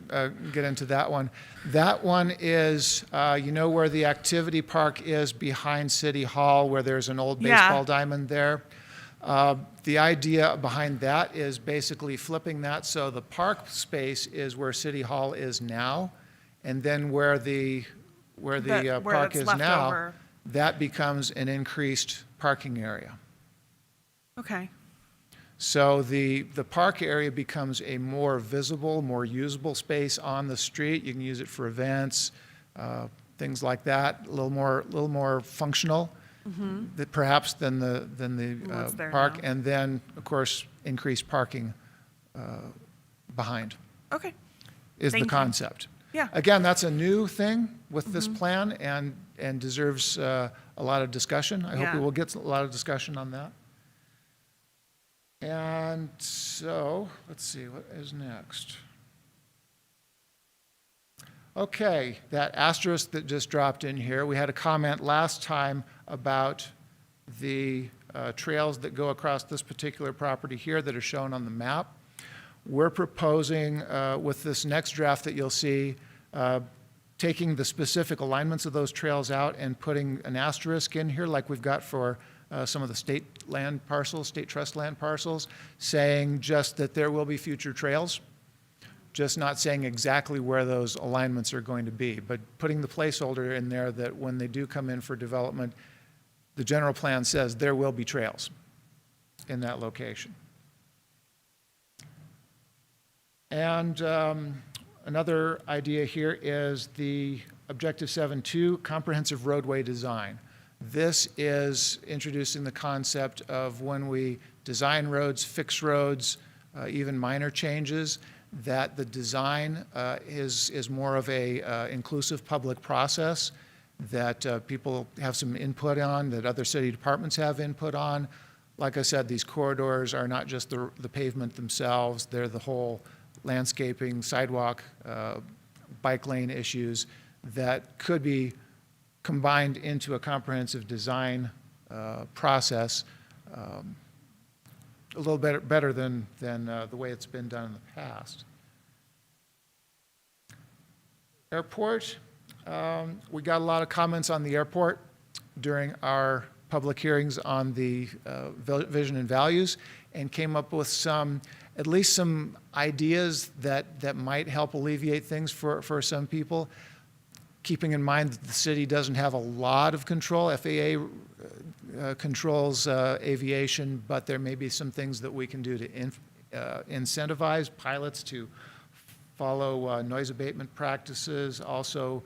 get into that one. That one is, you know where the activity park is behind City Hall where there's an old baseball diamond there? The idea behind that is basically flipping that so the park space is where City Hall is now, and then where the park is now, over. That becomes an increased parking area. Okay. So the park area becomes a more visible, more usable space on the street. You can use it for events, things like that. A little more functional, perhaps than the park, and then of course increased parking behind. Okay. Is the concept. Yeah. Again, that's a new thing with this plan and deserves a lot of discussion. I hope we will get a lot of discussion on that. And so, let's see, what is next? Okay, that asterisk that just dropped in here, we had a comment last time about the trails that go across this particular property here that are shown on the map. We're proposing with this next draft that you'll see, taking the specific alignments of those trails out and putting an asterisk in here like we've got for some of the state land parcels, state trust land parcels, saying just that there will be future trails just not saying exactly where those alignments are going to be, but putting the placeholder in there that when they do come in for development, the general plan says there will be trails in that location. And another idea here is the Objective 7.2, comprehensive roadway design. This is introducing the concept of when we design roads, fix roads, even minor changes, that the design is more of a inclusive public process that people have some input on, that other city departments have input on. Like I said, these corridors are not just the pavement themselves, they're the whole landscaping, sidewalk, bike lane issues that could be combined into a comprehensive design process a little better than the way it's been done in the past. Airport, we got a lot of comments on the airport during our public hearings on the vision and values, and came up with at least some ideas that might help alleviate things for some people. Keeping in mind that the city doesn't have a lot of control. FAA controls aviation, but there may be some things that we can do to incentivize pilots to follow noise abatement practices, also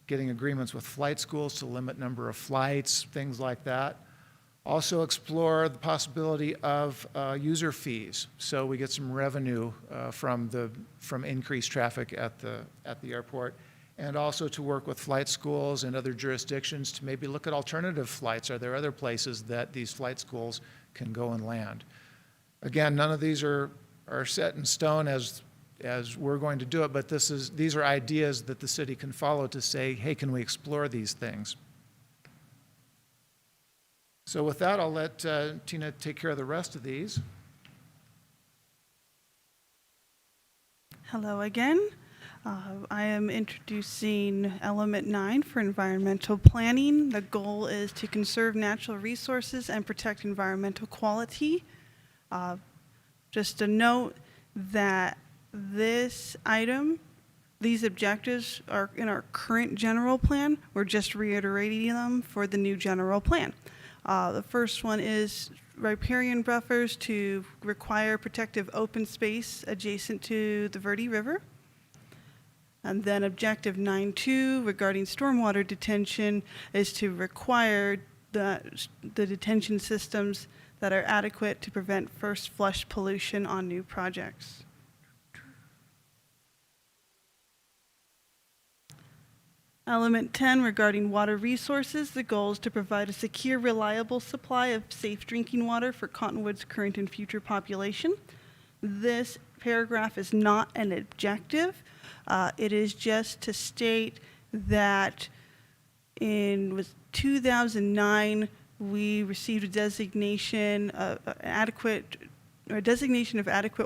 getting agreements with flight schools to limit number of flights, things like that. Also explore the possibility of user fees, so we get some revenue from increased traffic at the airport. And also to work with flight schools and other jurisdictions to maybe look at alternative flights. Are there other places that these flight schools can go and land? Again, none of these are set in stone as we're going to do it, but these are ideas that the city can follow to say, hey, can we explore these things? So with that, I'll let Tina take care of the rest of these. Hello again. I am introducing element 9 for environmental planning. The goal is to conserve natural resources and protect environmental quality. Just a note that this item, these objectives are in our current general plan. We're just reiterating them for the new general plan. The first one is riparian buffers to require protective open space adjacent to the Verde River. And then objective 9.2 regarding stormwater detention is to require the detention systems that are adequate to prevent first flush pollution on new projects. Element 10 regarding water resources, the goal is to provide a secure, reliable supply of safe drinking water for Cottonwood's current and future population. This paragraph is not an objective. It is just to state that in 2009, we received a designation of adequate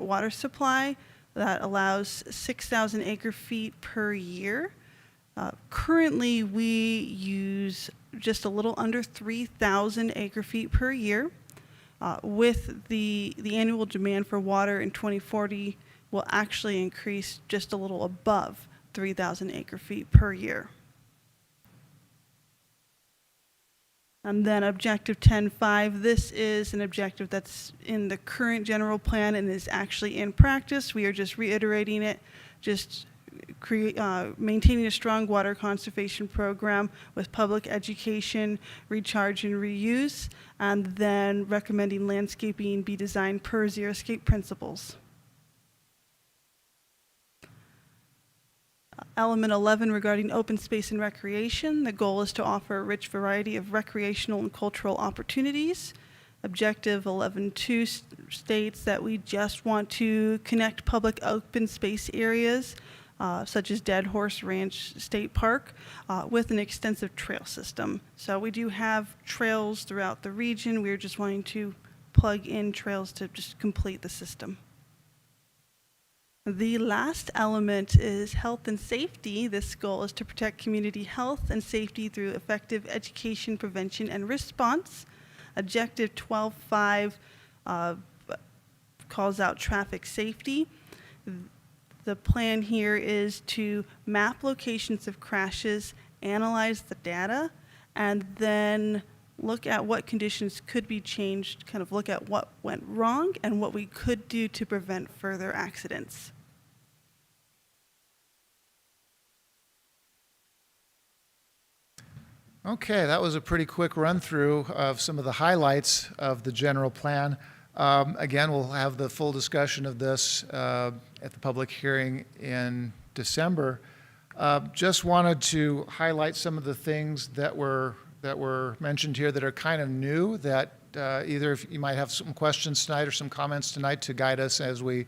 water supply that allows 6,000 acre-feet per year. Currently, we use just a little under 3,000 acre-feet per year. With the annual demand for water in 2040 will actually increase just a little above 3,000 acre-feet per year. And then objective 10.5, this is an objective that's in the current general plan and is actually in practice. We are just reiterating it, just maintaining a strong water conservation program with public education, recharge and reuse, and then recommending landscaping be designed per xeriscape principles. Element 11 regarding open space and recreation. The goal is to offer a rich variety of recreational and cultural opportunities. Objective 11.2 states that we just want to connect public open space areas such as Dead Horse Ranch State Park with an extensive trail system. So we do have trails throughout the region. We're just wanting to plug in trails to just complete the system. The last element is health and safety. This goal is to protect community health and safety through effective education, prevention, and response. Objective 12.5 calls out traffic safety. The plan here is to map locations of crashes, analyze the data, and then look at what conditions could be changed, kind of look at what went wrong and what we could do to prevent further accidents. Okay, that was a pretty quick run through of some of the highlights of the general plan. Again, we'll have the full discussion of this at the public hearing in December. Just wanted to highlight some of the things that were mentioned here that are kind of new, that either if you might have some questions tonight or some comments tonight to guide us as we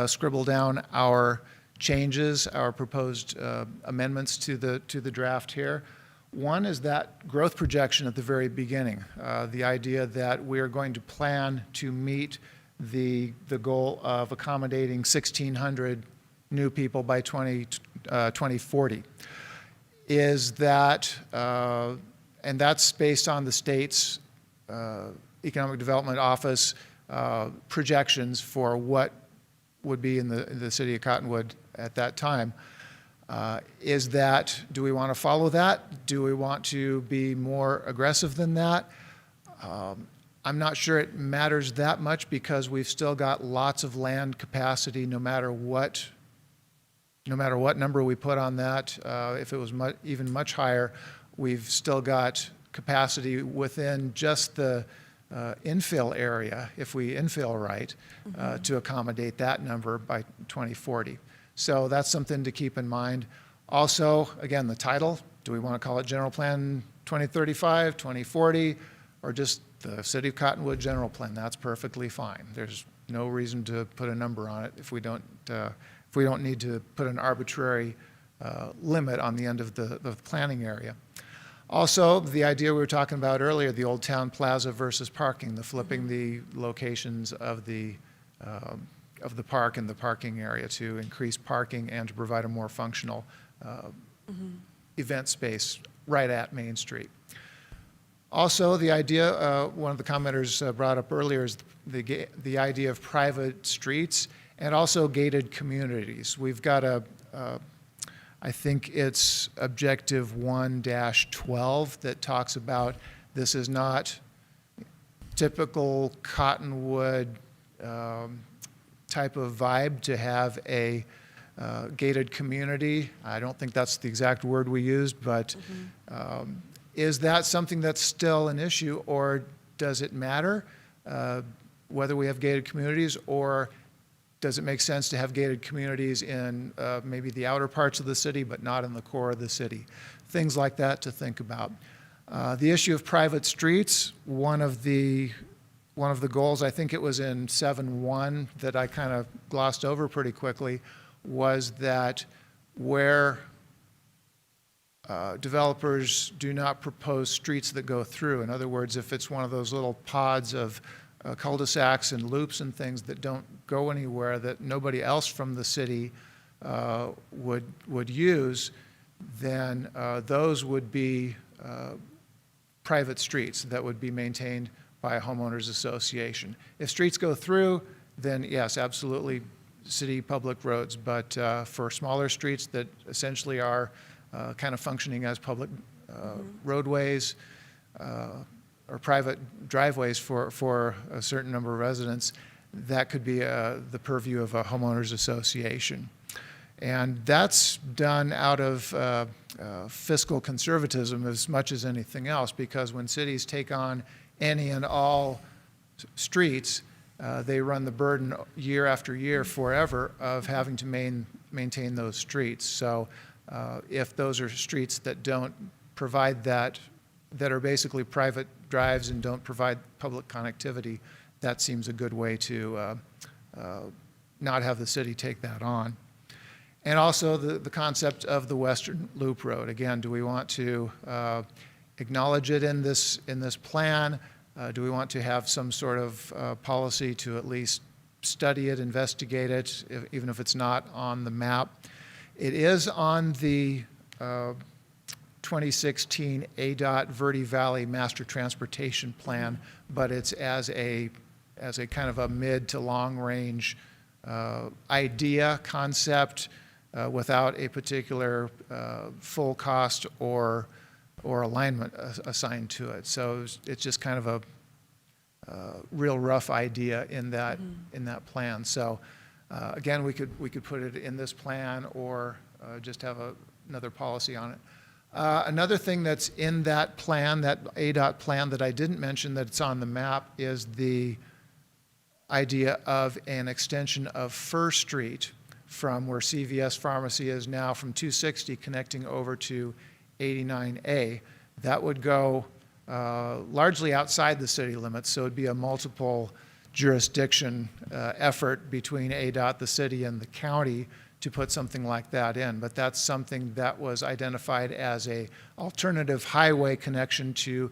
scribble down our changes, our proposed amendments to the draft here. One is that growth projection at the very beginning, the idea that we are going to plan to meet the goal of accommodating 1,600 new people by 2040. Is that, and that's based on the state's Economic Development Office projections for what would be in the city of Cottonwood at that time. Is that, do we want to follow that? Do we want to be more aggressive than that? I'm not sure it matters that much because we've still got lots of land capacity no matter what number we put on that. If it was even much higher, we've still got capacity within just the infill area, if we infill right, to accommodate that number by 2040. So that's something to keep in mind. Also, again, the title, do we want to call it General Plan 2035, 2040, or just the City of Cottonwood General Plan? That's perfectly fine. There's no reason to put a number on it if we don't need to put an arbitrary limit on the end of the planning area. Also, the idea we were talking about earlier, the Old Town Plaza versus parking, the flipping the locations of the park and the parking area to increase parking and to provide a more functional event space right at Main Street. Also, the idea, one of the commenters brought up earlier, is the idea of private streets and also gated communities. We've got I think it's Objective 1-12 that talks about this is not typical Cottonwood type of vibe to have a gated community. I don't think that's the exact word we used, but is that something that's still an issue, or does it matter whether we have gated communities, or does it make sense to have gated communities in maybe the outer parts of the city but not in the core of the city? Things like that to think about. The issue of private streets, one of the goals, I think it was in 7.1 that I kind of glossed over pretty quickly, was that where developers do not propose streets that go through. In other words, if it's one of those little pods of cul-de-sacs and loops and things that don't go anywhere, that nobody else from the city would use, then those would be private streets that would be maintained by a homeowners association. If streets go through, then yes, absolutely city public roads, but for smaller streets that essentially are kind of functioning as public roadways or private driveways for a certain number of residents, that could be the purview of a homeowners association. And that's done out of fiscal conservatism as much as anything else, because when cities take on any and all streets, they run the burden year after year forever of having to maintain those streets. So if those are streets that don't provide that are basically private drives and don't provide public connectivity, that seems a good way to not have the city take that on. And also the concept of the Western Loop Road. Again, do we want to acknowledge it in this plan? Do we want to have some sort of policy to at least study it, investigate it, even if it's not on the map? It is on the 2016 ADOT Verde Valley Master Transportation Plan, but it's as a kind of a mid to long range idea, concept, without a particular full cost or alignment assigned to it. So it's just kind of a real rough idea in that plan. So again, we could put it in this plan or just have another policy on it. Another thing that's in that plan, that ADOT plan that I didn't mention that's on the map, is the idea of an extension of First Street from where CVS Pharmacy is now, from 260 connecting over to 89A. That would go largely outside the city limits, so it would be a multiple jurisdiction effort between ADOT, the city, and the county to put something like that in. But that's something that was identified as a alternative highway connection to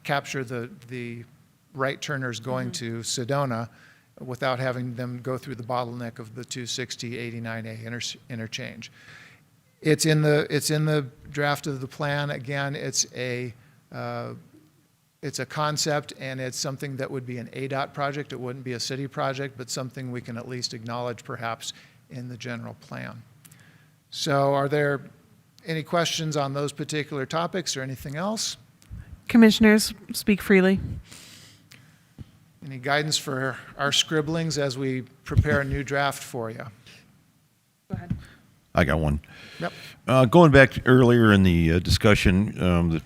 capture the right turners going to Sedona without having them go through the bottleneck of the 260-89A interchange. It's in the draft of the plan. Again, it's a concept, and it's something that would be an ADOT project. It wouldn't be a city project, but something we can at least acknowledge perhaps in the general plan. So are there any questions on those particular topics or anything else? Commissioners, speak freely. Any guidance for our scribblings as we prepare a new draft for you? Go ahead. I got one. Yep. Going back to earlier in the discussion,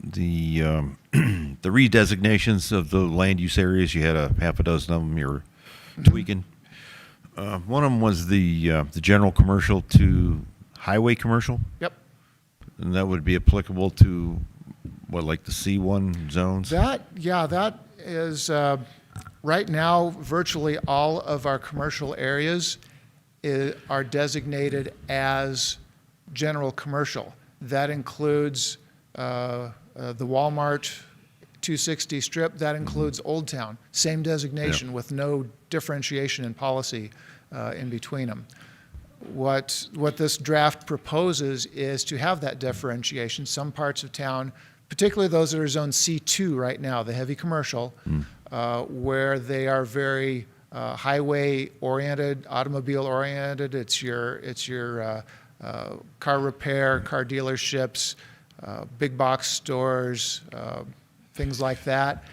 the redesignations of the land use areas, you had a half a dozen of them you're tweaking. One of them was the general commercial to highway commercial. Yep. And that would be applicable to what, like the C1 zones? That is right now virtually all of our commercial areas are designated as general commercial. That includes the Walmart 260 strip. That includes Old Town. Same designation with no differentiation in policy in between them. What this draft proposes is to have that differentiation. Some parts of town, particularly those that are zone C2 right now, the heavy commercial, where they are very highway-oriented, automobile-oriented. It's your car repair, car dealerships, big box stores, things like that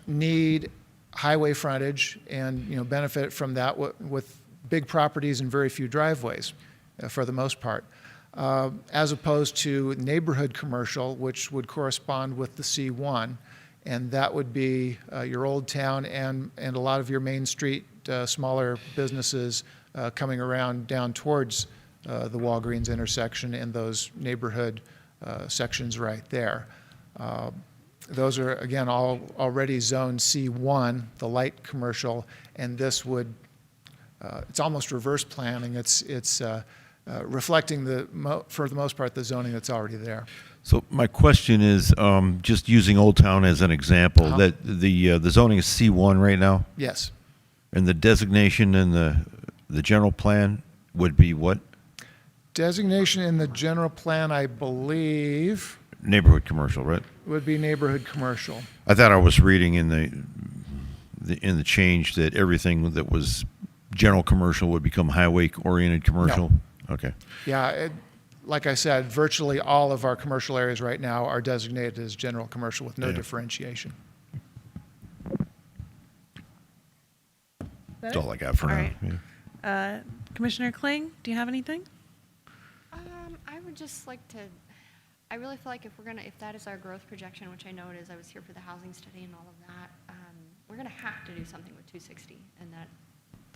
need highway frontage and benefit from that with big properties and very few driveways for the most part, as opposed to neighborhood commercial, which would correspond with the C1, and that would be your Old Town and a lot of your Main Street smaller businesses coming around down towards the Walgreens intersection and those neighborhood sections right there. Those are, again, all already zone C1, the light commercial, and this would, it's almost reverse planning. It's reflecting, for the most part, the zoning that's already there. So my question is, just using Old Town as an example, that the zoning is C1 right now? Yes. And the designation in the general plan would be what? Designation in the general plan, I believe, Neighborhood commercial, right? would be neighborhood commercial. I thought I was reading in the change that everything that was general commercial would become highway-oriented commercial? No. Okay. Yeah, like I said, virtually all of our commercial areas right now are designated as general commercial with no differentiation. That's all I got for All now. right. Yeah. Commissioner Kling, do you have anything? I would just like to, I really feel like if that is our growth projection, which I know it is, I was here for the housing study and all of that, we're going to have to do something with 260 and that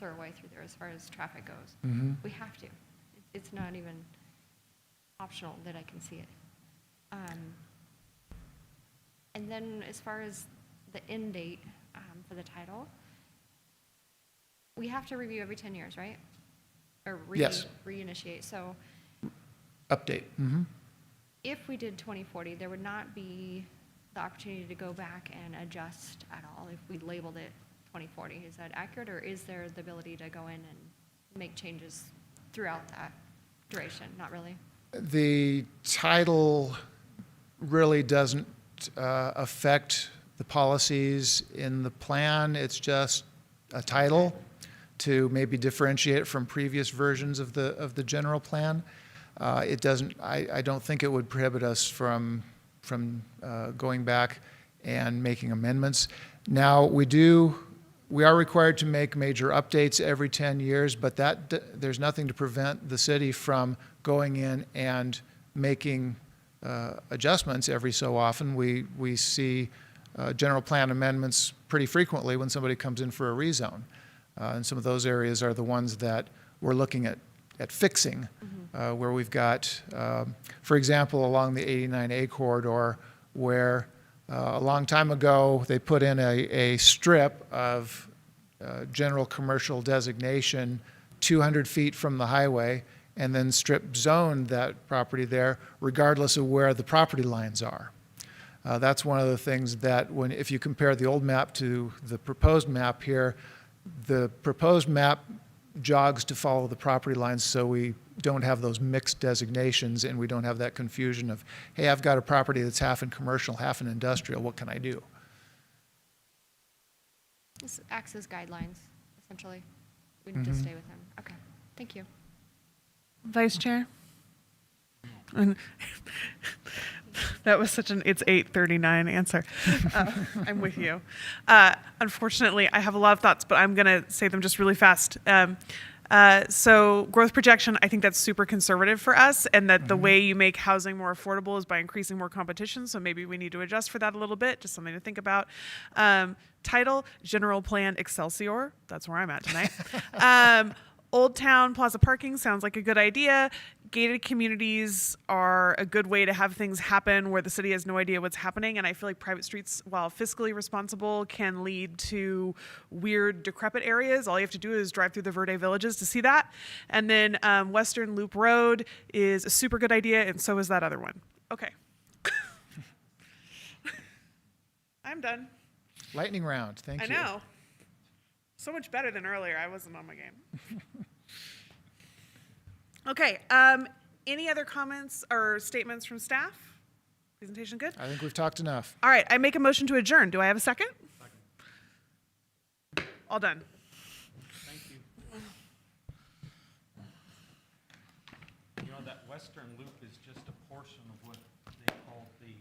thoroughway through there as far as traffic goes. Mm-hmm. We have to. It's not even optional that I can see it. And then as far as the end date for the title, we have to review every 10 years, right? Or Yes. reinitiate. So Update. Mm-hmm. if we did 2040, there would not be the opportunity to go back and adjust at all if we labeled it 2040. Is that accurate, or is there the ability to go in and make changes throughout that duration? Not really. The title really doesn't affect the policies in the plan. It's just a title to maybe differentiate it from previous versions of the general plan. It doesn't. I don't think it would prohibit us from going back and making amendments. Now we are required to make major updates every 10 years, but there's nothing to prevent the city from going in and making adjustments every so often. We see general plan amendments pretty frequently when somebody comes in for a rezone. And some of those areas are the ones that we're looking at fixing, where we've got, for example, along the 89A corridor, where a long time ago they put in a strip of general commercial designation 200 feet from the highway, and then strip zoned that property there regardless of where the property lines are. That's one of the things that if you compare the old map to the proposed map here, the proposed map jogs to follow the property lines, so we don't have those mixed designations and we don't have that confusion of, hey, I've got a property that's half in commercial, half in industrial, what can I do? This acts as guidelines, essentially. We need to stay with them. Okay, thank you. Vice Chair? That was such an it's 8:39 answer. I'm with you. Unfortunately, I have a lot of thoughts, but I'm going to say them just really fast. So growth projection, I think that's super conservative for us, and that the way you make housing more affordable is by increasing more competition. So maybe we need to adjust for that a little bit, just something to think about. Title, General Plan Excelsior. That's where I'm at tonight. Old Town Plaza parking sounds like a good idea. Gated communities are a good way to have things happen where the city has no idea what's happening. And I feel like private streets, while fiscally responsible, can lead to weird, decrepit areas. All you have to do is drive through the Verde villages to see that. And then Western Loop Road is a super good idea, and so is that other one. Okay. I'm done. Lightning round. Thank you. I know. So much better than earlier. I wasn't on my game. Okay. Any other comments or statements from staff? Presentation good? I think we've talked enough. All right. I make a motion to adjourn. Do I have a second? Second. All done. Thank you. You know, that western loop is just a portion of what they call the